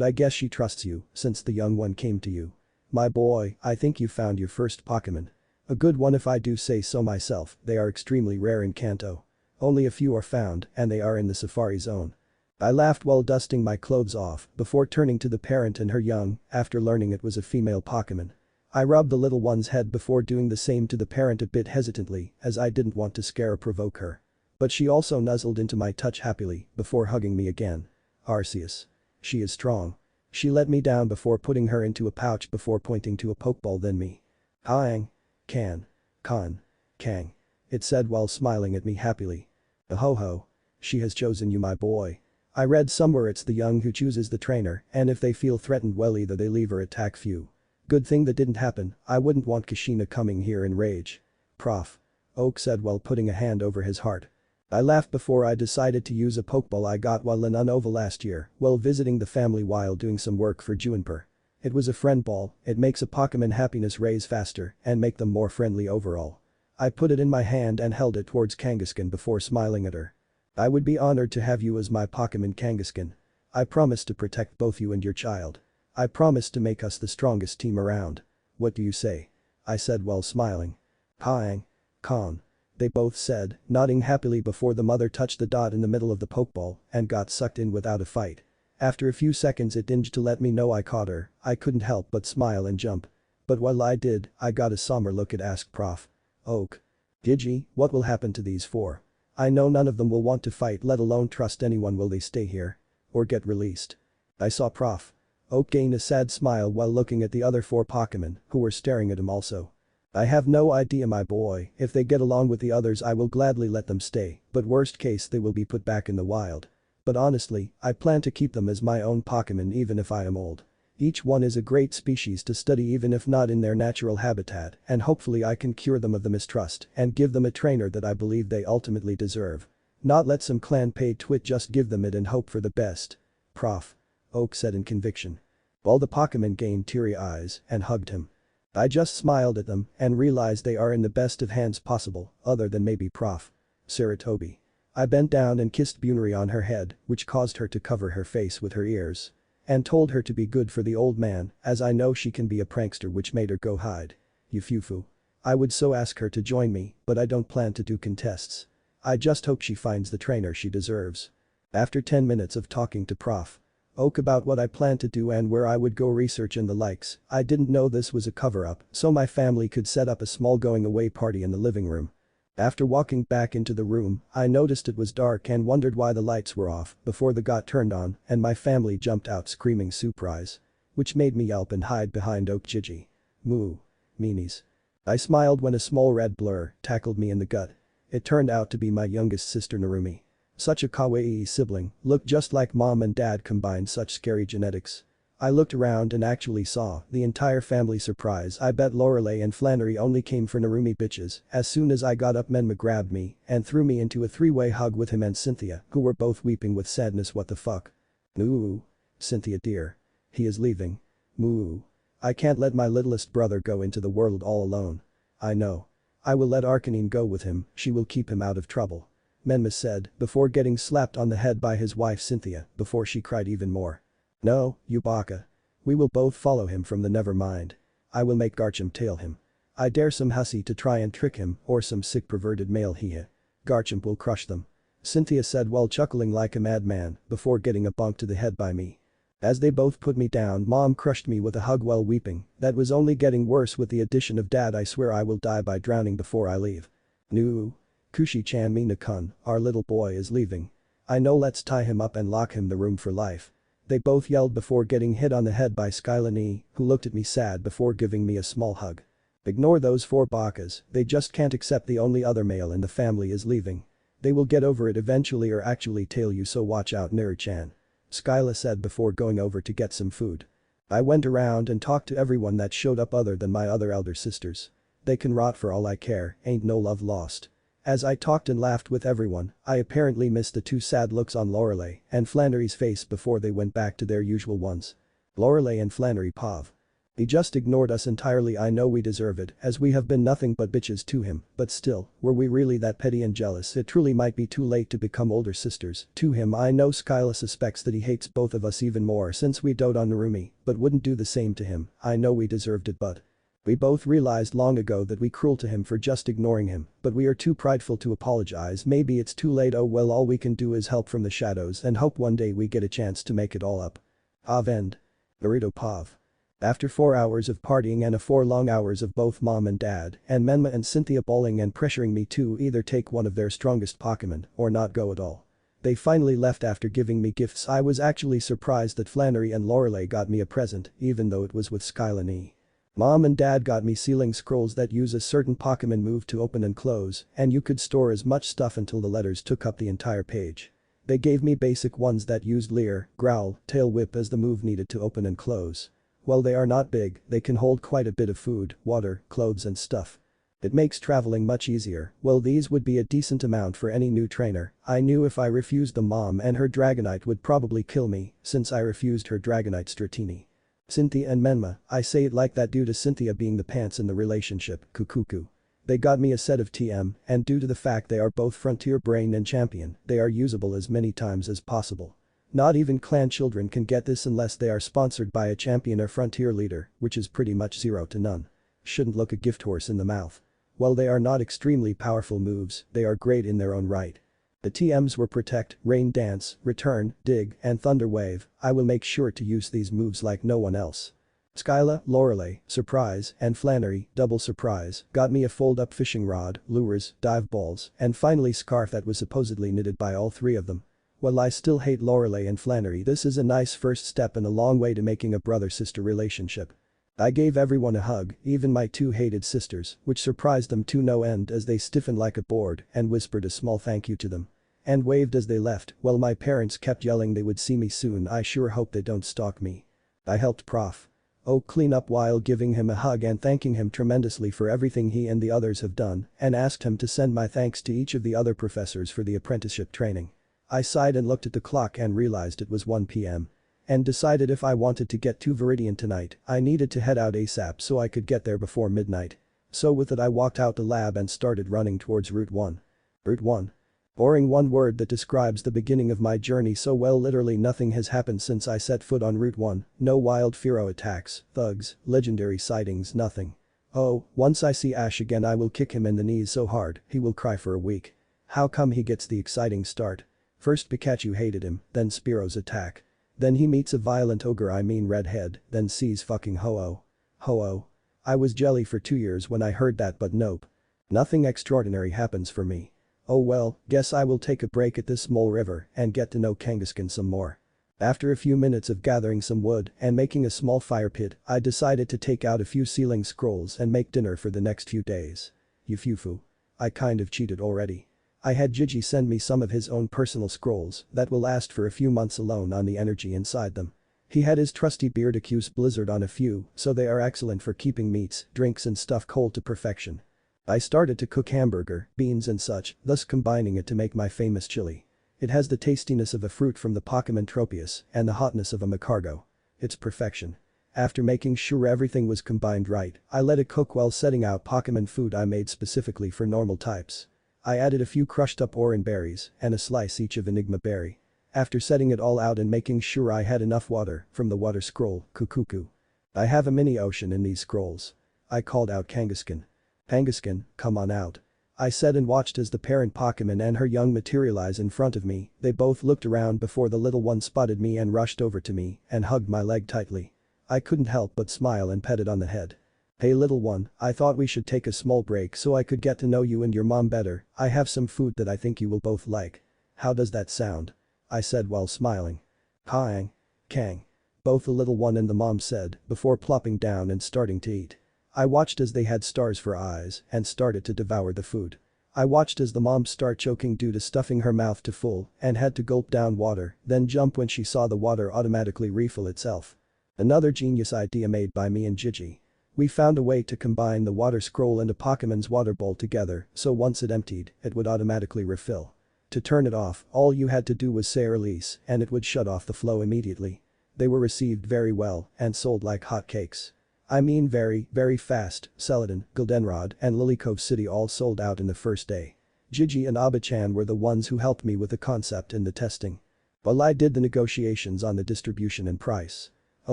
Speaker 1: I guess she trusts you since the young one came to you. My boy, I think you found your first Pokemon. A good one if I do say so myself, they are extremely rare in Kanto. Only a few are found and they are in the Safari Zone." I laughed while dusting my clothes off before turning to the parent and her young after learning it was a female Pokemon. I rubbed the little one's head before doing the same to the parent a bit hesitantly as I didn't want to scare or provoke her. But she also nuzzled into my touch happily before hugging me again. "Arceus. She is strong. She let me down before putting her into a pouch before pointing to a pokeball then me. Haang. Kan. Kan. Kang. It said while smiling at me happily. Ho ho. She has chosen you my boy. I read somewhere it's the young who chooses the trainer and if they feel threatened well either they leave or attack few. Good thing that didn't happen, I wouldn't want Kashina coming here in rage. Prof. Oak said while putting a hand over his heart. I laughed before I decided to use a pokeball I got while in Unova last year while visiting the family while doing some work for Juniper. It was a friend ball, it makes a Pokemon happiness raise faster and make them more friendly overall. I put it in my hand and held it towards Kangaskhan before smiling at her. I would be honored to have you as my Pokemon Kangaskhan. I promise to protect both you and your child. I promise to make us the strongest team around. What do you say? I said while smiling. Haang. Kan. They both said, nodding happily before the mother touched the dot in the middle of the pokeball and got sucked in without a fight. After a few seconds it dinged to let me know I caught her, I couldn't help but smile and jump. But while I did, I got a somber look at Ask Prof. Oak. Gigi, what will happen to these four? I know none of them will want to fight let alone trust anyone will they stay here? Or get released? I saw Prof. Oak gain a sad smile while looking at the other four Pokemon who were staring at him also. I have no idea my boy, if they get along with the others I will gladly let them stay, but worst case they will be put back in the wild. But honestly, I plan to keep them as my own Pokemon even if I am old. Each one is a great species to study even if not in their natural habitat and hopefully I can cure them of the mistrust and give them a trainer that I believe they ultimately deserve. Not let some clan paid twit just give them it and hope for the best. Prof. Oak said in conviction. All the Pokemon gained teary eyes and hugged him. I just smiled at them and realized they are in the best of hands possible, other than maybe Prof. Saratobi. I bent down and kissed Bunary on her head, which caused her to cover her face with her ears. And told her to be good for the old man, as I know she can be a prankster which made her go hide. Yufufu. I would so ask her to join me, but I don't plan to do contests. I just hope she finds the trainer she deserves. After 10 minutes of talking to Prof. Oak about what I plan to do and where I would go research and the likes, I didn't know this was a cover-up, so my family could set up a small going-away party in the living room. After walking back into the room, I noticed it was dark and wondered why the lights were off before they got turned on and my family jumped out screaming surprise. Which made me yelp and hide behind Oak Gigi. Moo. Meanies. I smiled when a small red blur tackled me in the gut. It turned out to be my youngest sister Narumi. Such a kawaii sibling, looked just like mom and dad combined such scary genetics. I looked around and actually saw the entire family surprise. I bet Lorelei and Flannery only came for Narumi bitches. As soon as I got up Menma grabbed me and threw me into a three-way hug with him and Cynthia who were both weeping with sadness what the fuck. Ooh. Cynthia dear. He is leaving. Moo. I can't let my littlest brother go into the world all alone. I know. I will let Arcanine go with him, she will keep him out of trouble. Menma said before getting slapped on the head by his wife Cynthia before she cried even more. No, you baka. We will both follow him from the never mind. I will make Garchomp tail him. I dare some hussy to try and trick him or some sick perverted male hehe. Garchomp will crush them. Cynthia said while chuckling like a madman before getting a bonk to the head by me. As they both put me down mom crushed me with a hug while weeping, that was only getting worse with the addition of dad I swear I will die by drowning before I leave. No. Kushi-chan Mina-kun, our little boy is leaving. I know let's tie him up and lock him in the room for life. They both yelled before getting hit on the head by Skylani, who looked at me sad before giving me a small hug. Ignore those four bakas, they just can't accept the only other male in the family is leaving. They will get over it eventually or actually tail you so watch out Naru-chan. Skyla said before going over to get some food. I went around and talked to everyone that showed up other than my other elder sisters. They can rot for all I care, ain't no love lost. As I talked and laughed with everyone, I apparently missed the two sad looks on Lorelei and Flannery's face before they went back to their usual ones. Lorelei and Flannery Pav. He just ignored us entirely. I know we deserve it as we have been nothing but bitches to him, but still, were we really that petty and jealous it truly might be too late to become older sisters to him. I know Skyla suspects that he hates both of us even more since we dote on Narumi, but wouldn't do the same to him. I know we deserved it but we both realized long ago that we cruel to him for just ignoring him, but we are too prideful to apologize. Maybe it's too late. Oh well, all we can do is help from the shadows and hope one day we get a chance to make it all up. Av end. Naruto Pav. After 4 hours of partying and 4 long hours of both mom and dad and Menma and Cynthia bawling and pressuring me to either take one of their strongest Pokemon or not go at all. They finally left after giving me gifts. I was actually surprised that Flannery and Lorelei got me a present, even though it was with Skylane. Mom and Dad got me sealing scrolls that use a certain Pokemon move to open and close, and you could store as much stuff until the letters took up the entire page. They gave me basic ones that used Leer, Growl, Tail Whip as the move needed to open and close. While they are not big, they can hold quite a bit of food, water, clothes and stuff. It makes traveling much easier. Well, these would be a decent amount for any new trainer. I knew if I refused them, Mom and her Dragonite would probably kill me, since I refused her Dragonite Stratini. Cynthia and Menma, I say it like that due to Cynthia being the pants in the relationship, cuckoo. They got me a set of TM, and due to the fact they are both Frontier Brain and Champion, they are usable as many times as possible. Not even clan children can get this unless they are sponsored by a champion or frontier leader, which is pretty much 0 to none. Shouldn't look a gift horse in the mouth. While they are not extremely powerful moves, they are great in their own right. The TMs were Protect, Rain Dance, Return, Dig, and Thunder Wave. I will make sure to use these moves like no one else. Skyla, Lorelei, Surprise, and Flannery, Double Surprise, got me a fold-up fishing rod, lures, dive balls, and finally scarf that was supposedly knitted by all three of them. While I still hate Lorelei and Flannery, this is a nice first step and a long way to making a brother-sister relationship. I gave everyone a hug, even my two hated sisters, which surprised them to no end as they stiffened like a board and whispered a small thank you to them. And waved as they left, while my parents kept yelling they would see me soon. I sure hope they don't stalk me. I helped Prof. O clean up while giving him a hug and thanking him tremendously for everything he and the others have done, and asked him to send my thanks to each of the other professors for the apprenticeship training. I sighed and looked at the clock and realized it was 1 p.m. And decided if I wanted to get to Viridian tonight, I needed to head out ASAP so I could get there before midnight. So with it I walked out the lab and started running towards Route 1. Route 1. Boring, one word that describes the beginning of my journey so well. Literally nothing has happened since I set foot on Route 1, no wild Firo attacks, thugs, legendary sightings, nothing. Oh, once I see Ash again I will kick him in the knees so hard, he will cry for a week. How come he gets the exciting start? First Pikachu hated him, then Spearows attack. Then he meets a violent ogre, I mean redhead, then sees fucking Ho-Oh. Ho-Oh. I was jelly for 2 years when I heard that, but nope. Nothing extraordinary happens for me. Oh well, guess I will take a break at this small river and get to know Kangaskhan some more. After a few minutes of gathering some wood and making a small fire pit, I decided to take out a few sealing scrolls and make dinner for the next few days. Yufufu. I kind of cheated already. I had Gigi send me some of his own personal scrolls that will last for a few months alone on the energy inside them. He had his trusty beard accuse Blizzard on a few, so they are excellent for keeping meats, drinks and stuff cold to perfection. I started to cook hamburger, beans and such, thus combining it to make my famous chili. It has the tastiness of a fruit from the Pokemon Tropius and the hotness of a Macargo. It's perfection. After making sure everything was combined right, I let it cook while setting out Pokemon food I made specifically for normal types. I added a few crushed up Oran berries and a slice each of Enigma berry. After setting it all out and making sure I had enough water from the water scroll, cuckoo. I have a mini ocean in these scrolls. I called out Kangaskhan. Kangaskhan, come on out. I said and watched as the parent Pokemon and her young materialize in front of me. They both looked around before the little one spotted me and rushed over to me and hugged my leg tightly. I couldn't help but smile and pet it on the head. Hey little one, I thought we should take a small break so I could get to know you and your mom better. I have some food that I think you will both like. How does that sound? I said while smiling. Kaang. Kang. Both the little one and the mom said before plopping down and starting to eat. I watched as they had stars for eyes and started to devour the food. I watched as the mom start choking due to stuffing her mouth to full and had to gulp down water, then jump when she saw the water automatically refill itself. Another genius idea made by me and Gigi. We found a way to combine the water scroll and a Pokemon's water bowl together, so once it emptied, it would automatically refill. To turn it off, all you had to do was say release and it would shut off the flow immediately. They were received very well and sold like hotcakes. I mean very, very fast. Celadon, Goldenrod and Lilycove City all sold out in the first day. Gigi and Abba-chan were the ones who helped me with the concept and the testing. While I did the negotiations on the distribution and price. A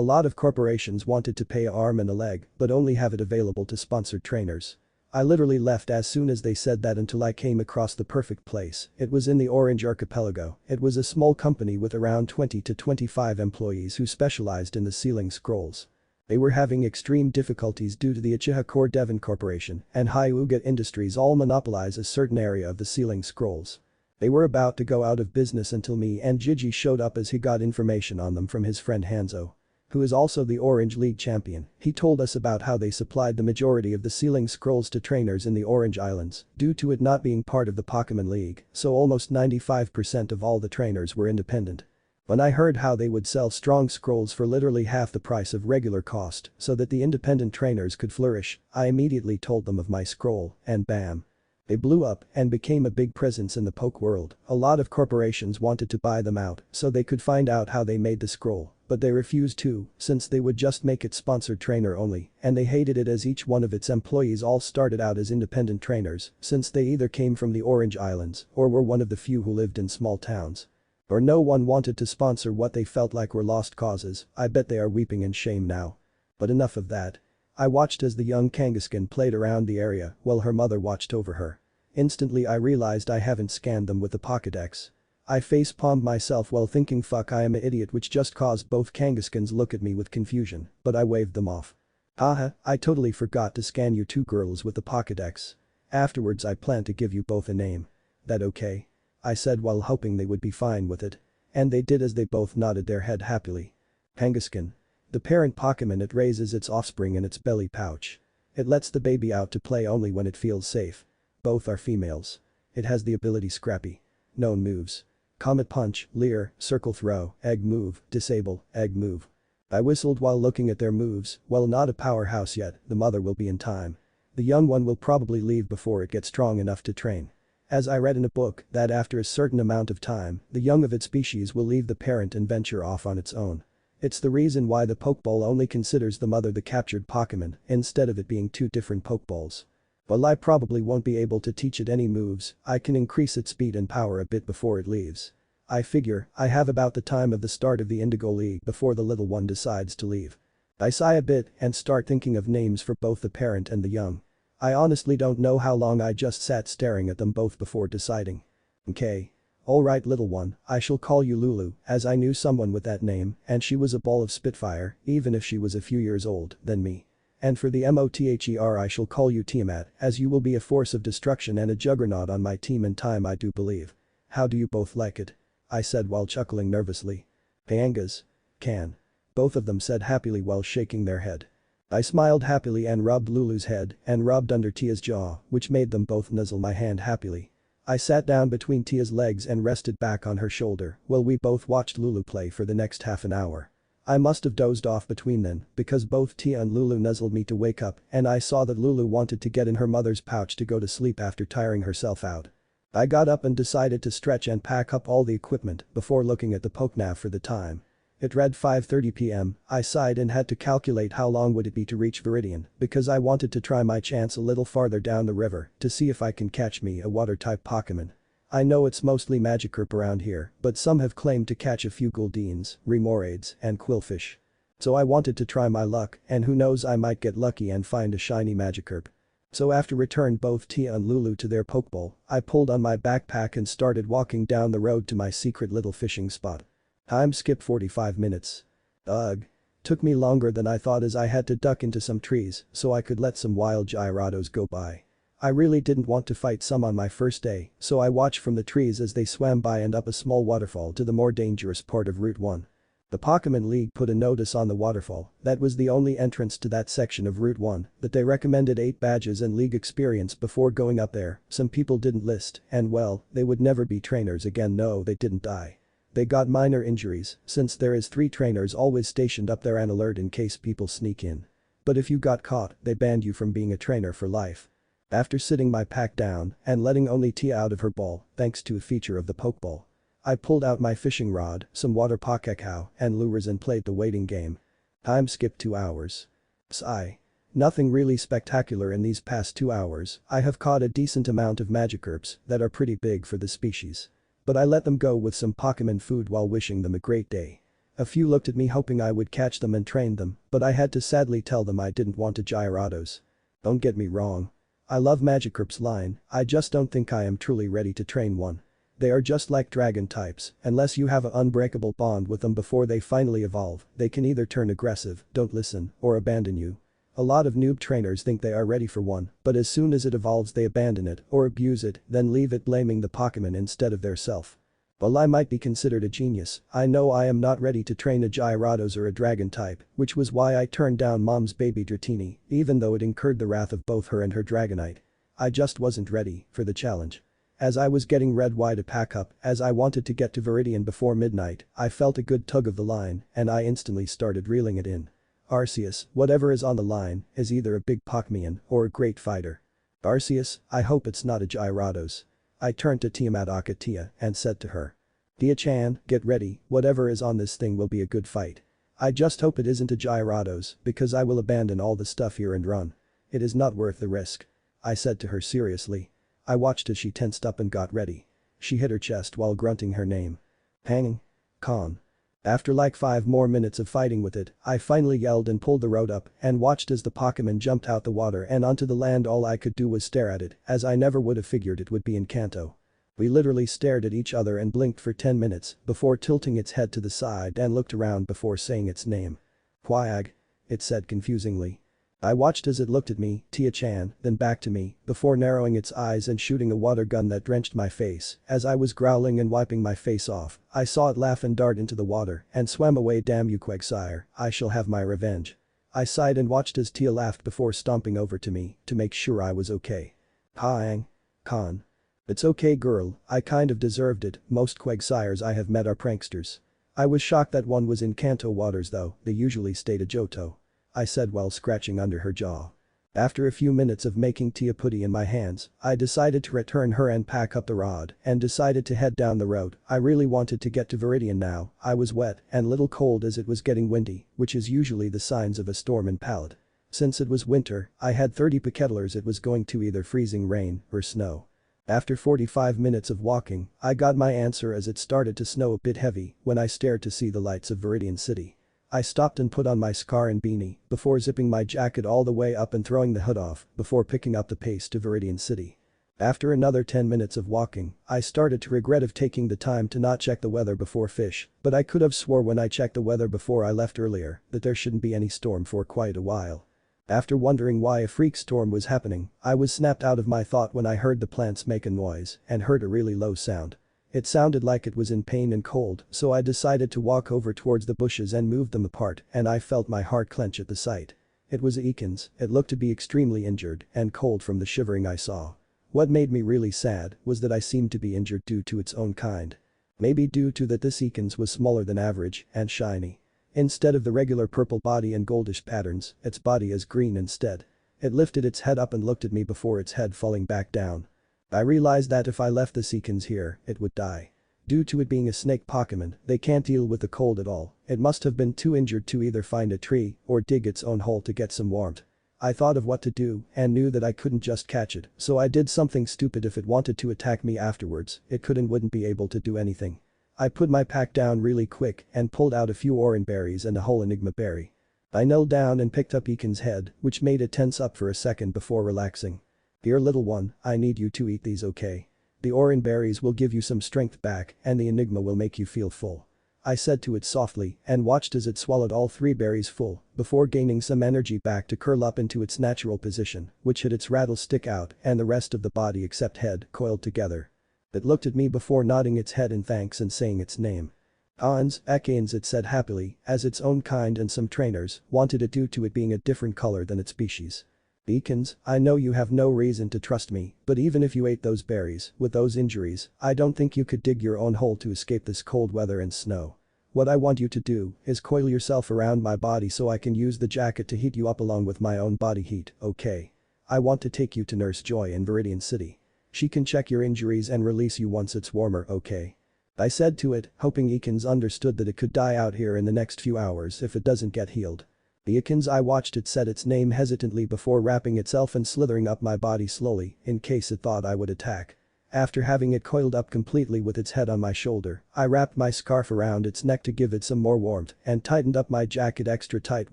Speaker 1: lot of corporations wanted to pay an arm and a leg but only have it available to sponsored trainers. I literally left as soon as they said that until I came across the perfect place. It was in the Orange Archipelago. It was a small company with around 20 to 25 employees who specialized in the sealing scrolls. They were having extreme difficulties due to the Uchiha Core Devon Corporation and Hyuga Industries all monopolize a certain area of the sealing scrolls. They were about to go out of business until me and Gigi showed up as he got information on them from his friend Hanzo, who is also the Orange League champion. He told us about how they supplied the majority of the sealing scrolls to trainers in the Orange Islands due to it not being part of the Pokemon League, so almost 95% of all the trainers were independent. When I heard how they would sell strong scrolls for literally half the price of regular cost so that the independent trainers could flourish, I immediately told them of my scroll, and bam. They blew up and became a big presence in the poke world. A lot of corporations wanted to buy them out so they could find out how they made the scroll, but they refused to, since they would just make it sponsored trainer only, and they hated it as each one of its employees all started out as independent trainers, since they either came from the Orange Islands or were one of the few who lived in small towns. Or no one wanted to sponsor what they felt like were lost causes. I bet they are weeping in shame now. But enough of that. I watched as the young Kangaskhan played around the area while her mother watched over her. Instantly I realized I haven't scanned them with the Pokédex. I face-palmed myself while thinking fuck I am an idiot, which just caused both Kangaskhan's look at me with confusion, but I waved them off. Haha, I totally forgot to scan you two girls with the Pokédex. Afterwards I plan to give you both a name. That okay? I said while hoping they would be fine with it. And they did, as they both nodded their head happily. Kangaskhan. The parent Pokemon, it raises its offspring in its belly pouch. It lets the baby out to play only when it feels safe. Both are females. It has the ability Scrappy. Known moves: Comet Punch, Leer, Circle Throw, Egg Move, Disable, Egg Move. I whistled while looking at their moves. Well, not a powerhouse yet, the mother will be in time. The young one will probably leave before it gets strong enough to train. As I read in a book that after a certain amount of time, the young of its species will leave the parent and venture off on its own. It's the reason why the Pokeball only considers the mother the captured Pokemon instead of it being two different Pokeballs. While I probably won't be able to teach it any moves, I can increase its speed and power a bit before it leaves. I figure I have about the time of the start of the Indigo League before the little one decides to leave. I sigh a bit and start thinking of names for both the parent and the young. I honestly don't know how long I just sat staring at them both before deciding. Okay. Alright little one, I shall call you Lulu, as I knew someone with that name and she was a ball of spitfire, even if she was a few years old than me. And for the Mother I shall call you Tiamat, as you will be a force of destruction and a juggernaut on my team in time, I do believe. How do you both like it? I said while chuckling nervously. Payangas. Can. Both of them said happily while shaking their head. I smiled happily and rubbed Lulu's head and rubbed under Tia's jaw, which made them both nuzzle my hand happily. I sat down between Tia's legs and rested back on her shoulder while we both watched Lulu play for the next half an hour. I must have dozed off between then because both Tia and Lulu nuzzled me to wake up, and I saw that Lulu wanted to get in her mother's pouch to go to sleep after tiring herself out. I got up and decided to stretch and pack up all the equipment before looking at the Pokenav for the time. It read 5:30 p.m. I sighed and had to calculate how long would it be to reach Viridian because I wanted to try my chance a little farther down the river to see if I can catch me a water-type Pokemon. I know it's mostly Magikarp around here, but some have claimed to catch a few Guldeens, Remoraids, and Quillfish. So I wanted to try my luck, and who knows, I might get lucky and find a shiny Magikarp. So after returned both Tia and Lulu to their Pokeball, I pulled on my backpack and started walking down the road to my secret little fishing spot. Time skip 45 minutes. Ugh. Took me longer than I thought as I had to duck into some trees so I could let some wild Gyarados go by. I really didn't want to fight some on my first day, so I watched from the trees as they swam by and up a small waterfall to the more dangerous part of Route 1. The Pokemon League put a notice on the waterfall that was the only entrance to that section of Route 1, that they recommended 8 badges and league experience before going up there. Some people didn't list, and well, they would never be trainers again. No, they didn't die. They got minor injuries, since there is 3 trainers always stationed up there and alert in case people sneak in. But if you got caught, they banned you from being a trainer for life. After sitting my pack down and letting only Tia out of her ball, thanks to a feature of the Pokeball, I pulled out my fishing rod, some water Pokekau, and lures and played the waiting game. Time skipped 2 hours. Sigh. Nothing really spectacular in these past 2 hours. I have caught a decent amount of Magikarps that are pretty big for the species. But I let them go with some Pokemon food while wishing them a great day. A few looked at me hoping I would catch them and train them, but I had to sadly tell them I didn't want a Gyarados. Don't get me wrong. I love Magikarp's line, I just don't think I am truly ready to train one. They are just like dragon types, unless you have an unbreakable bond with them before they finally evolve, they can either turn aggressive, don't listen, or abandon you. A lot of noob trainers think they are ready for one, but as soon as it evolves they abandon it or abuse it, then leave it blaming the Pokemon instead of their self. While I might be considered a genius, I know I am not ready to train a Gyarados or a Dragon type, which was why I turned down mom's baby Dratini, even though it incurred the wrath of both her and her Dragonite. I just wasn't ready for the challenge. As I was getting red-white to pack up, as I wanted to get to Viridian before midnight, I felt a good tug of the line, and I instantly started reeling it in. Arceus, whatever is on the line, is either a big Pokemon or a great fighter. Arceus, I hope it's not a Gyarados. I turned to Tiamat Akatia and said to her. Tia-chan, get ready, whatever is on this thing will be a good fight. I just hope it isn't a Gyarados, because I will abandon all the stuff here and run. It is not worth the risk. I said to her seriously. I watched as she tensed up and got ready. She hit her chest while grunting her name. Hanging. Con. After like 5 more minutes of fighting with it, I finally yelled and pulled the road up and watched as the Pokemon jumped out the water and onto the land. All I could do was stare at it, as I never would have figured it would be in Kanto. We literally stared at each other and blinked for 10 minutes before tilting its head to the side and looked around before saying its name. Hwag. It said confusingly. I watched as it looked at me, Tia-chan, then back to me, before narrowing its eyes and shooting a water gun that drenched my face. As I was growling and wiping my face off, I saw it laugh and dart into the water and swam away. Damn you Quagsire, I shall have my revenge. I sighed and watched as Tia laughed before stomping over to me to make sure I was okay. Ha-ang. Con. It's okay girl, I kind of deserved it, most Quagsires I have met are pranksters. I was shocked that one was in Kanto waters though, they usually stayed at Johto. I said while scratching under her jaw. After a few minutes of making Tia putty in my hands, I decided to return her and pack up the rod and decided to head down the road. I really wanted to get to Viridian now. I was wet and little cold as it was getting windy, which is usually the signs of a storm in Pallet. Since it was winter, I had 30 Pokettlers. It was going to either freezing rain or snow. After 45 minutes of walking, I got my answer as it started to snow a bit heavy when I stared to see the lights of Viridian City. I stopped and put on my scar and beanie before zipping my jacket all the way up and throwing the hood off before picking up the pace to Viridian City. After another 10 minutes of walking, I started to regret of taking the time to not check the weather before fish, but I could have swore when I checked the weather before I left earlier that there shouldn't be any storm for quite a while. After wondering why a freak storm was happening, I was snapped out of my thought when I heard the plants make a noise and heard a really low sound. It sounded like it was in pain and cold, so I decided to walk over towards the bushes and move them apart, and I felt my heart clench at the sight. It was Ekans. It looked to be extremely injured and cold from the shivering I saw. What made me really sad was that I seemed to be injured due to its own kind. Maybe due to that this Ekans was smaller than average and shiny. Instead of the regular purple body and goldish patterns, its body is green instead. It lifted its head up and looked at me before its head falling back down. I realized that if I left the Ekans here, it would die. Due to it being a snake Pokemon, they can't deal with the cold at all. It must have been too injured to either find a tree or dig its own hole to get some warmth. I thought of what to do and knew that I couldn't just catch it, so I did something stupid. If it wanted to attack me afterwards, it could and wouldn't be able to do anything. I put my pack down really quick and pulled out a few orange berries and a whole Enigma berry. I knelt down and picked up Ekans' head, which made it tense up for a second before relaxing. Dear little one, I need you to eat these, okay? The orange berries will give you some strength back and the Enigma will make you feel full. I said to it softly and watched as it swallowed all 3 berries full before gaining some energy back to curl up into its natural position, which had its rattle stick out and the rest of the body except head coiled together. It looked at me before nodding its head in thanks and saying its name. Hans, Ekans, it said happily, as its own kind and some trainers wanted it due to it being a different color than its species. Ekans, I know you have no reason to trust me, but even if you ate those berries, with those injuries, I don't think you could dig your own hole to escape this cold weather and snow. What I want you to do is coil yourself around my body so I can use the jacket to heat you up along with my own body heat, okay? I want to take you to Nurse Joy in Viridian City. She can check your injuries and release you once it's warmer, okay? I said to it, hoping Ekans understood that it could die out here in the next few hours if it doesn't get healed. The Ekans, I watched it said its name hesitantly before wrapping itself and slithering up my body slowly in case it thought I would attack. After having it coiled up completely with its head on my shoulder, I wrapped my scarf around its neck to give it some more warmth and tightened up my jacket extra tight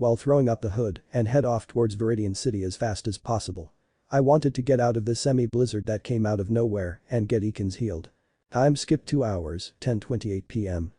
Speaker 1: while throwing up the hood and head off towards Viridian City as fast as possible. I wanted to get out of the semi-blizzard that came out of nowhere and get Ekans healed. Time skipped 2 hours, 10:28 p.m.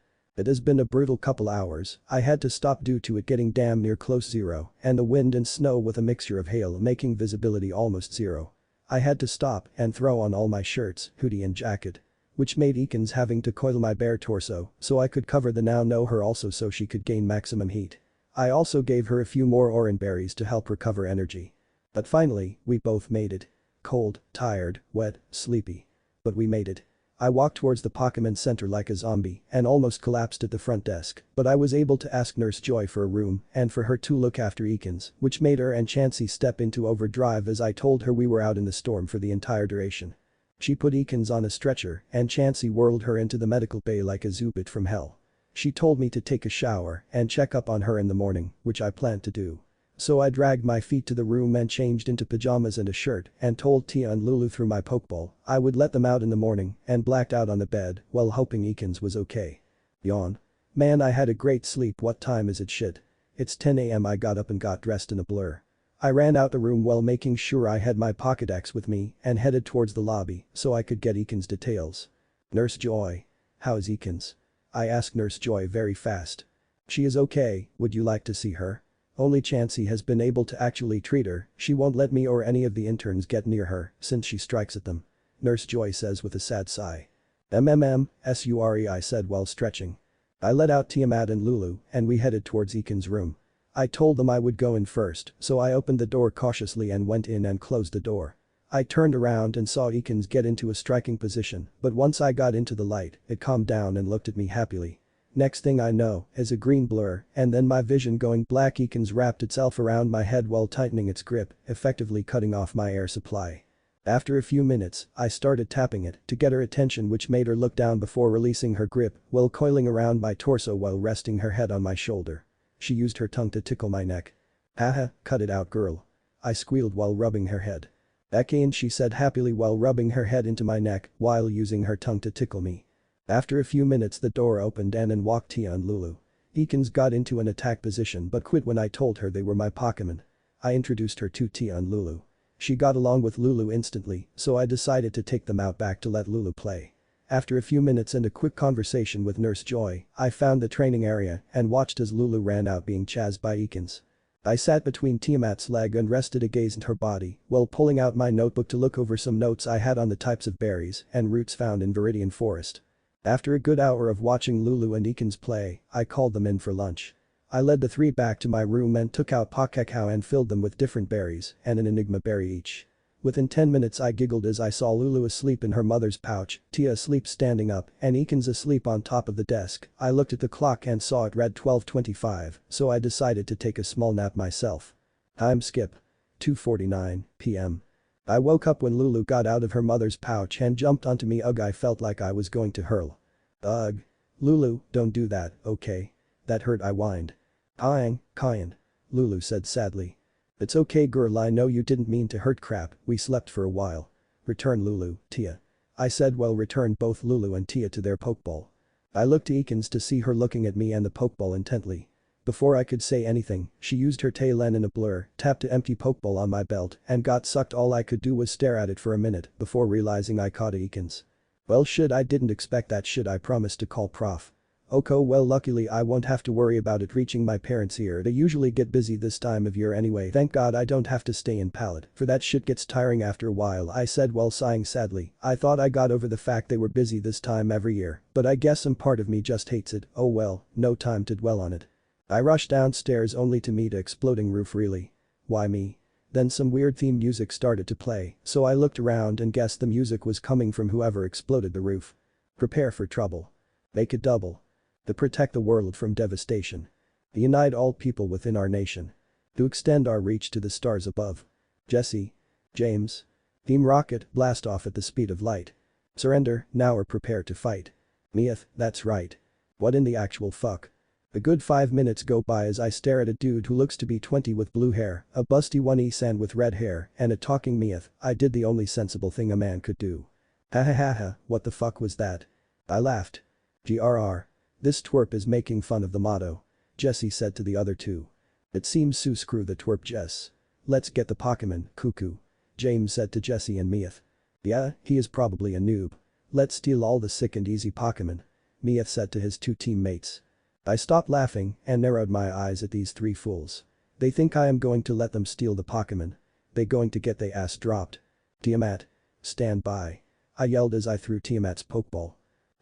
Speaker 1: It has been a brutal couple hours, I had to stop due to it getting damn near close zero and the wind and snow with a mixture of hail making visibility almost zero. I had to stop and throw on all my shirts, hoodie and jacket. Which made Eakins having to coil my bare torso so I could cover the now know her also so she could gain maximum heat. I also gave her a few more orange berries to help recover energy. But finally, we both made it. Cold, tired, wet, sleepy. But we made it. I walked towards the Pokemon Center like a zombie and almost collapsed at the front desk, but I was able to ask Nurse Joy for a room and for her to look after Eakins, which made her and Chansey step into overdrive as I told her we were out in the storm for the entire duration. She put Eakins on a stretcher and Chansey whirled her into the medical bay like a zoobit from hell. She told me to take a shower and check up on her in the morning, which I planned to do. So I dragged my feet to the room and changed into pajamas and a shirt and told Tia and Lulu through my pokeball I would let them out in the morning and blacked out on the bed while hoping Eakins was okay. Yawn. Man, I had a great sleep. What time is it? Shit. It's 10 AM. I got up and got dressed in a blur. I ran out the room while making sure I had my Pokédex with me and headed towards the lobby so I could get Eakins' details. Nurse Joy. How is Eakins? I asked Nurse Joy very fast. She is okay, would you like to see her? Only Chansey has been able to actually treat her, she won't let me or any of the interns get near her since she strikes at them. Nurse Joy says with a sad sigh. Sure, I said while stretching. I let out Tiamat and Lulu and we headed towards Eakins' room. I told them I would go in first, so I opened the door cautiously and went in and closed the door. I turned around and saw Eakins get into a striking position, but once I got into the light, it calmed down and looked at me happily. Next thing I know is a green blur and then my vision going black. Eakins wrapped itself around my head while tightening its grip, effectively cutting off my air supply. After a few minutes, I started tapping it to get her attention, which made her look down before releasing her grip while coiling around my torso while resting her head on my shoulder. She used her tongue to tickle my neck. Haha, cut it out girl. I squealed while rubbing her head. Again, she said happily while rubbing her head into my neck while using her tongue to tickle me. After a few minutes the door opened and in walked Tia and Lulu. Eakins got into an attack position but quit when I told her they were my Pokemon. I introduced her to Tia and Lulu. She got along with Lulu instantly, so I decided to take them out back to let Lulu play. After a few minutes and a quick conversation with Nurse Joy, I found the training area and watched as Lulu ran out being chased by Eakins. I sat between Tiamat's leg and rested a gaze at her body while pulling out my notebook to look over some notes I had on the types of berries and roots found in Viridian Forest. After a good hour of watching Lulu and Eakins play, I called them in for lunch. I led the three back to my room and took out Pakekau and filled them with different berries and an Enigma berry each. Within 10 minutes I giggled as I saw Lulu asleep in her mother's pouch, Tia asleep standing up, and Eakins asleep on top of the desk. I looked at the clock and saw it read 12:25, so I decided to take a small nap myself. Time skip. 2:49 p.m. I woke up when Lulu got out of her mother's pouch and jumped onto me. Ugh, I felt like I was going to hurl. Ugh. Lulu, don't do that, okay? That hurt, I whined. Kind. Lulu said sadly. It's okay girl, I know you didn't mean to hurt. Crap, we slept for a while. Return Lulu, Tia. I said while returned both Lulu and Tia to their pokeball. I looked to Eakins to see her looking at me and the pokeball intently. Before I could say anything, she used her tail end in a blur, tapped an empty pokeball on my belt and got sucked. All I could do was stare at it for a minute before realizing I caught Eakins. Well shit, I didn't expect that shit. I promised to call Prof. Oko. Well luckily I won't have to worry about it reaching my parents' ear. They usually get busy this time of year anyway. Thank God I don't have to stay in Pallet, for that shit gets tiring after a while, I said while sighing sadly. I thought I got over the fact they were busy this time every year, but I guess some part of me just hates it. Oh well, no time to dwell on it. I rushed downstairs only to meet an exploding roof. Really? Why me? Then some weird theme music started to play, so I looked around and guessed the music was coming from whoever exploded the roof. Prepare for trouble. Make it double. To protect the world from devastation. To unite all people within our nation. To extend our reach to the stars above. Jesse. James. Team Rocket, blast off at the speed of light. Surrender, now or prepare to fight. Meath, that's right. What in the actual fuck? A good 5 minutes go by as I stare at a dude who looks to be 20 with blue hair, a busty one-e-san with red hair, and a talking Meath. I did the only sensible thing a man could do. Ha ha ha ha, what the fuck was that? I laughed. GRR. This twerp is making fun of the motto. Jesse said to the other two. It seems so. Screw the twerp, Jess. Let's get the Pokemon, cuckoo. James said to Jesse and Meath. Yeah, he is probably a noob. Let's steal all the sick and easy Pokemon. Mia said to his two teammates. I stopped laughing and narrowed my eyes at these three fools. They think I am going to let them steal the Pokemon. They going to get they ass dropped. Tiamat. Stand by. I yelled as I threw Tiamat's Pokeball.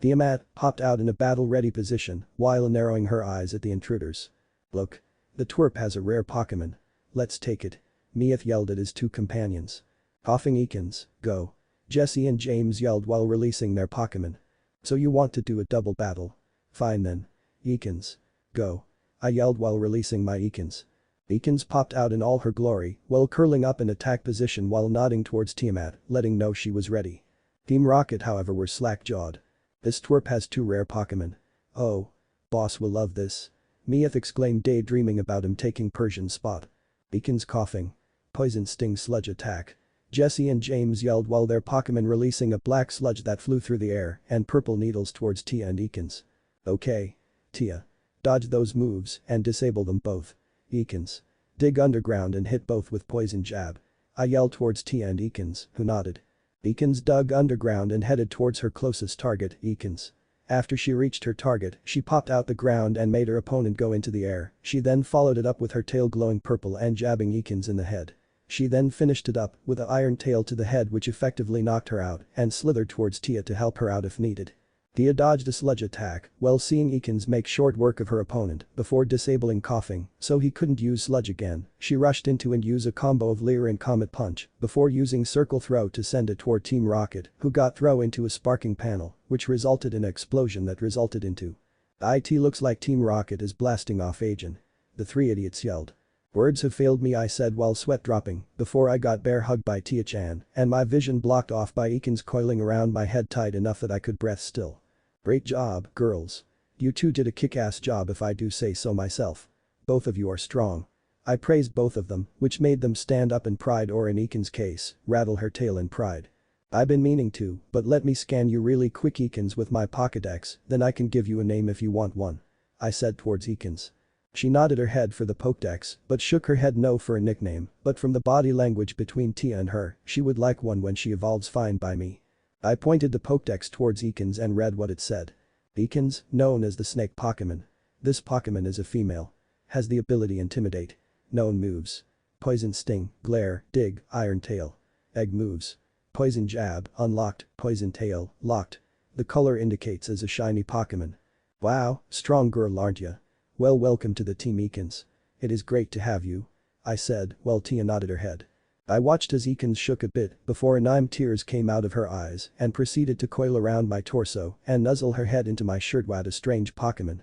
Speaker 1: Tiamat popped out in a battle-ready position while narrowing her eyes at the intruders. Look. The twerp has a rare Pokemon. Let's take it. Mia yelled at his two companions. Coughing Ekans, go. Jesse and James yelled while releasing their Pokemon. So you want to do a double battle? Fine then. Ekans. Go. I yelled while releasing my Ekans. Ekans popped out in all her glory while curling up in attack position while nodding towards Tiamat, letting know she was ready. Team Rocket however were slack-jawed. This twerp has two rare Pokemon. Oh. Boss will love this. Mia exclaimed daydreaming about him taking Persian's spot. Ekans coughing. Poison Sting Sludge attack. Jesse and James yelled while their Pokemon releasing a black sludge that flew through the air and purple needles towards Tia and Ekans. Okay. Tia. Dodge those moves and disable them both. Ekans. Dig underground and hit both with Poison Jab. I yelled towards Tia and Ekans, who nodded. Ekans dug underground and headed towards her closest target, Ekans. After she reached her target, she popped out the ground and made her opponent go into the air. She then followed it up with her tail glowing purple and jabbing Ekans in the head. She then finished it up with an iron tail to the head which effectively knocked her out and slithered towards Tia to help her out if needed. Tia dodged a sludge attack while seeing Ekans make short work of her opponent before disabling coughing so he couldn't use sludge again. She rushed into and used a combo of Leer and Comet Punch before using Circle Throw to send it toward Team Rocket, who got throw into a sparking panel which resulted in an explosion that resulted into. It looks like Team Rocket is blasting off Agent. The three idiots yelled. Words have failed me, I said while sweat dropping before I got bear hugged by Tia-chan and my vision blocked off by Ekans coiling around my head tight enough that I could breath still. Great job, girls. You two did a kick-ass job if I do say so myself. Both of you are strong. I praised both of them, which made them stand up in pride or in Ekans' case, rattle her tail in pride. I've been meaning to, but let me scan you really quick Ekans with my Pokédex, then I can give you a name if you want one. I said towards Ekans. She nodded her head for the Pokédex, but shook her head no for a nickname, but from the body language between Tia and her, she would like one when she evolves fine by me. I pointed the Pokédex towards Ekans and read what it said. Ekans, known as the Snake Pokemon. This Pokemon is a female. Has the ability Intimidate. Known moves. Poison Sting, Glare, Dig, Iron Tail. Egg moves. Poison Jab, unlocked, Poison Tail, locked. The color indicates as a shiny Pokemon. Wow, strong girl aren't ya? Well, welcome to the team Ekans. It is great to have you. I said while Tia nodded her head. I watched as Ekans shook a bit before tears came out of her eyes and proceeded to coil around my torso and nuzzle her head into my shirt. What a strange Pokemon.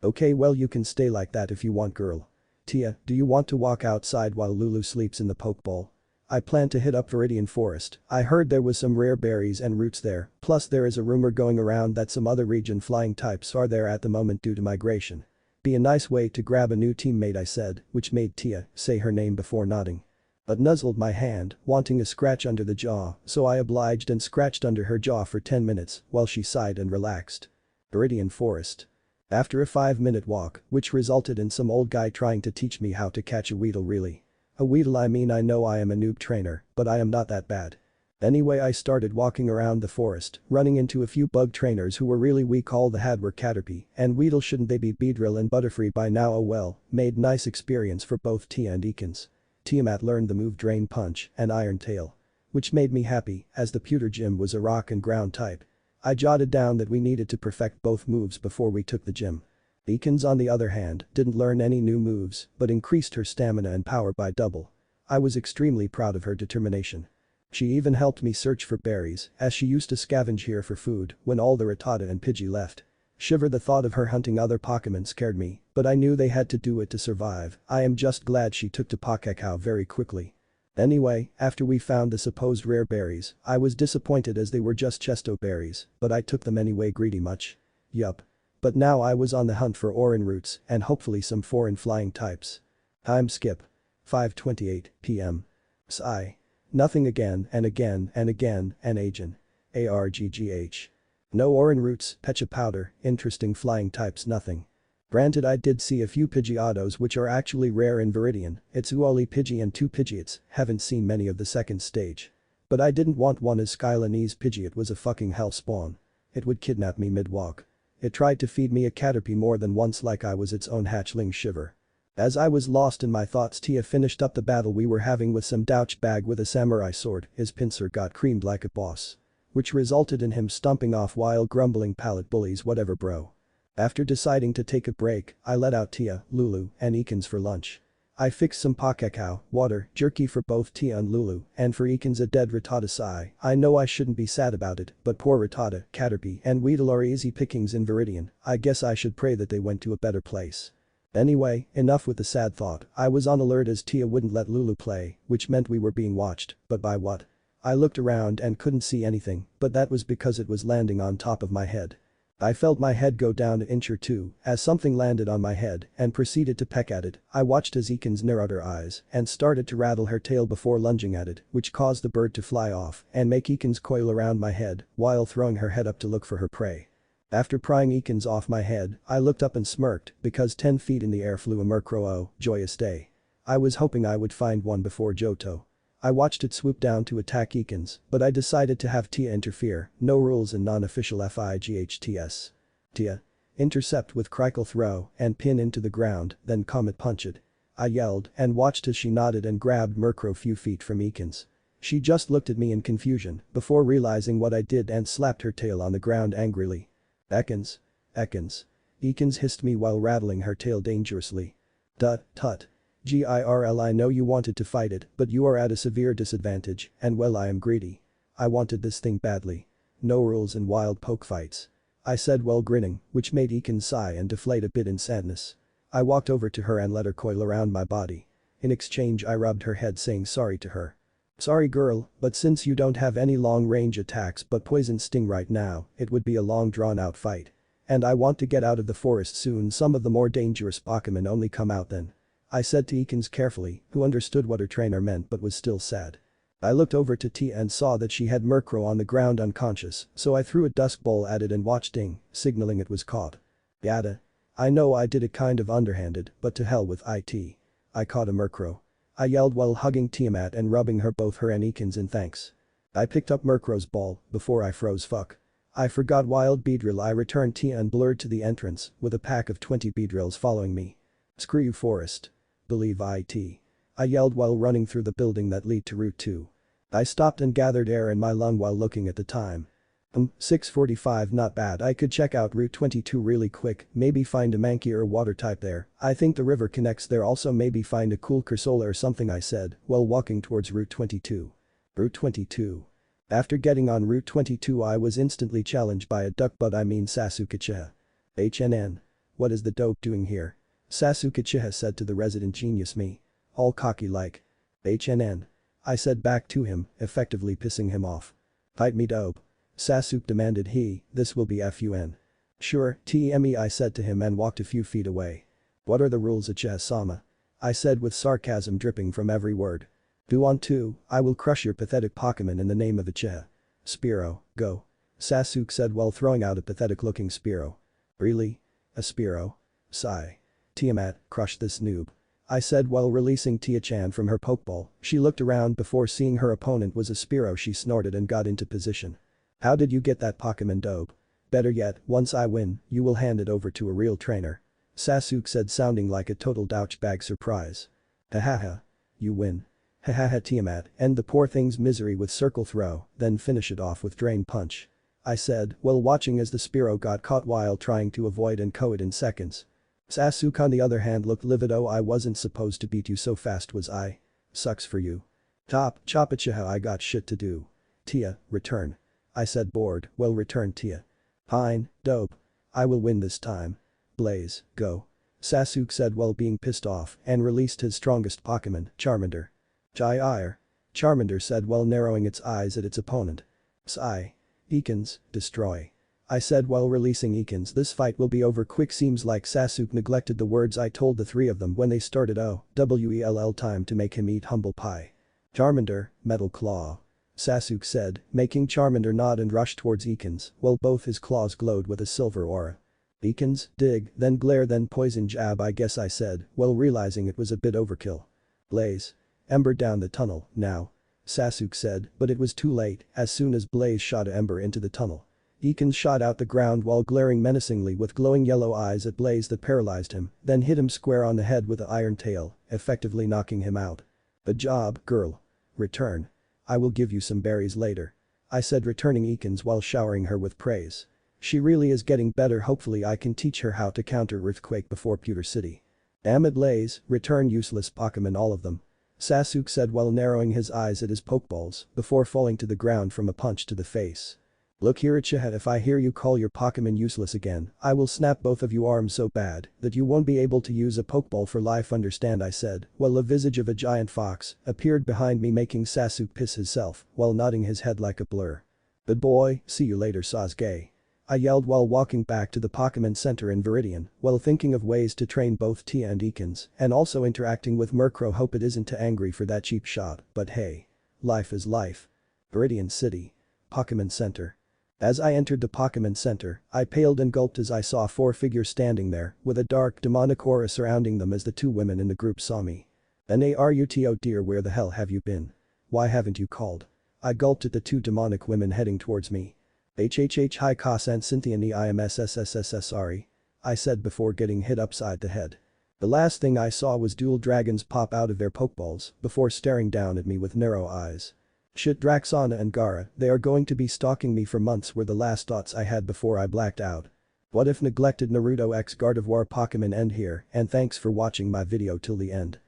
Speaker 1: Okay, well you can stay like that if you want, girl. Tia, do you want to walk outside while Lulu sleeps in the Pokeball? I plan to hit up Viridian Forest. I heard there was some rare berries and roots there, plus there is a rumor going around that some other region flying types are there at the moment due to migration. Be a nice way to grab a new teammate, I said, which made Tia say her name before nodding. But nuzzled my hand, wanting a scratch under the jaw, so I obliged and scratched under her jaw for 10 minutes while she sighed and relaxed. Viridian Forest. After a 5-minute walk, which resulted in some old guy trying to teach me how to catch a Weedle really. A Weedle, I mean, I know I am a noob trainer, but I am not that bad. Anyway, I started walking around the forest, running into a few bug trainers who were really weak. All they had were Caterpie and Weedle. Shouldn't they be Beedrill and Butterfree by now? Oh well, made nice experience for both Tia and Ekans. Tiamat learned the move Drain Punch and Iron Tail. Which made me happy, as the pewter gym was a rock and ground type. I jotted down that we needed to perfect both moves before we took the gym. Ekans, on the other hand, didn't learn any new moves, but increased her stamina and power by double. I was extremely proud of her determination. She even helped me search for berries, as she used to scavenge here for food when all the Rattata and Pidgey left. Shiver, the thought of her hunting other Pokemon scared me, but I knew they had to do it to survive. I am just glad she took to Pokekau very quickly. Anyway, after we found the supposed rare berries, I was disappointed as they were just chesto berries, but I took them anyway. Greedy much? Yup. But now I was on the hunt for Oran roots and hopefully some foreign flying types. Time skip. 5:28 p.m. Sigh. Nothing again and again and again and agent. ARGGH. No Oran roots, Pecha powder, interesting flying types, nothing. Granted, I did see a few Pidgeottos which are actually rare in Viridian. It's Uoli Pidgey and 2 Pidgeots, haven't seen many of the second stage. But I didn't want one as Skylanese Pidgeot was a fucking hell spawn. It would kidnap me mid-walk. It tried to feed me a caterpie more than once like I was its own hatchling shiver. As I was lost in my thoughts, Tia finished up the battle we were having with some douchebag with a samurai sword. His pincer got creamed like a boss. Which resulted in him stomping off while grumbling, "Pallet bullies whatever bro." After deciding to take a break, I let out Tia, Lulu, and Ekans for lunch. I fixed some pakekao, water, jerky for both Tia and Lulu, and for Ekans a dead Rattata sai. I know I shouldn't be sad about it, but poor Rattata, Caterpie, and Weedle are easy pickings in Viridian. I guess I should pray that they went to a better place. Anyway, enough with the sad thought. I was on alert as Tia wouldn't let Lulu play, which meant we were being watched, but by what? I looked around and couldn't see anything, but that was because it was landing on top of my head. I felt my head go down an inch or two as something landed on my head and proceeded to peck at it. I watched as Ekans narrowed her eyes and started to rattle her tail before lunging at it, which caused the bird to fly off and make Ekans coil around my head while throwing her head up to look for her prey. After prying Ekans off my head, I looked up and smirked because 10 feet in the air flew a Murkrow. Oh, joyous day. I was hoping I would find one before Johto. I watched it swoop down to attack Ekans, but I decided to have Tia interfere. No rules in non-official FIGHTS. Tia. Intercept with Crickle throw and pin into the ground, then Comet punch it. I yelled and watched as she nodded and grabbed Murkrow few feet from Ekans. She just looked at me in confusion before realizing what I did and slapped her tail on the ground angrily. Ekans. Ekans. Ekans hissed me while rattling her tail dangerously. Tut. Girl, I know you wanted to fight it, but you are at a severe disadvantage, and well, I am greedy. I wanted this thing badly. No rules in wild poke fights. I said while grinning, which made Ekans sigh and deflate a bit in sadness. I walked over to her and let her coil around my body. In exchange, I rubbed her head saying sorry to her. Sorry girl, but since you don't have any long-range attacks but poison sting right now, it would be a long drawn-out fight. And I want to get out of the forest soon. Some of the more dangerous Pokemon only come out then. I said to Ekans carefully, who understood what her trainer meant but was still sad. I looked over to Tia and saw that she had Murkrow on the ground unconscious, so I threw a dusk bowl at it and watched ding, signaling it was caught. Yada. I know I did it kind of underhanded, but to hell with it. I caught a Murkrow. I yelled while hugging Tiamat and rubbing both her and Ekans in thanks. I picked up Murkrow's ball before I froze. Fuck. I forgot Wild Beedrill. I returned Tia and blurred to the entrance with a pack of 20 Beedrills following me. Screw you forest. Believe it. I yelled while running through the building that lead to Route 2. I stopped and gathered air in my lung while looking at the time. 6:45, not bad. I could check out Route 22 really quick, maybe find a Mankey or water type there. I think the river connects there, also maybe find a cool Cursola or something, I said while walking towards Route 22. Route 22. After getting on Route 22 I was instantly challenged by a Sasuke-Chiha. HNN. What is the dope doing here? Sasuke-Chiha said to the resident genius me. All cocky like. HNN. I said back to him, effectively pissing him off. Fight me dope. Sasuke demanded he, this will be FUN. Sure, TME, I said to him and walked a few feet away. What are the rules, Chiha-sama? I said with sarcasm dripping from every word. Do want to, I will crush your pathetic Pokemon in the name of Chiha. Spearow, go. Sasuke said while throwing out a pathetic looking Spearow. Really? A Spearow? Sigh. Tiamat, crush this noob. I said while releasing Tia-chan from her Pokeball. She looked around before seeing her opponent was a Spearow. She snorted and got into position. How did you get that Pokemon dope? Better yet, once I win, you will hand it over to a real trainer. Sasuke said sounding like a total douchebag surprise. Hahaha. You win. Hahaha. Tiamat, end the poor thing's misery with Circle Throw, then finish it off with Drain Punch. I said while watching as the Spearow got caught while trying to avoid and KO it in seconds. Sasuke on the other hand looked livid. Oh, I wasn't supposed to beat you so fast, was I? Sucks for you. Chop it Chiha, I got shit to do. Tia, return. I said bored. Well, return Tia. Fine, dope. I will win this time. Blaze, go. Sasuke said while being pissed off and released his strongest Pokemon, Charmander. Jai-ire. Charmander said while narrowing its eyes at its opponent. Sigh. Ekans, destroy. I said while releasing Ekans. This fight will be over quick. Seems like Sasuke neglected the words I told the three of them when they started. Oh, WELL, time to make him eat humble pie. Charmander, Metal Claw. Sasuke said, making Charmander nod and rush towards Ekans while both his claws glowed with a silver aura. Ekans, dig, then glare, then poison jab, I guess, I said while realizing it was a bit overkill. Blaze. Ember down the tunnel, now. Sasuke said, but it was too late as soon as Blaze shot Ember into the tunnel. Ekans shot out the ground while glaring menacingly with glowing yellow eyes at Blaze that paralyzed him, then hit him square on the head with the iron tail, effectively knocking him out. "Good job, girl. Return. I will give you some berries later," I said, returning Ekans while showering her with praise. "She really is getting better, hopefully I can teach her how to counter Earthquake before Pewter City." "Damn it, Blaze, return useless Pokemon, all of them," Sasuke said while narrowing his eyes at his Pokeballs before falling to the ground from a punch to the face. "Look here, Uchiha, if I hear you call your Pokemon useless again, I will snap both of your arms so bad that you won't be able to use a Pokeball for life, understand?" I said, while the visage of a giant fox appeared behind me, making Sasuke piss himself while nodding his head like a blur. "Good boy, see you later, Sasuke," I yelled while walking back to the Pokemon Center in Viridian while thinking of ways to train both Tia and Ekans and also interacting with Murkrow. Hope it isn't too angry for that cheap shot, but hey. Life is life. Viridian City. Pokemon Center. As I entered the Pokemon Center, I paled and gulped as I saw 4 figures standing there with a dark demonic aura surrounding them as the 2 women in the group saw me. "Naruto dear, where the hell have you been? Why haven't you called?" I gulped at the 2 demonic women heading towards me. "HHH, hi Kas and Cynthia, ni IMSSSSSRE," I said before getting hit upside the head. The last thing I saw was dual dragons pop out of their Pokeballs before staring down at me with narrow eyes. "Shit, Draxana and Gara, they are going to be stalking me for months," were the last thoughts I had before I blacked out. What if neglected Naruto X Gardevoir Pokemon end here, and thanks for watching my video till the end.